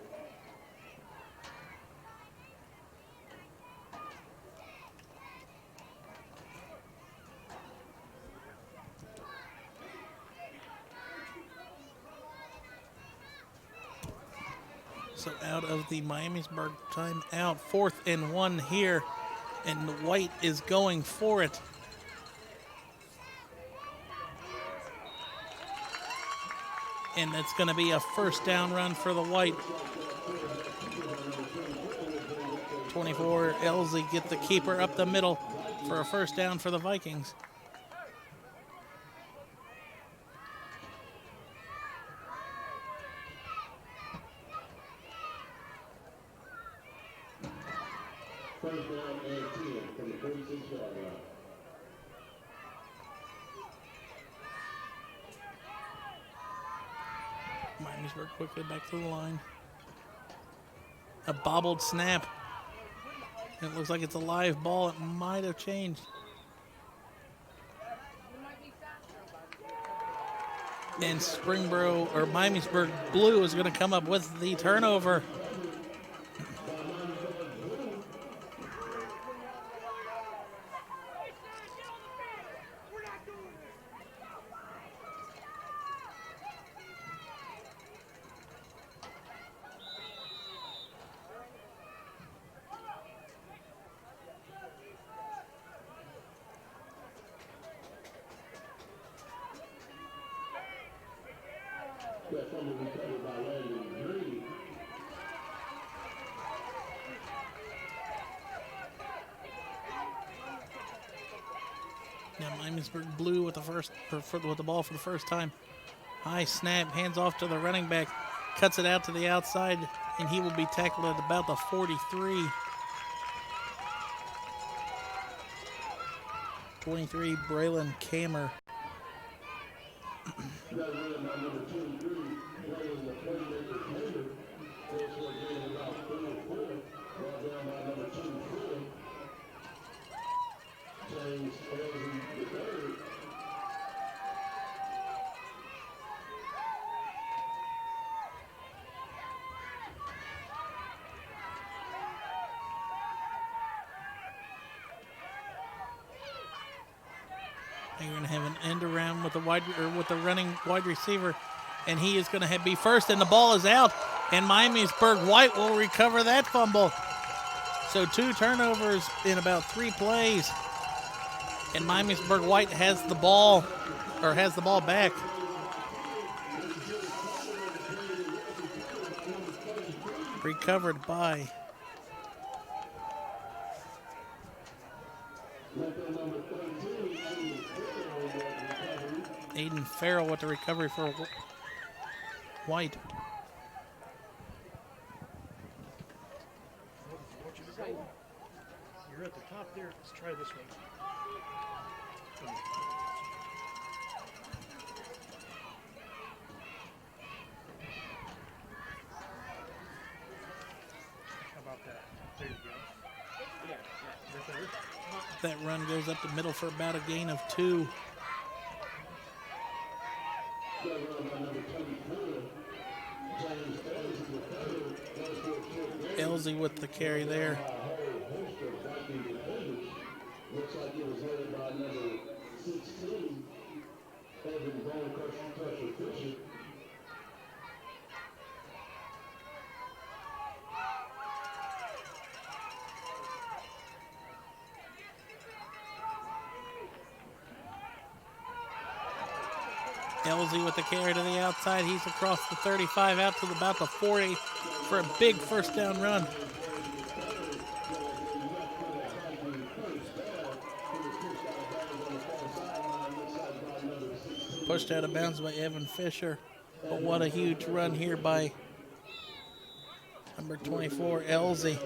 So out of the Miamisburg timeout, 4th and 1 here, and White is going for it. And it's going to be a first down run for the White. 24, Elzy get the keeper up the middle for a first down for the Vikings. First down and 10 from the 46-yard line. Miamisburg quickly back to the line. A bobbled snap. It looks like it's a live ball. It might have changed. And Springboro or Miamisburg Blue is going to come up with the turnover. That fumble recovered by Landon Green. Now Miamisburg Blue with the with the ball for the first time. High snap, hands off to the running back, cuts it out to the outside, and he will be tackled at about the 43. 23, Braylon Kammer. That ran by number 23, Braylon the playmaker Taylor. Goes for a gain of about 4 and 4. Brought down by number 24. James Elgin the third. You're going to have an end around with the running wide receiver, and he is going to be first, and the ball is out, and Miamisburg White will recover that fumble. So 2 turnovers in about 3 plays, and Miamisburg White has the ball back. Recovered by Aiden Farrell with the recovery for White. What you say? You're at the top there. Let's try this one. How about that? There you go. Yeah. Right there. That run goes up the middle for about a gain of 2. Elsie with the carry there. Looks like it was led by number 16, Evan Bone Crusher Fisher. Elsie with the carry to the outside. He's across the 35 out to about the 40 for a big first down run. Pushed out of bounds by Evan Fisher. But what a huge run here by number 24, Elsie.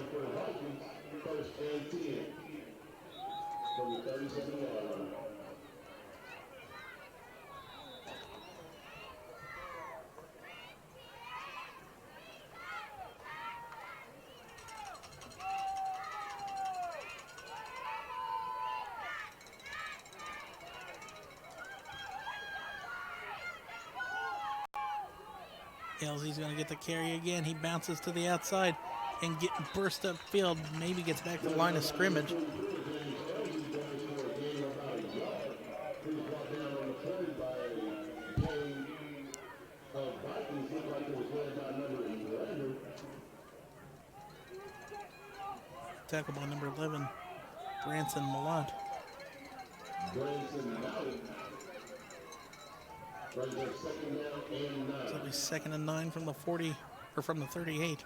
Elsie's going to get the carry again. He bounces to the outside and burst upfield. Maybe gets back to the line of scrimmage. Tackle by number 11, Branson Malott. So it'll be 2nd and 9 from the 40 or from the 38.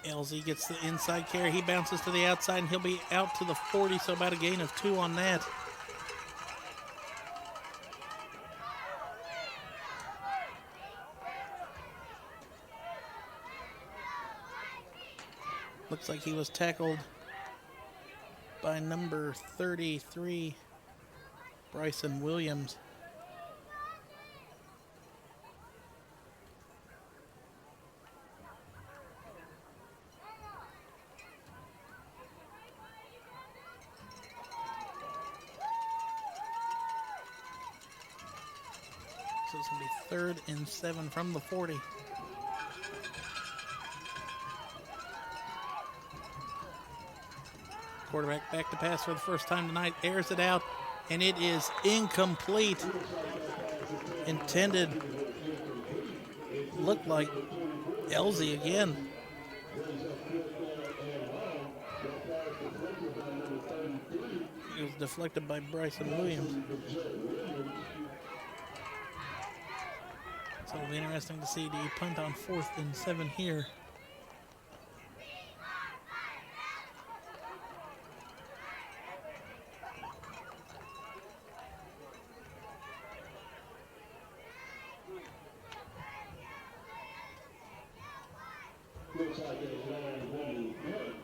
LZ gets the inside carry. He bounces to the outside, and he'll be out to the 40, so about a gain of 2 on that. Looks like he was tackled by number 33, Bryson Williams. it's going to be 3rd and 7 from the 40. Quarterback back to pass for the first time tonight, airs it out, and it is incomplete. Intended, looked like Elsie again. It was deflected by Bryson Williams. So it'll be interesting to see the punt on 4th and 7 here. Looks like it's long woman punt.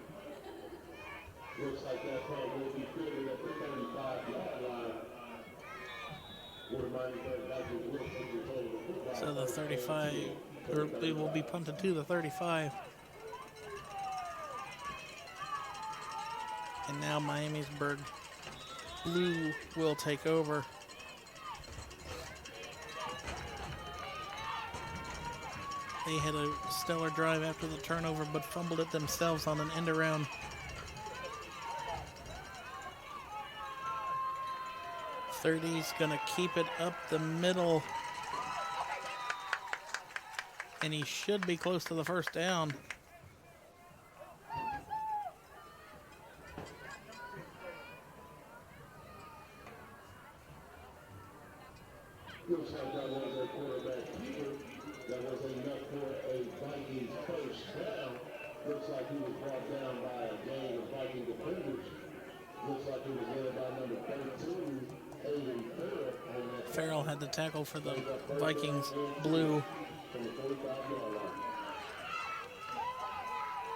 Looks like that punt will be fielded at the 35-yard line. So the 35, or it will be punted to the 35. And now Miamisburg Blue will take over. They had a stellar drive after the turnover, but fumbled it themselves on an end around. Thirty's gonna keep it up the middle, and he should be close to the first down. Looks like that was a quarterback keeper. That was enough for a Vikings first down. Looks like he was brought down by a gang of Viking defenders. Looks like he was led by number 13, Aiden Farrell. Farrell had the tackle for the Vikings Blue, From the 45-yard line.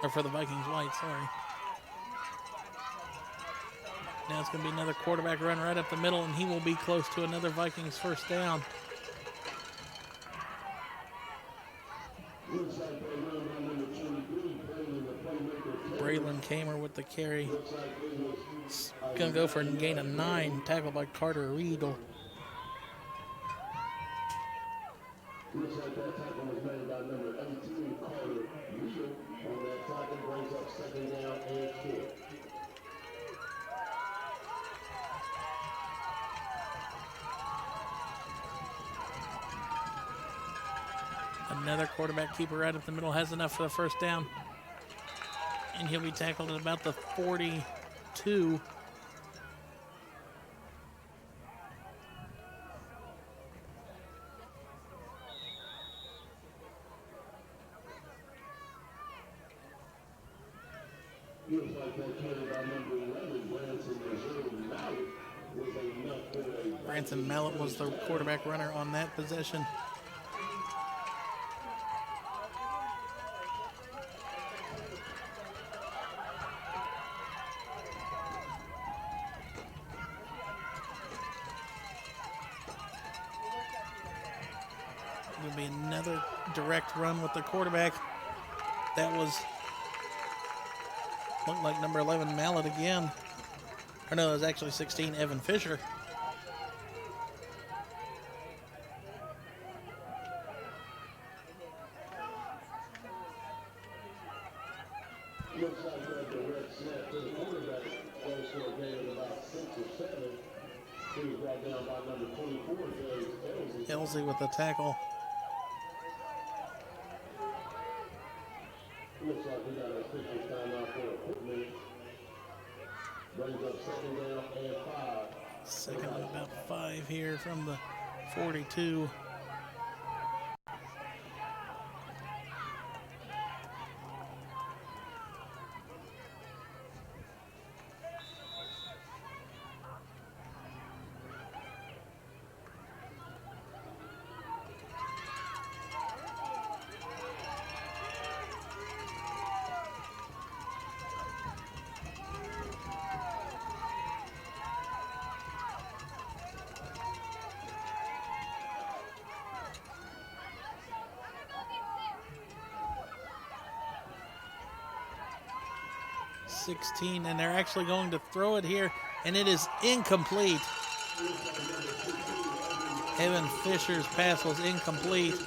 or for the Vikings White, sorry. Now it's going to be another quarterback run right up the middle, and he will be close to another Vikings first down. Looks like they run by number 23, Braylon, the playmaker. Braylon Kamer with the carry. Going to go for a gain of 9, tackled by Carter Riedel. Looks like that tackle was made by number 18, Carter Riedel. On that tackle brings up 2nd down and 4. Another quarterback keeper right up the middle has enough for the first down. And he'll be tackled at about the 42. Looks like that carry by number 11, Branson Mallet, was enough for a Branson Mallet was the quarterback runner on that possession. There'll be another direct run with the quarterback. That was, looked like number 11 Mallet again. Or no, it was actually 16 Evan Fisher. Looks like that direct snap to the quarterback goes for a gain of about 6 or 7. He was brought down by number 24, Elsie. Elsie with the tackle. Looks like we got a official timeout for a quick minute. Brings up 2nd down and 5. Second and about 5 here from the 42. .16, and they're actually going to throw it here, and it is incomplete. Evan Fisher's pass was incomplete.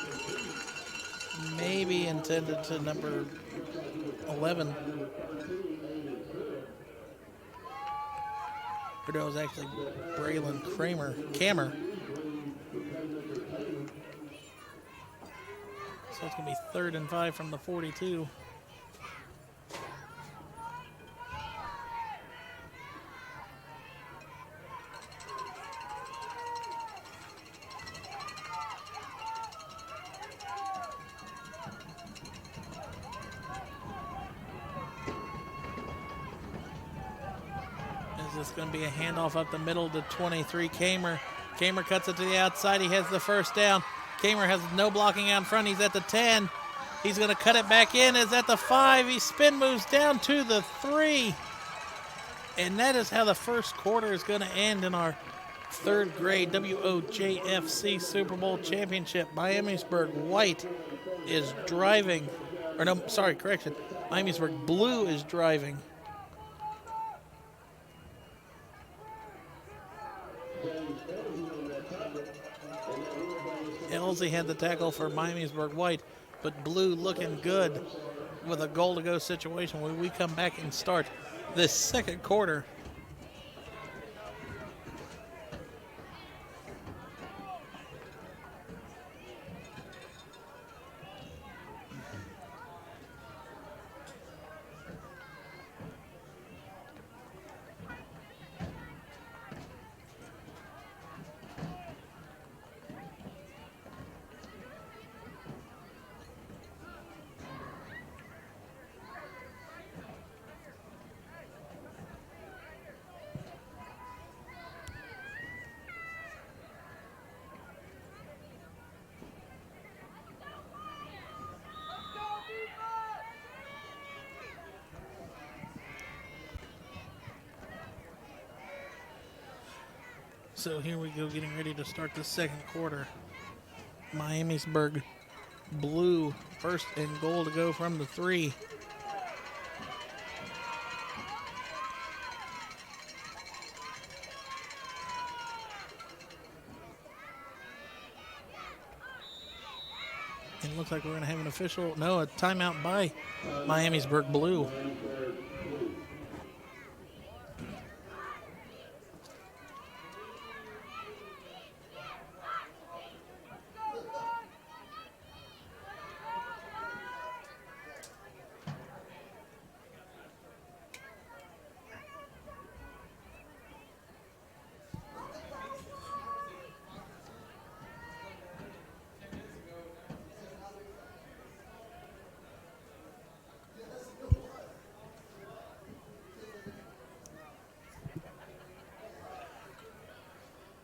Maybe intended to number 11. Or no, it was actually Braylon Kammer. So it's going to be 3rd and 5 from the 42. This is going to be a handoff up the middle to 23, Kamer. Kamer cuts it to the outside. He has the first down. Kamer has no blocking out in front. He's at the 10. He's going to cut it back in. Is at the 5. He spin moves down to the 3. And that is how the first quarter is going to end in our 3rd grade WOJFC Super Bowl championship. Miamisburg White is driving. Or no, sorry, correction. Miamisburg Blue is driving. Elsie had the tackle for Miamisburg White, but Blue looking good with a goal-to-go situation when we come back and start this second quarter. So here we go, getting ready to start the second quarter. Miamisburg Blue, 1st and goal to go from the 3. And it looks like we're going to have a timeout by Miamisburg Blue.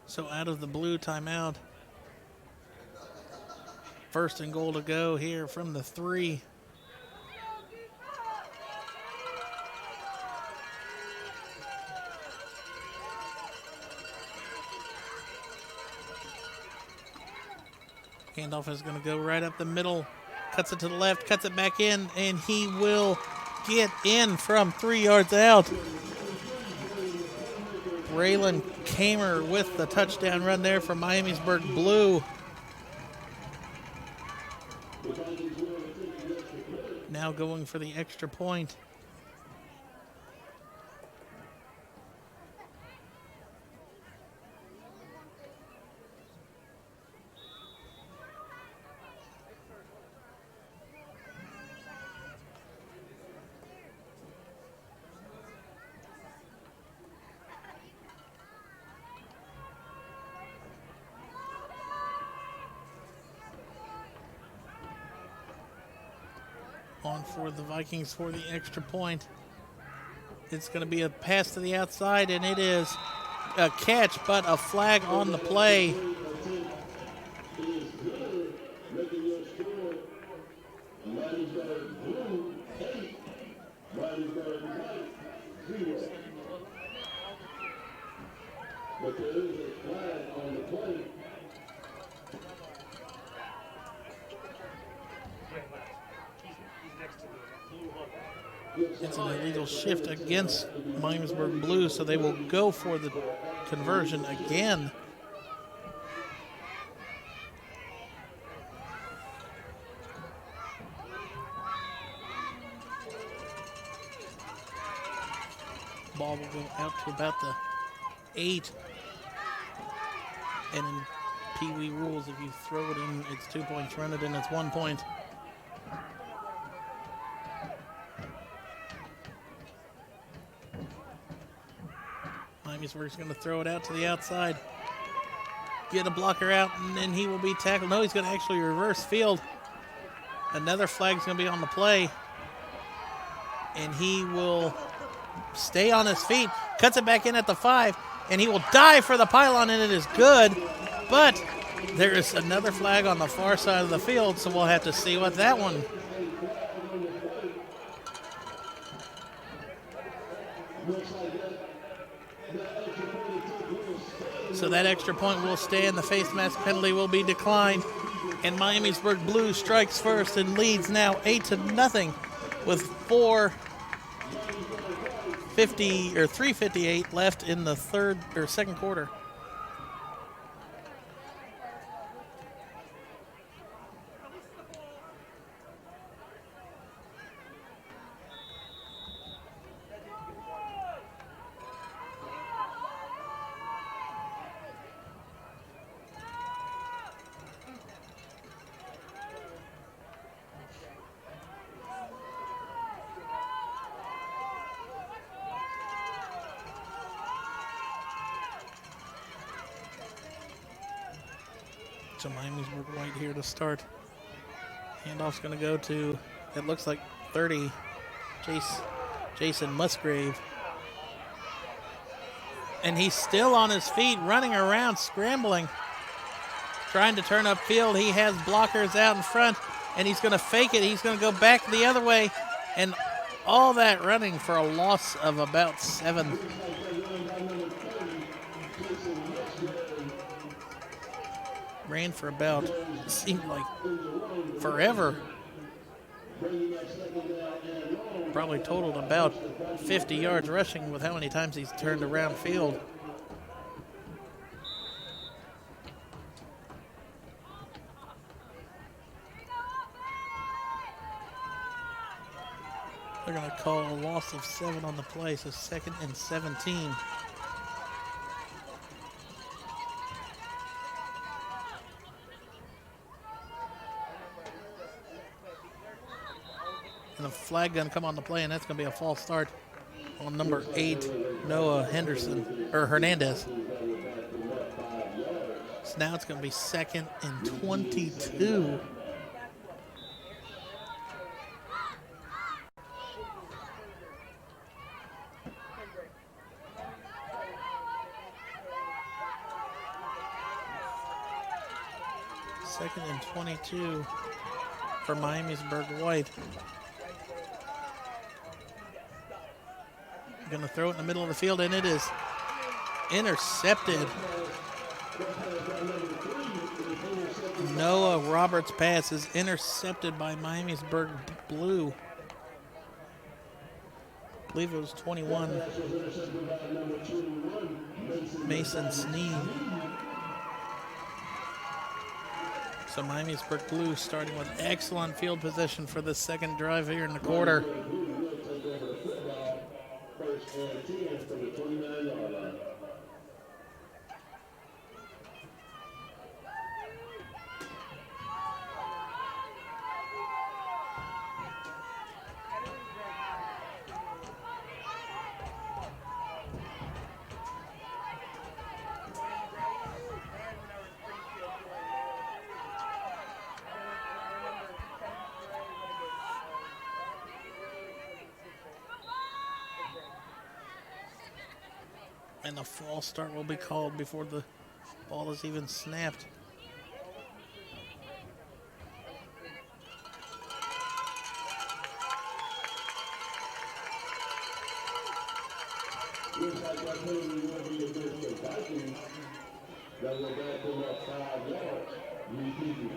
So out of the Blue timeout, 1st and goal to go here from the 3. Handoff is going to go right up the middle, cuts it to the left, cuts it back in, and he will get in from 3 yards out. Braylon Kamer with the touchdown run there for Miamisburg Blue. Now going for the extra point. On for the Vikings for the extra point. It's going to be a pass to the outside, and it is a catch, but a flag on the play. But there is a flag on the play. It's an illegal shift against Miamisburg Blue, so they will go for the conversion again. ball will go out to about the 8. And in Pee Wee rules, if you throw it in, it's 2 points. Run it in, it's 1 point. Miamisburg's going to throw it out to the outside. Get a blocker out, and then he will be tackled. No, he's going to actually reverse field. Another flag's going to be on the play. And he will stay on his feet, cuts it back in at the 5, and he will dive for the pylon, and it is good. But there is another flag on the far side of the field, so we'll have to see what that one. So that extra point will stand. The face mask penalty will be declined. And Miamisburg Blue strikes first and leads now 8-0 with 3:58 left in the second quarter. So Miamisburg White here to start. Handoff's going to go to, it looks like 30, Jason Musgrave. And he's still on his feet, running around, scrambling, trying to turn upfield. He has blockers out in front, and he's going to fake it. He's going to go back the other way, and all that running for a loss of about 7. Ran for about, seemed like forever. Probably totaled about 50 yards rushing with how many times he's turned around field. They're going to call a loss of 7 on the play, so 2nd and 17. And the flag going to come on the play, and that's going to be a false start on number 8, Noah Hernandez. So now it's going to be 2nd and 22. Second and 22 for Miamisburg White. Going to throw it in the middle of the field, and it is intercepted. Noah Roberts' pass is intercepted by Miamisburg Blue. I believe it was 21. Mason Sneed. So Miamisburg Blue starting with excellent field position for the second drive here in the quarter. And 10 from the 29-yard line. And the false start will be called before the ball is even snapped.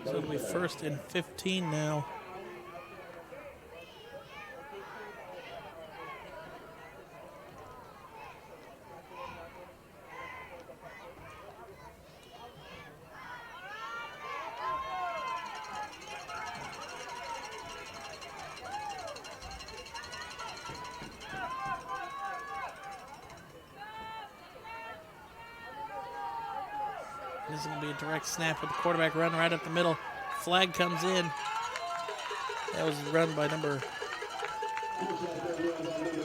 So it'll be 1st and 15 now. This is going to be a direct snap with the quarterback run right up the middle. Flag comes in. That was run by number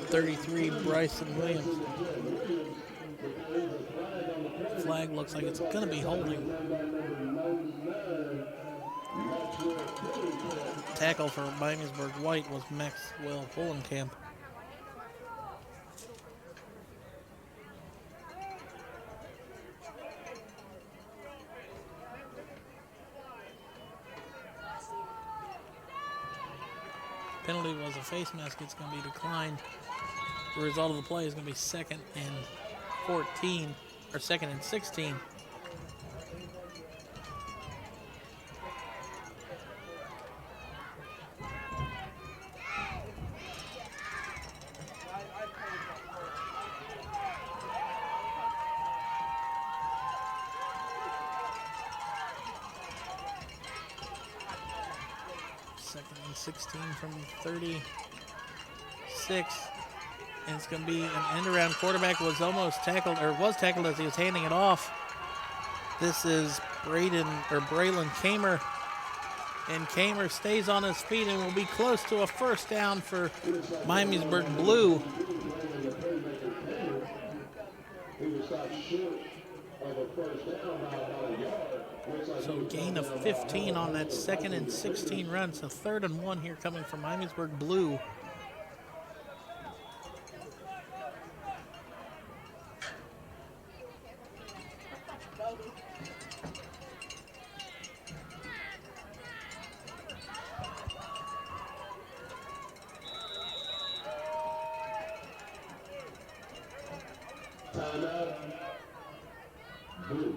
33, Bryson Williams. Flag looks like it's going to be holding. Tackle for Miamisburg White was Maxwell Hollenkamp. Penalty was a face mask. It's going to be declined. The result of the play is going to be 2nd and 14, or 2nd and 16. Second and 16 from 36. And it's going to be an end around. Quarterback was almost tackled, or was tackled as he was handing it off. This is Braylon Kamer. And Kamer stays on his feet and will be close to a first down for Miamisburg Blue. So gain of 15 on that 2nd and 16 run. So 3rd and 1 here coming from Miamisburg Blue. Timeout. Blue.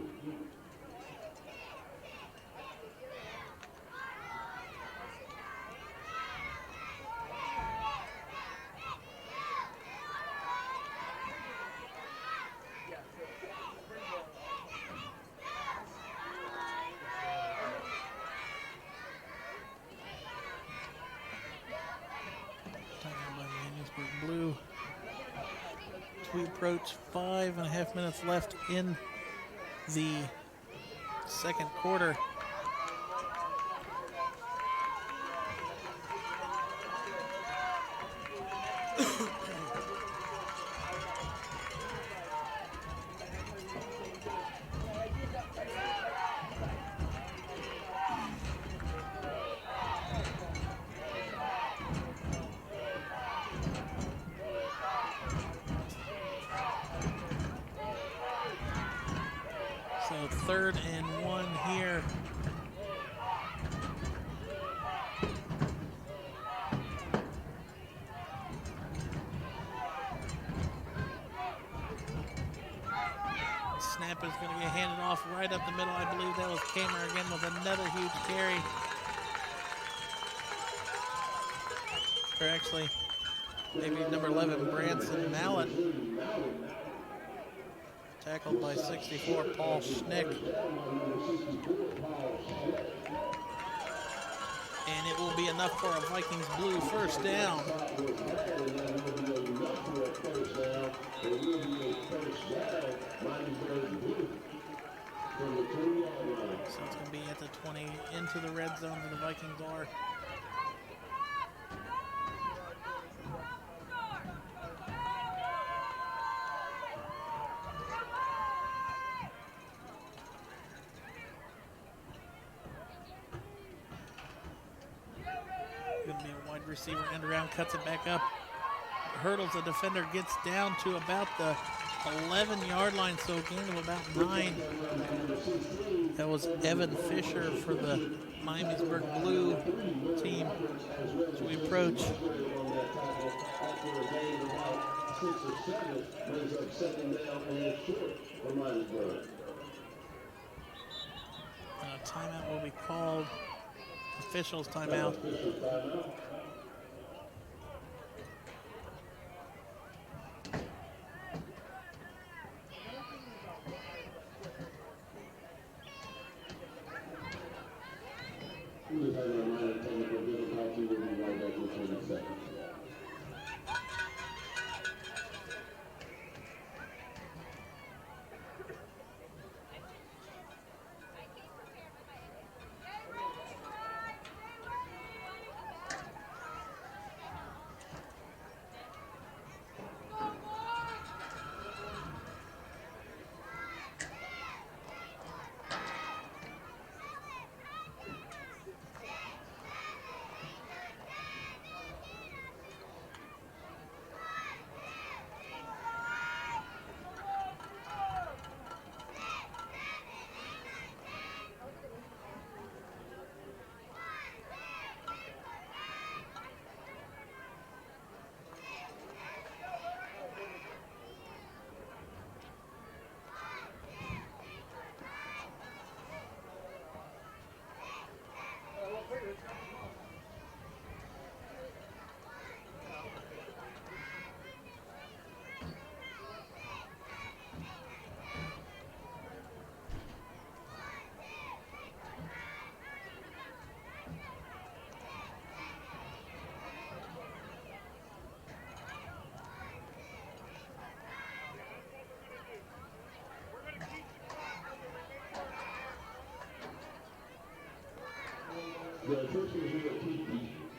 Timeout by Miamisburg Blue. We approach 5.5 minutes left in the 2nd quarter. So 3rd and 1 here. Snap is going to get handed off right up the middle. I believe that was Kamer again with another huge carry. Or actually, maybe number 11, Branson Mallet. Tackled by 64, Paul Schnick. And it will be enough for a Vikings Blue first down. So it's going to be at the 20, into the red zone where the Vikings are. Going to be a wide receiver end around, cuts it back up, hurdles the defender, gets down to about the 11-yard line, so a gain of about 9. That was Evan Fisher for the Miamisburg Blue team as we approach. Timeout will be called. Officials timeout.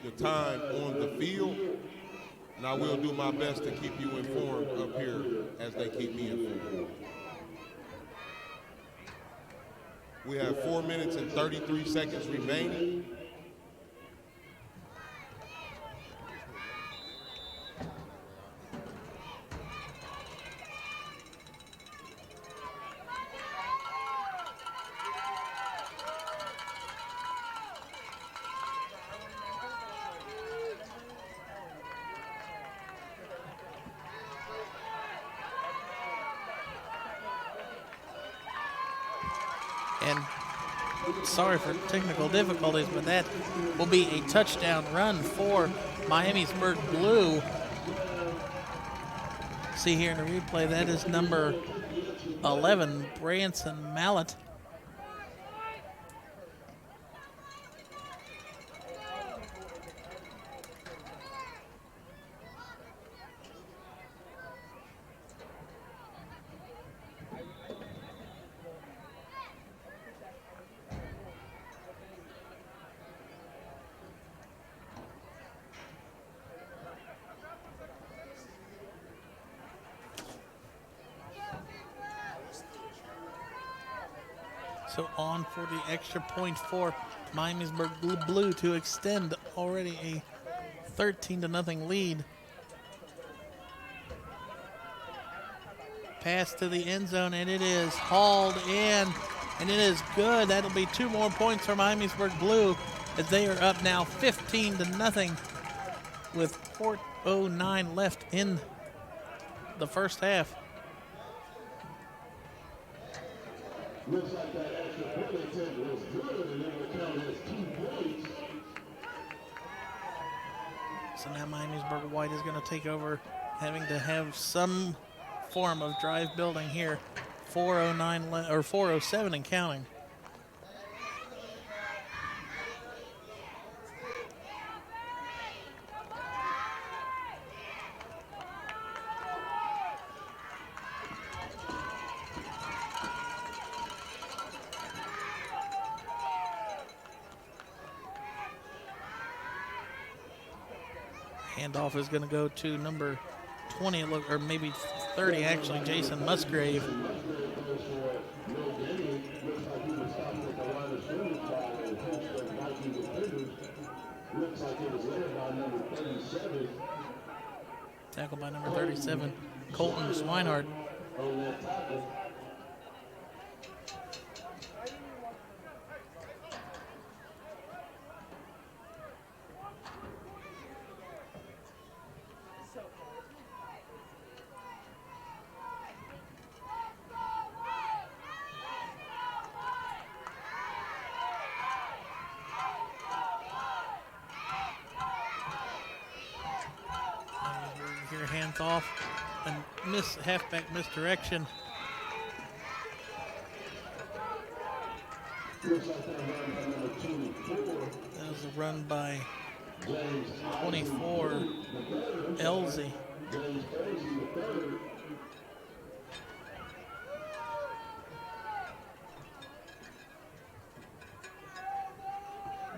the time on the field, and I will do my best to keep you informed up here as they keep me informed. We have 4 minutes and 33 seconds remaining. And sorry for technical difficulties, but that will be a touchdown run for Miamisburg Blue. See here in the replay, that is number 11, Branson Mallet. So on for the extra point for Miamisburg Blue to extend already a 13-0 lead. Pass to the end zone, and it is hauled in, and it is good. That'll be 2 more points for Miamisburg Blue as they are up now 15-0 with 4:09 left in the first half. Looks like that extra point attempt was good, and then the count has 2 points. So now Miamisburg White is going to take over, having to have some form of drive building here. 4:09 or 4:07 and counting. Handoff is going to go to number 20, or maybe 30 actually, Jason Musgrave. Tackled by number 37, Colton Swinehart. Here, hands off, and halfback misdirection. That was a run by 24, Elsie.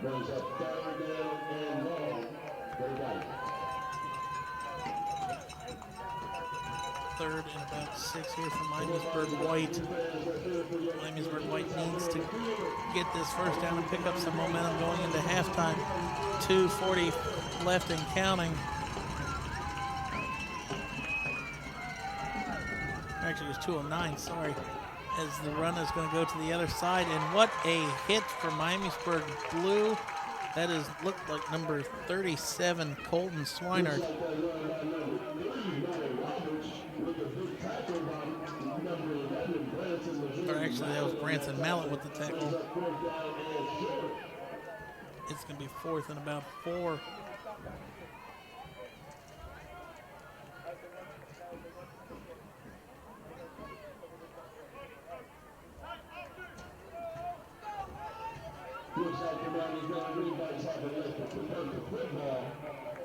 Brings up 3rd down and long. They got it. 3rd and about 6 here for Miamisburg White. Miamisburg White needs to get this first down and pick up some momentum going into halftime. 2:40 left and counting. Actually, it was 2:09, sorry. As the run is going to go to the other side. And what a hit for Miamisburg Blue. That is, looked like number 37, Colton Swinehart. Or actually, that was Branson Mallet with the tackle. It's going to be 4th and about 4.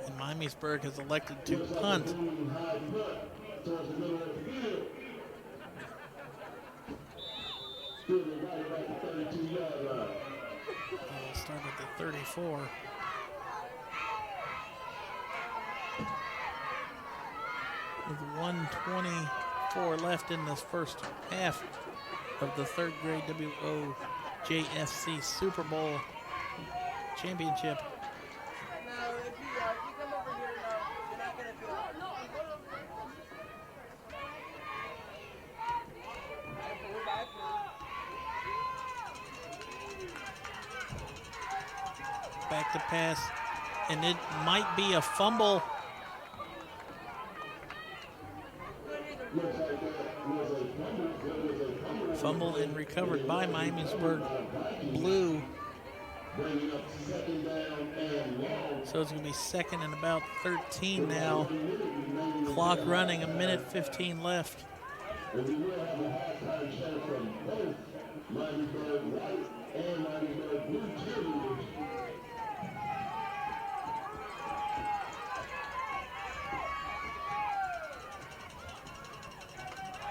And Miamisburg has elected to punt. Start at the 34. With 1:24 left in this first half of the third grade WOJFC Super Bowl championship. No, if you come over here, no, you're not gonna feel it. Back to pass, and it might be a fumble. Fumble and recovered by Miamisburg Blue. So it's going to be second and about 13 now. Clock running, 1:15 left. And we will have a halftime show from both Miamisburg White and Miamisburg Blue cheerleaders.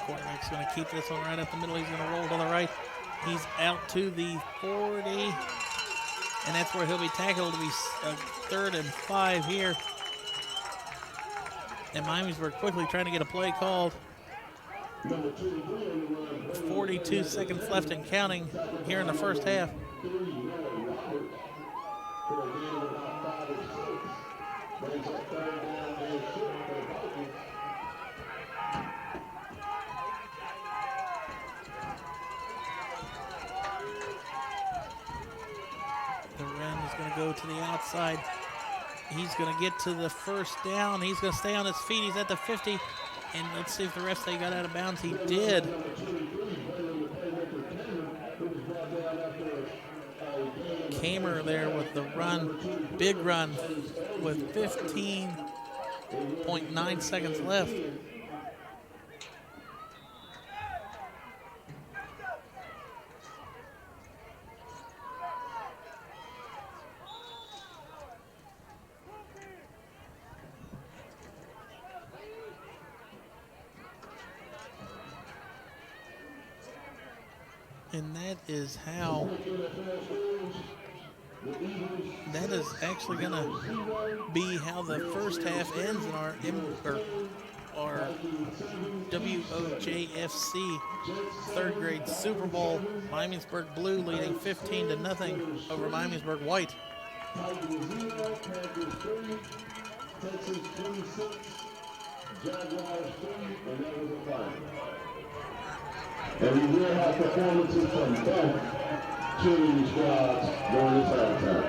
Quarterback's going to keep this one right up the middle. He's going to roll to the right. He's out to the 40. And that's where he'll be tackled. It'll be 3rd and 5 here. And Miamisburg quickly trying to get a play called. 42 seconds left and counting here in the first half. The Wren is going to go to the outside. He's going to get to the first down. He's going to stay on his feet. He's at the 50. And let's see if the refs say he got out of bounds. He did. Kamer there with the run, big run with 15.9 seconds left. And that is how, that is actually going to be how the first half ends in our WOJFC third grade Super Bowl. Miamisburg Blue leading 15-0 over Miamisburg White. Texas 26, Jaguars 3, and that was a fine. And we will have performances from both cheerleading squads during this halftime.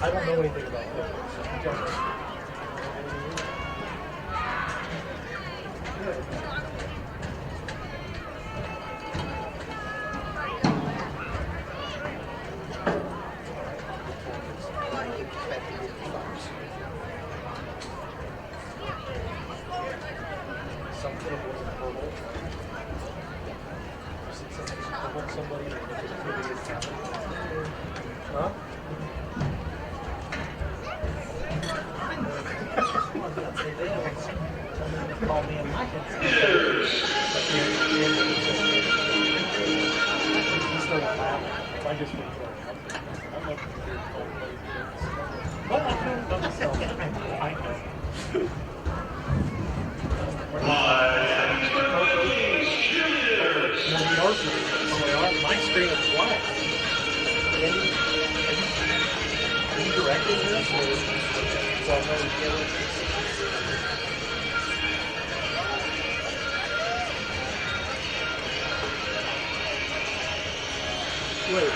I don't know anything about that. Something wasn't verbal. Somebody huh? They call me a mic. I just but I can't understand. I know. My screen is black. Are you directing this or is all going together? Wait.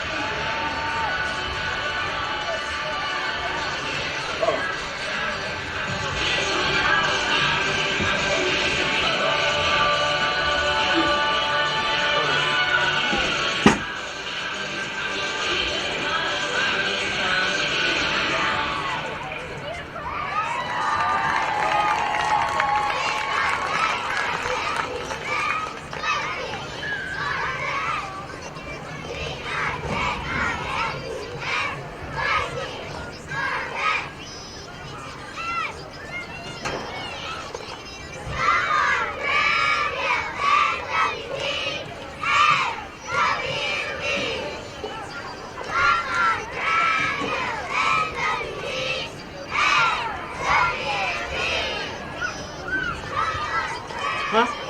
Huh?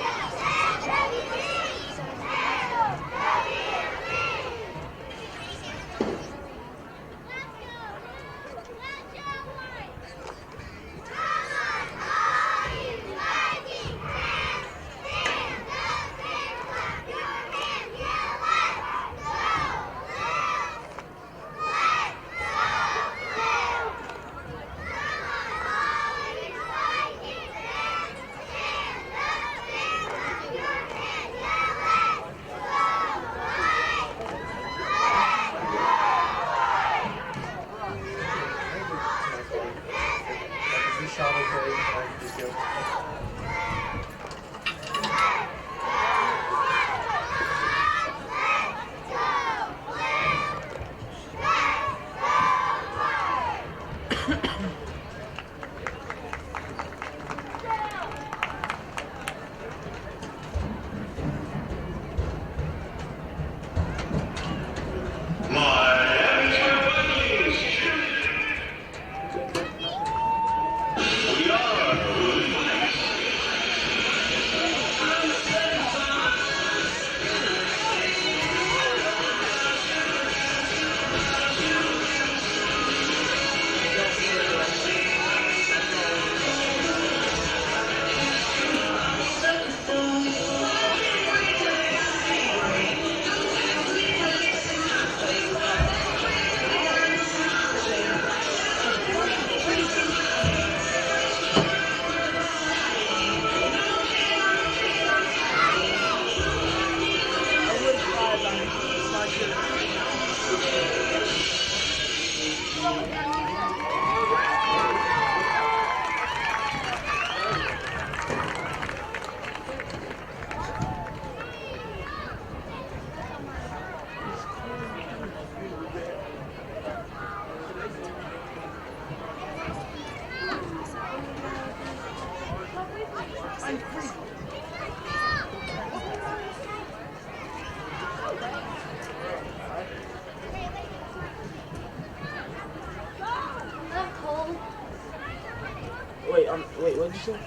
Wait, what did you say?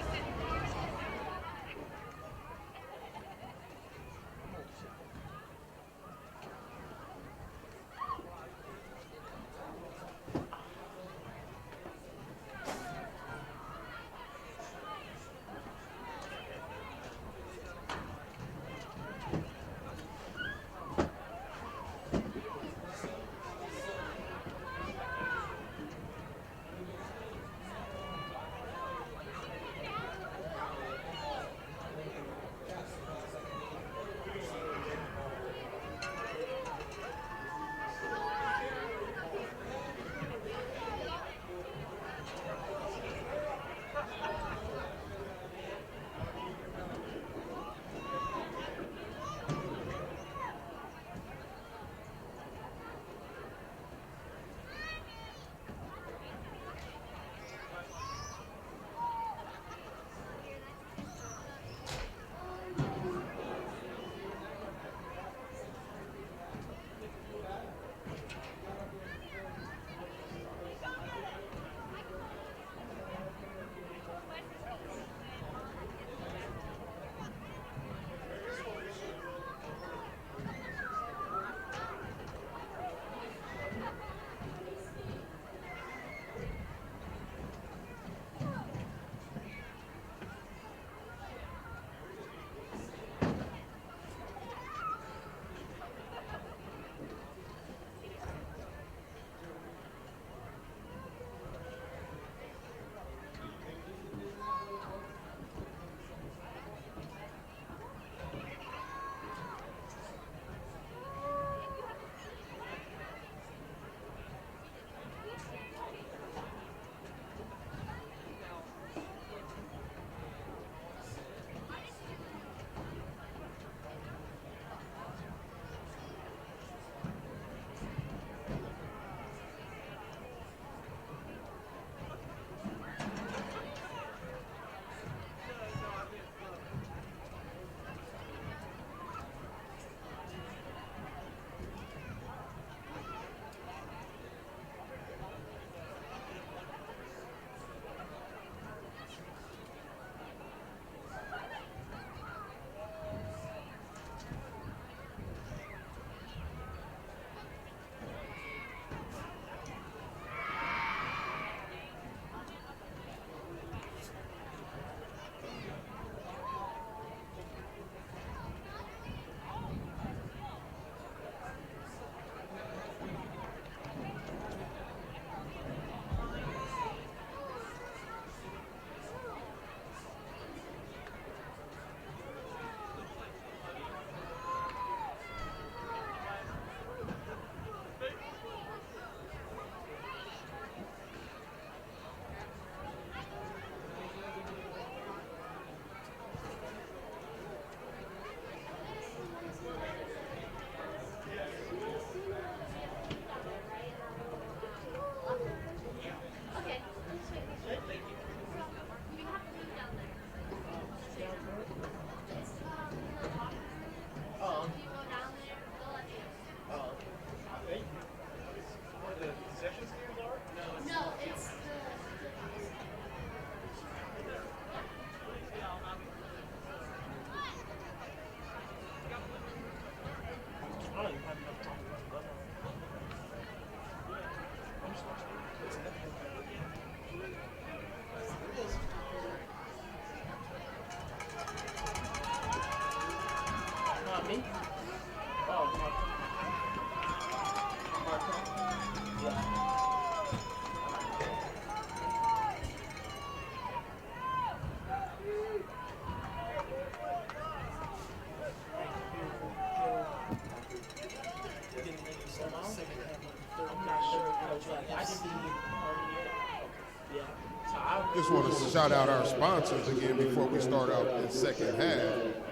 Just want to shout out our sponsors again before we start out the second half.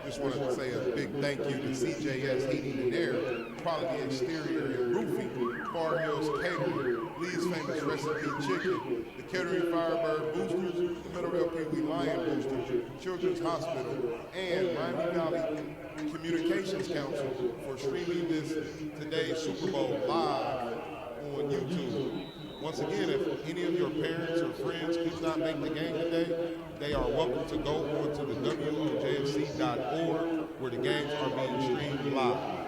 Just want to say a big thank you to CJS Heating and Air, Quality Exterior and Roofing, Far Hills Catering, Lee's Famous Recipe Chicken, the Kettering Firebird Boosters, the Middledale Pee Wee Lion Boosters, Children's Hospital, and Miami Valley Communications Council for streaming this today's Super Bowl live on YouTube. Once again, if any of your parents or friends could not make the game today, they are welcome to go on to the WOJFC.org where the games are being streamed live.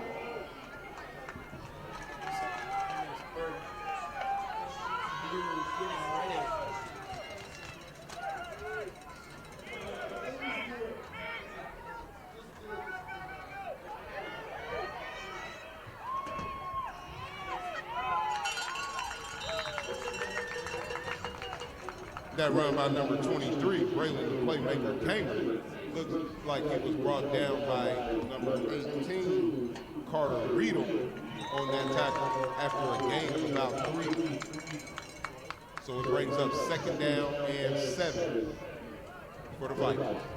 That run by number 23, Braylon, the playmaker, Kamer, looked like he was brought down by number 18, Carter Riedel, on that tackle after a gain of about 3. So it brings up second down and 7 for the Vikings.